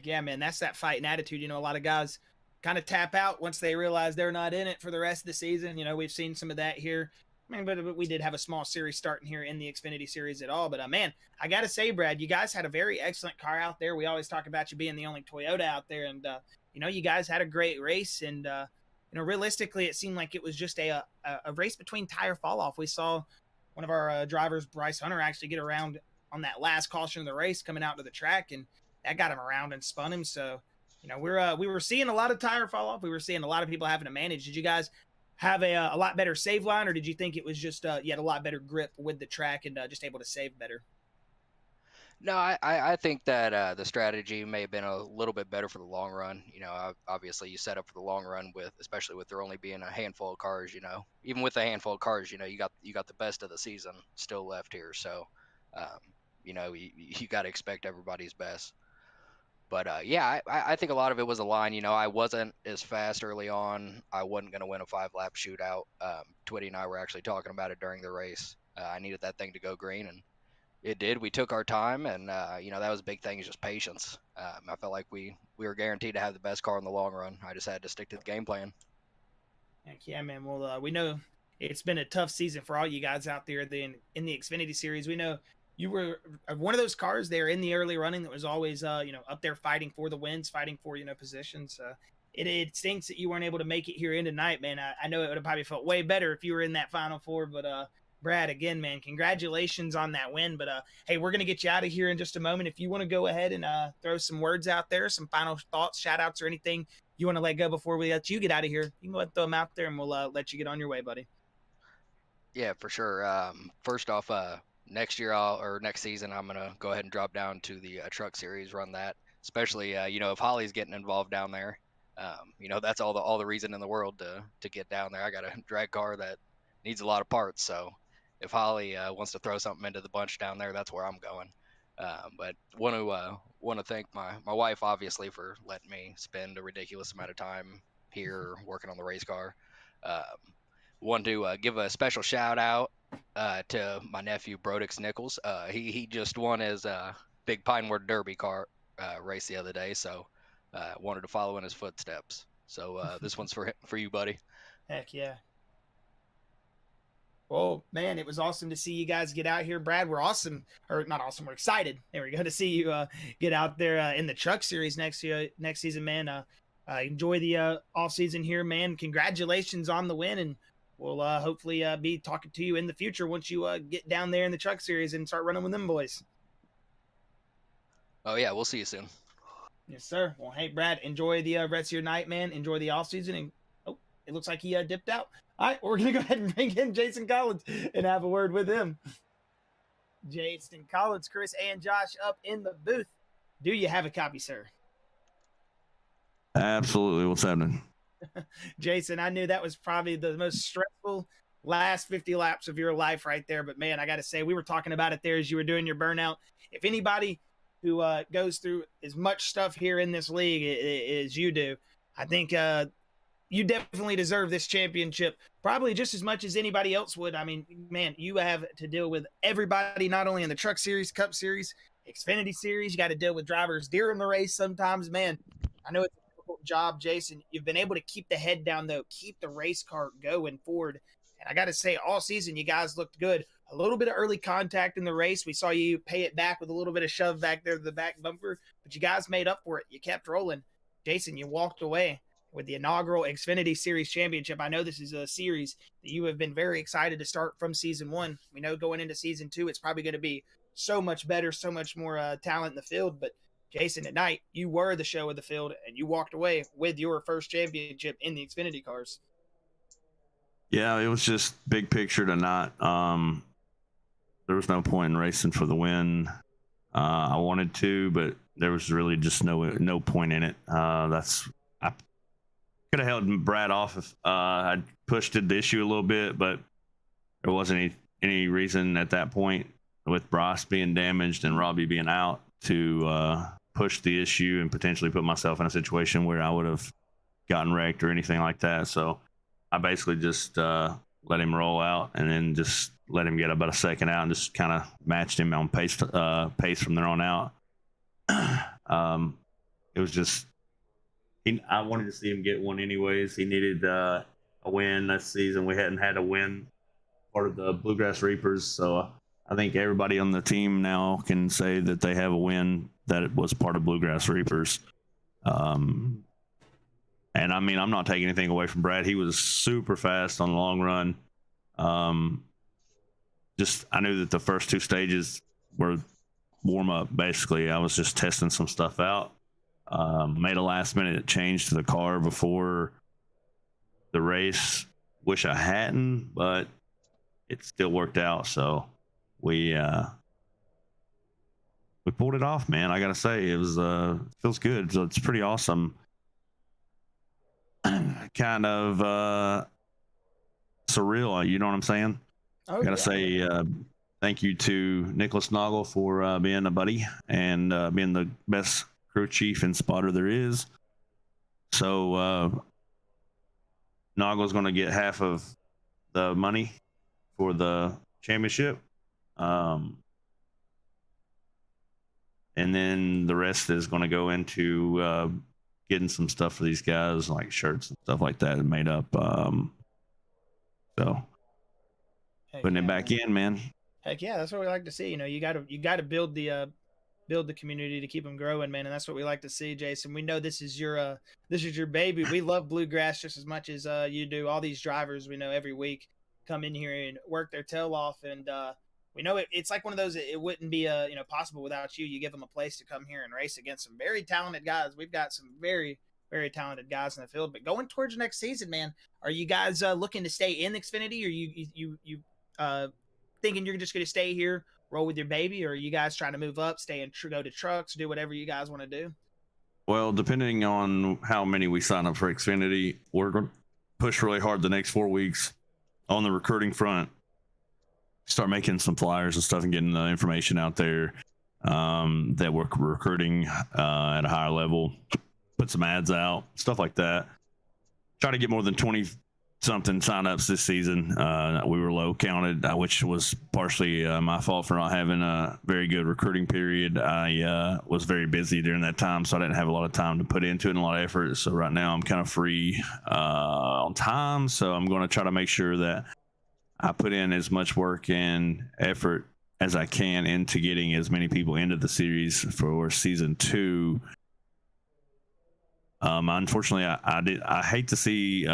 yeah, man, that's that fighting attitude. A lot of guys kind of tap out once they realize they're not in it for the rest of the season. We've seen some of that here. I mean, but we did have a small series starting here in the Xfinity series at all. But, man, I got to say, Brad, you guys had a very excellent car out there. We always talk about you being the only Toyota out there. And, you guys had a great race. And realistically, it seemed like it was just a race between tire fall off. We saw one of our drivers, Bryce Hunter, actually get around on that last caution of the race coming out to the track, and that got him around and spun him. So, we were seeing a lot of tire fall off. We were seeing a lot of people having to manage. Did you guys have a lot better save line, or did you think it was just you had a lot better grip with the track and just able to save better? No, I think that the strategy may have been a little bit better for the long run. Obviously you set up for the long run especially with there only being a handful of cars. Even with a handful of cars, you got the best of the season still left here. So, you got to expect everybody's best. But yeah, I think a lot of it was a line. I wasn't as fast early on. I wasn't going to win a 5-lap shootout. Twitty and I were actually talking about it during the race. I needed that thing to go green, and it did. We took our time, and that was a big thing, is just patience. I felt like we were guaranteed to have the best car in the long run. I just had to stick to the game plan. Heck yeah, man. Well, we know it's been a tough season for all you guys out there in the Xfinity series. We know you were one of those cars there in the early running that was always up there fighting for the wins, fighting for positions. It stinks that you weren't able to make it here in tonight, man. I know it would have probably felt way better if you were in that Final Four, but Brad, again, man, congratulations on that win. But hey, we're gonna get you out of here in just a moment. If you want to go ahead and throw some words out there, some final thoughts, shout outs, or anything you want to let go before we let you get out of here, you can go ahead and throw them out there, and we'll let you get on your way, buddy. Yeah, for sure. First off, next year or next season, I'm gonna go ahead and drop down to the truck series, run that. Especially, if Holly's getting involved down there, that's all the reason in the world to get down there. I got a drag car that needs a lot of parts, so if Holly wants to throw something into the bunch down there, that's where I'm going. But want to thank my wife, obviously, for letting me spend a ridiculous amount of time here working on the race car. Want to give a special shout out to my nephew Brodix Nichols. He just won his big Pinewood Derby car race the other day, so wanted to follow in his footsteps. So this one's for you, buddy. Heck yeah. Well, man, it was awesome to see you guys get out here. Brad, we're awesome, or not awesome, we're excited. There we go, to see you get out there in the truck series next season, man. Enjoy the off season here, man. Congratulations on the win, and we'll hopefully be talking to you in the future once you get down there in the truck series and start running with them boys. Oh yeah, we'll see you soon. Yes, sir. Well, hey, Brad, enjoy the rest of your night, man. Enjoy the off season, and it looks like he dipped out. All right, we're going to go ahead and bring in Jason Collins and have a word with him. Jason Collins, Chris, and Josh up in the booth. Do you have a copy, sir? Absolutely. What's happening? Jason, I knew that was probably the most stressful last 50 laps of your life right there. But, man, I got to say, we were talking about it there as you were doing your burnout. If anybody who goes through as much stuff here in this league as you do, I think you definitely deserve this championship, probably just as much as anybody else would. I mean, man, you have to deal with everybody, not only in the truck series, cup series, Xfinity series. You got to deal with drivers during the race sometimes. Man, I know it's a difficult job, Jason. You've been able to keep the head down, though, keep the race car going forward. And I got to say, all season, you guys looked good. A little bit of early contact in the race. We saw you pay it back with a little bit of shove back there to the back bumper, but you guys made up for it. You kept rolling. Jason, you walked away with the inaugural Xfinity Series Championship. I know this is a series that you have been very excited to start from season one. We know going into season two, it's probably going to be so much better, so much more talent in the field. But Jason, at night, you were the show of the field, and you walked away with your first championship in the Xfinity cars. Yeah, it was just big picture tonight. There was no point in racing for the win. I wanted to, but there was really just no point in it. I could have held Brad off if I pushed the issue a little bit, but there wasn't any reason at that point, with Bryce being damaged and Robbie being out, to push the issue and potentially put myself in a situation where I would have gotten wrecked or anything like that. So I basically just let him roll out and then just let him get about a second out and just kind of matched him on pace from there on out. It was just, I wanted to see him get one anyways. He needed a win this season. We hadn't had a win part of the Bluegrass Reapers, so I think everybody on the team now can say that they have a win that was part of Bluegrass Reapers. And I mean, I'm not taking anything away from Brad. He was super fast on the long run. Just I knew that the first 2 stages were warm up. Basically, I was just testing some stuff out. Made a last minute change to the car before the race. Wish I hadn't, but it still worked out. So we pulled it off, man. I gotta say, it was feels good. So it's pretty awesome. Kind of surreal, you know what I'm saying? Oh, Gotta say thank you to Nicholas Noggle for being a buddy and being the best crew chief and spotter there is. So Noggle's going to get half of the money for the championship. And then the rest is going to go into getting some stuff for these guys, like shirts and stuff like that made up. So putting it back in, man. Heck yeah, that's what we like to see. You know, you got to build the community to keep them growing, man, and that's what we like to see, Jason. We know this is your baby. We love Bluegrass just as much as you do. All these drivers we know every week come in here and work their tail off, and we know it's like one of those. It wouldn't be possible without you. You give them a place to come here and race against some very talented guys. We've got some very, very talented guys in the field. But going towards next season, man, are you guys looking to stay in Xfinity, or you thinking you're just going to stay here, roll with your baby, or are you guys trying to move up, go to trucks, do whatever you guys want to do? Well, depending on how many we sign up for Xfinity, we're going to push really hard the next 4 weeks on the recruiting front. Start making some flyers and stuff and getting the information out there that we're recruiting at a higher level. Put some ads out, stuff like that. Try to get more than 20 something signups this season. We were low counted, which was partially my fault for not having a very good recruiting period. I was very busy during that time, so I didn't have a lot of time to put into it and a lot of effort. So right now I'm kind of free on time, so I'm going to try to make sure that I put in as much work and effort as I can into getting as many people into the series for season 2. Unfortunately, I hate to see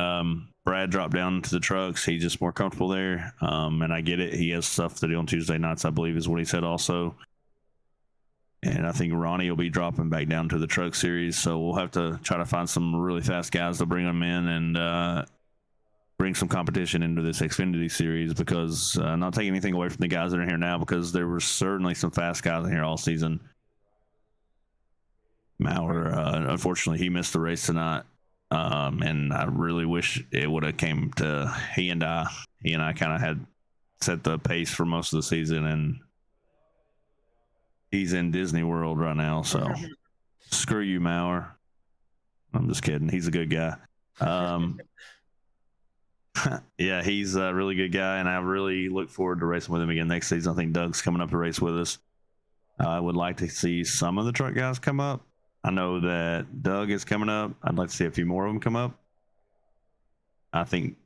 Brad drop down to the trucks. He's just more comfortable there, and I get it. He has stuff to do on Tuesday nights, I believe, is what he said also. And I think Ronnie will be dropping back down to the truck series, so we'll have to try to find some really fast guys to bring them in and bring some competition into this Xfinity series, because not taking anything away from the guys that are in here now, because there were certainly some fast guys in here all season. Mowrer, unfortunately, he missed the race tonight, and I really wish it would have came to he and I kind of had set the pace for most of the season, and he's in Disney World right now, so screw you, Mowrer. I'm just kidding. He's a good guy. Yeah, he's a really good guy, and I really look forward to racing with him again next season. I think Doug's coming up to race with us. I would like to see some of the truck guys come up. I know that Doug is coming up. I'd like to see a few more of them come up. I think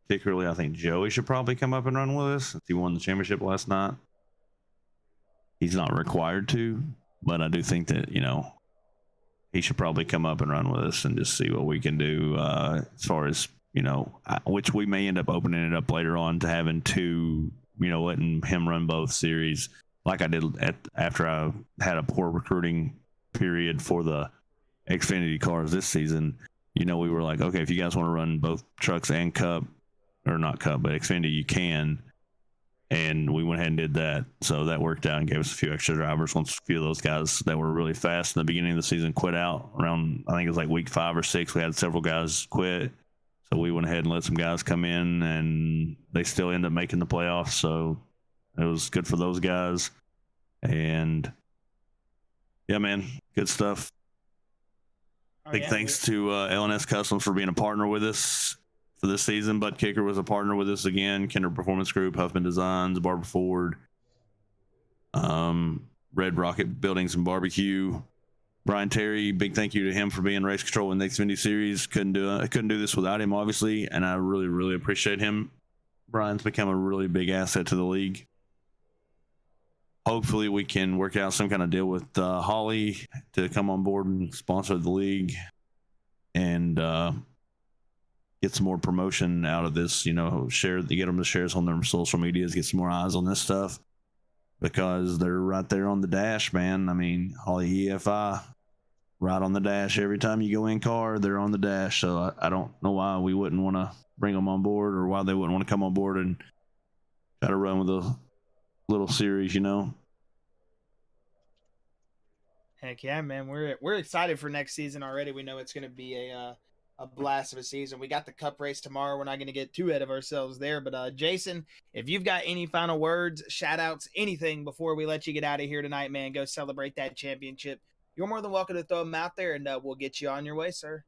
Joey should probably come up and run with us since he won the championship last night. He's not required to, but I do think that, he should probably come up and run with us and just see what we can do as far as, which we may end up opening it up later on to having 2, letting him run both series like I did after I had a poor recruiting period for the Xfinity cars this season. We were like, okay, if you guys want to run both trucks and Cup, or not Cup, but Xfinity, you can. And we went ahead and did that. So that worked out and gave us a few extra drivers. Once a few of those guys that were really fast in the beginning of the season quit out around, I think it was like week 5 or 6, we had several guys quit. So we went ahead and let some guys come in, and they still end up making the playoffs. So it was good for those guys. And yeah, man, good stuff. Big thanks to LNS Customs for being a partner with us for this season. ButtKicker was a partner with us again. Kinder Performance Group, Huffman Designs, Barber Ford, Red Rocket Buildings and Barbecue. Brian Terry, big thank you to him for being race control in the Xfinity series. Couldn't do this without him, obviously, and I really, really appreciate him. Brian's become a really big asset to the league. Hopefully we can work out some kind of deal with Holly to come on board and sponsor the league. And and get some more promotion out of this. Get them to share us on their social medias, get some more eyes on this stuff, because they're right there on the dash, man. I mean, Holly EFI, right on the dash. Every time you go in car, they're on the dash. So I don't know why we wouldn't want to bring them on board, or why they wouldn't want to come on board and try to run with a little series, Heck yeah, man. We're excited for next season already. We know it's going to be a blast of a season. We got the cup race tomorrow. We're not going to get too ahead of ourselves there. But Jason, if you've got any final words, shout outs, anything before we let you get out of here tonight, man, go celebrate that championship. You're more than welcome to throw them out there, and we'll get you on your way, sir.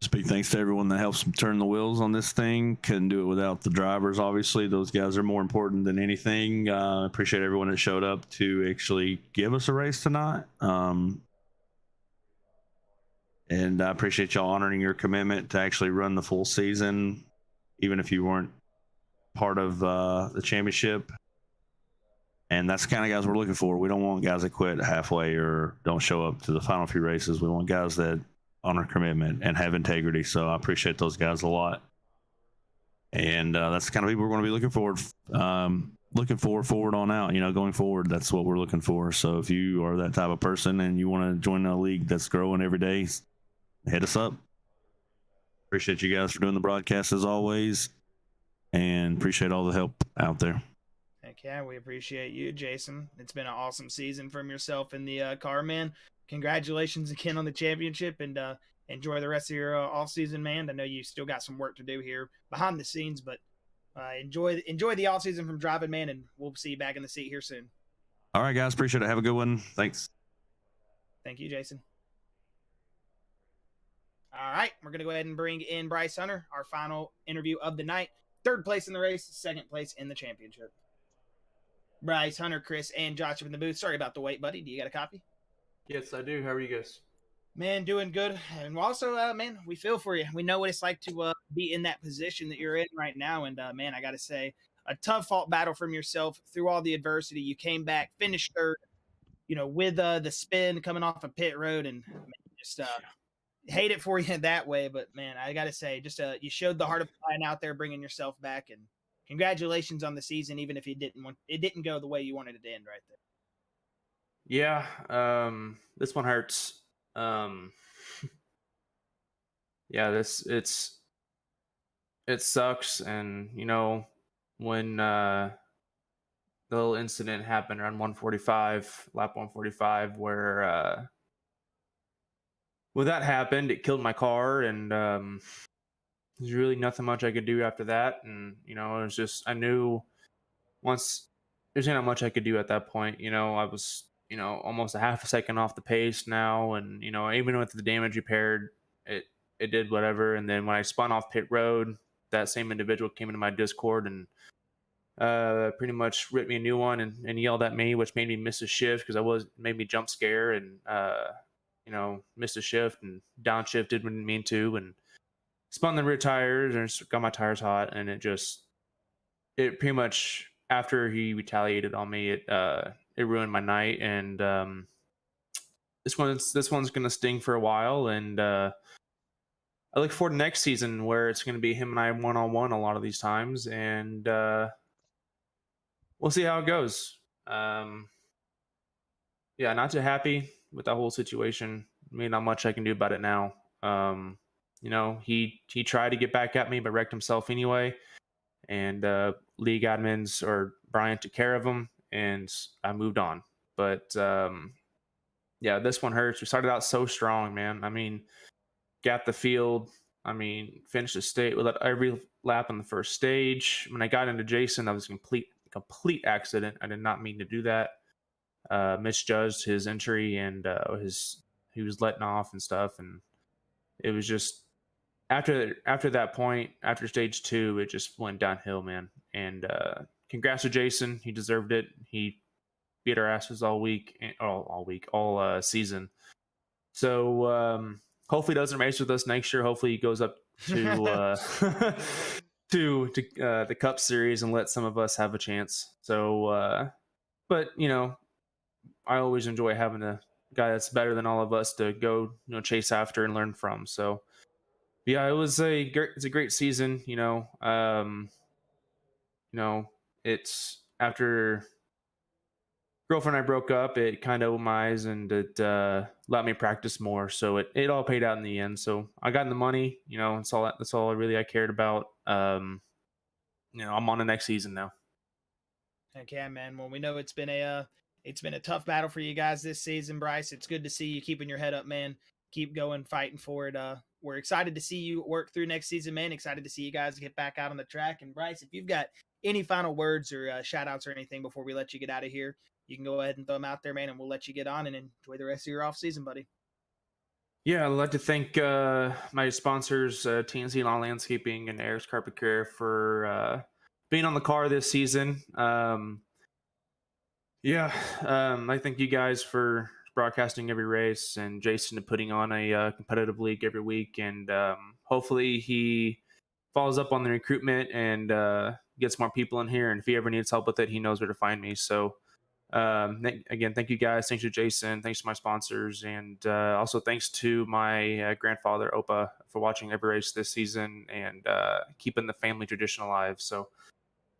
Just big thanks to everyone that helps turn the wheels on this thing. Couldn't do it without the drivers, obviously. Those guys are more important than anything. Appreciate everyone that showed up to actually give us a race tonight. And I appreciate y'all honoring your commitment to actually run the full season, even if you weren't part of the championship. And that's the kind of guys we're looking for. We don't want guys that quit halfway or don't show up to the final few races. We want guys that honor commitment and have integrity. So I appreciate those guys a lot. And that's the kind of people we're going to be looking forward on out, going forward. That's what we're looking for. So if you are that type of person and you want to join a league that's growing every day, hit us up. Appreciate you guys for doing the broadcast as always, and appreciate all the help out there. Heck yeah, we appreciate you, Jason. It's been an awesome season from yourself and the car, man. Congratulations again on the championship, and enjoy the rest of your off season, man. I know you still got some work to do here behind the scenes, but enjoy the off season from driving, man, and we'll see you back in the seat here soon. All right, guys, appreciate it. Have a good one. Thanks. Thank you, Jason. All right, we're going to go ahead and bring in Bryce Hunter, our final interview of the night. 3rd place in the race, 2nd place in the championship. Bryce Hunter, Chris, and Josh in the booth. Sorry about the wait, buddy. Do you got a copy? Yes, I do. How are you guys? Man, doing good. And also, man, we feel for you. We know what it's like to be in that position that you're in right now. And, man, I got to say, a tough fought battle from yourself through all the adversity. You came back, finished 3rd, with the spin coming off a pit road, and man, just hate it for you that way. But, man, I got to say, just you showed the heart of lion out there, bringing yourself back. And congratulations on the season, even if it didn't go the way you wanted it to end right there. Yeah, this one hurts. Yeah, it sucks. And when the little incident happened around lap 145, where when that happened, it killed my car, and there's really nothing much I could do after that. And it was just, I knew once there's not much I could do at that point. I was almost a half a second off the pace now, and even with the damage repaired, it did whatever. And then when I spun off pit road, that same individual came into my Discord and pretty much ripped me a new one and yelled at me, which made me miss a shift, because made me jump scare and missed a shift and downshifted when I didn't mean to, and spun the rear tires and got my tires hot. And it pretty much, after he retaliated on me, it ruined my night. And this one's gonna sting for a while. And I look forward to next season, where it's gonna be him and I one-on-one a lot of these times, and we'll see how it goes. Yeah, not too happy with that whole situation. I mean, not much I can do about it now. He tried to get back at me, but wrecked himself anyway. And league admins or Brian took care of him, and I moved on. But yeah, this one hurts. We started out so strong, man. I mean, got the field. I mean, finished the state with every lap on the first stage. When I got into Jason, that was a complete accident. I did not mean to do that. Misjudged his entry, and he was letting off and stuff, and it was just after that point, after stage 2, it just went downhill, man. And congrats to Jason. He deserved it. He beat our asses all season. So hopefully he doesn't race with us next year. Hopefully he goes up to to the Cup Series and let some of us have a chance. So, but I always enjoy having a guy that's better than all of us to go chase after and learn from. So Yeah, it's a great season. It's after girlfriend and I broke up, it kind of opened my eyes and it let me practice more. So it all paid out in the end. So I got in the money. That's all really I cared about. I'm on the next season now. Okay, man. Well, we know it's been a tough battle for you guys this season, Bryce. It's good to see you keeping your head up, man. Keep going, fighting for it. We're excited to see you work through next season, man. Excited to see you guys get back out on the track. And Bryce, if you've got any final words or shout outs or anything before we let you get out of here, you can go ahead and throw them out there, man, and we'll let you get on and enjoy the rest of your off season, buddy. Yeah, I'd like to thank my sponsors, TNC Lawn Landscaping and Eric's Carpet Care, for being on the car this season. I thank you guys for broadcasting every race, and Jason to putting on a competitive league every week. And hopefully he follows up on the recruitment and gets more people in here. And if he ever needs help with it, he knows where to find me. So again, thank you guys. Thanks to Jason. Thanks to my sponsors, and also thanks to my grandfather Opa for watching every race this season and keeping the family tradition alive. So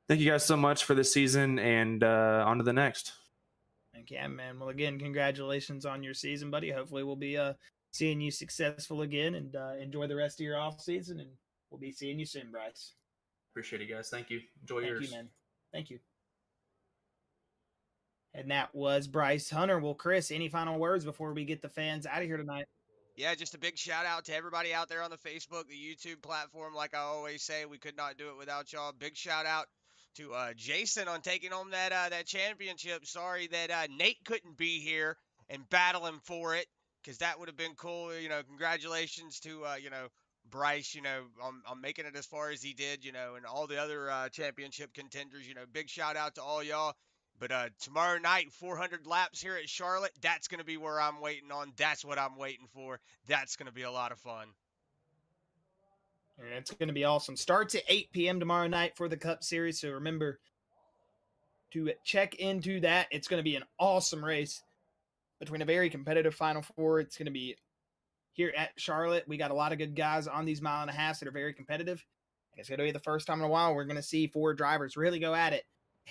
thank you guys so much for this season, and on to the next. Okay, man. Well, again, congratulations on your season, buddy. Hopefully we'll be seeing you successful again, and enjoy the rest of your off season, and we'll be seeing you soon, Bryce. Appreciate it, guys. Thank you. Enjoy yours. Thank you, man. Thank you. And that was Bryce Hunter. Well, Chris, any final words before we get the fans out of here tonight? Yeah, just a big shout out to everybody out there on the Facebook, the YouTube platform. Like I always say, we could not do it without y'all. Big shout out to Jason on taking home that championship. Sorry that Nate couldn't be here and battle him for it, because that would have been cool. Congratulations to Bryce, on making it as far as he did, and all the other championship contenders. Big shout out to all y'all. But tomorrow night, 400 laps here at Charlotte, that's going to be where I'm waiting on. That's what I'm waiting for. That's going to be a lot of fun. And it's going to be awesome. Starts at 8 p.m. tomorrow night for the Cup Series, so remember to check into that. It's going to be an awesome race between a very competitive Final Four. It's going to be here at Charlotte. We got a lot of good guys on these mile and a half that are very competitive. And it's going to be the first time in a while we're going to see four drivers really go at it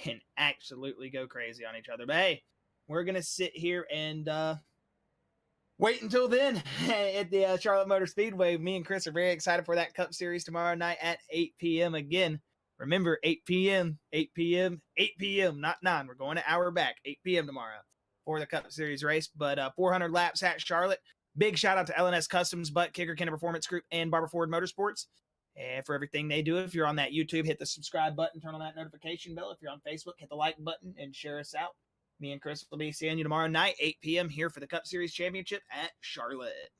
and absolutely go crazy on each other. But hey, we're going to sit here and wait until then at the Charlotte Motor Speedway. Me and Chris are very excited for that Cup Series tomorrow night at 8 p.m. Again, remember, 8 p.m., 8 p.m., 8 p.m., not 9. We're going an hour back, 8 p.m. tomorrow for the Cup Series race. But 400 laps at Charlotte. Big shout out to LNS Customs, ButtKicker, Kenner Performance Group, and Barber Ford Motorsports. And for everything they do, if you're on that YouTube, hit the subscribe button, turn on that notification bell. If you're on Facebook, hit the like button and share us out. Me and Chris will be seeing you tomorrow night, 8 p.m. here for the Cup Series Championship at Charlotte.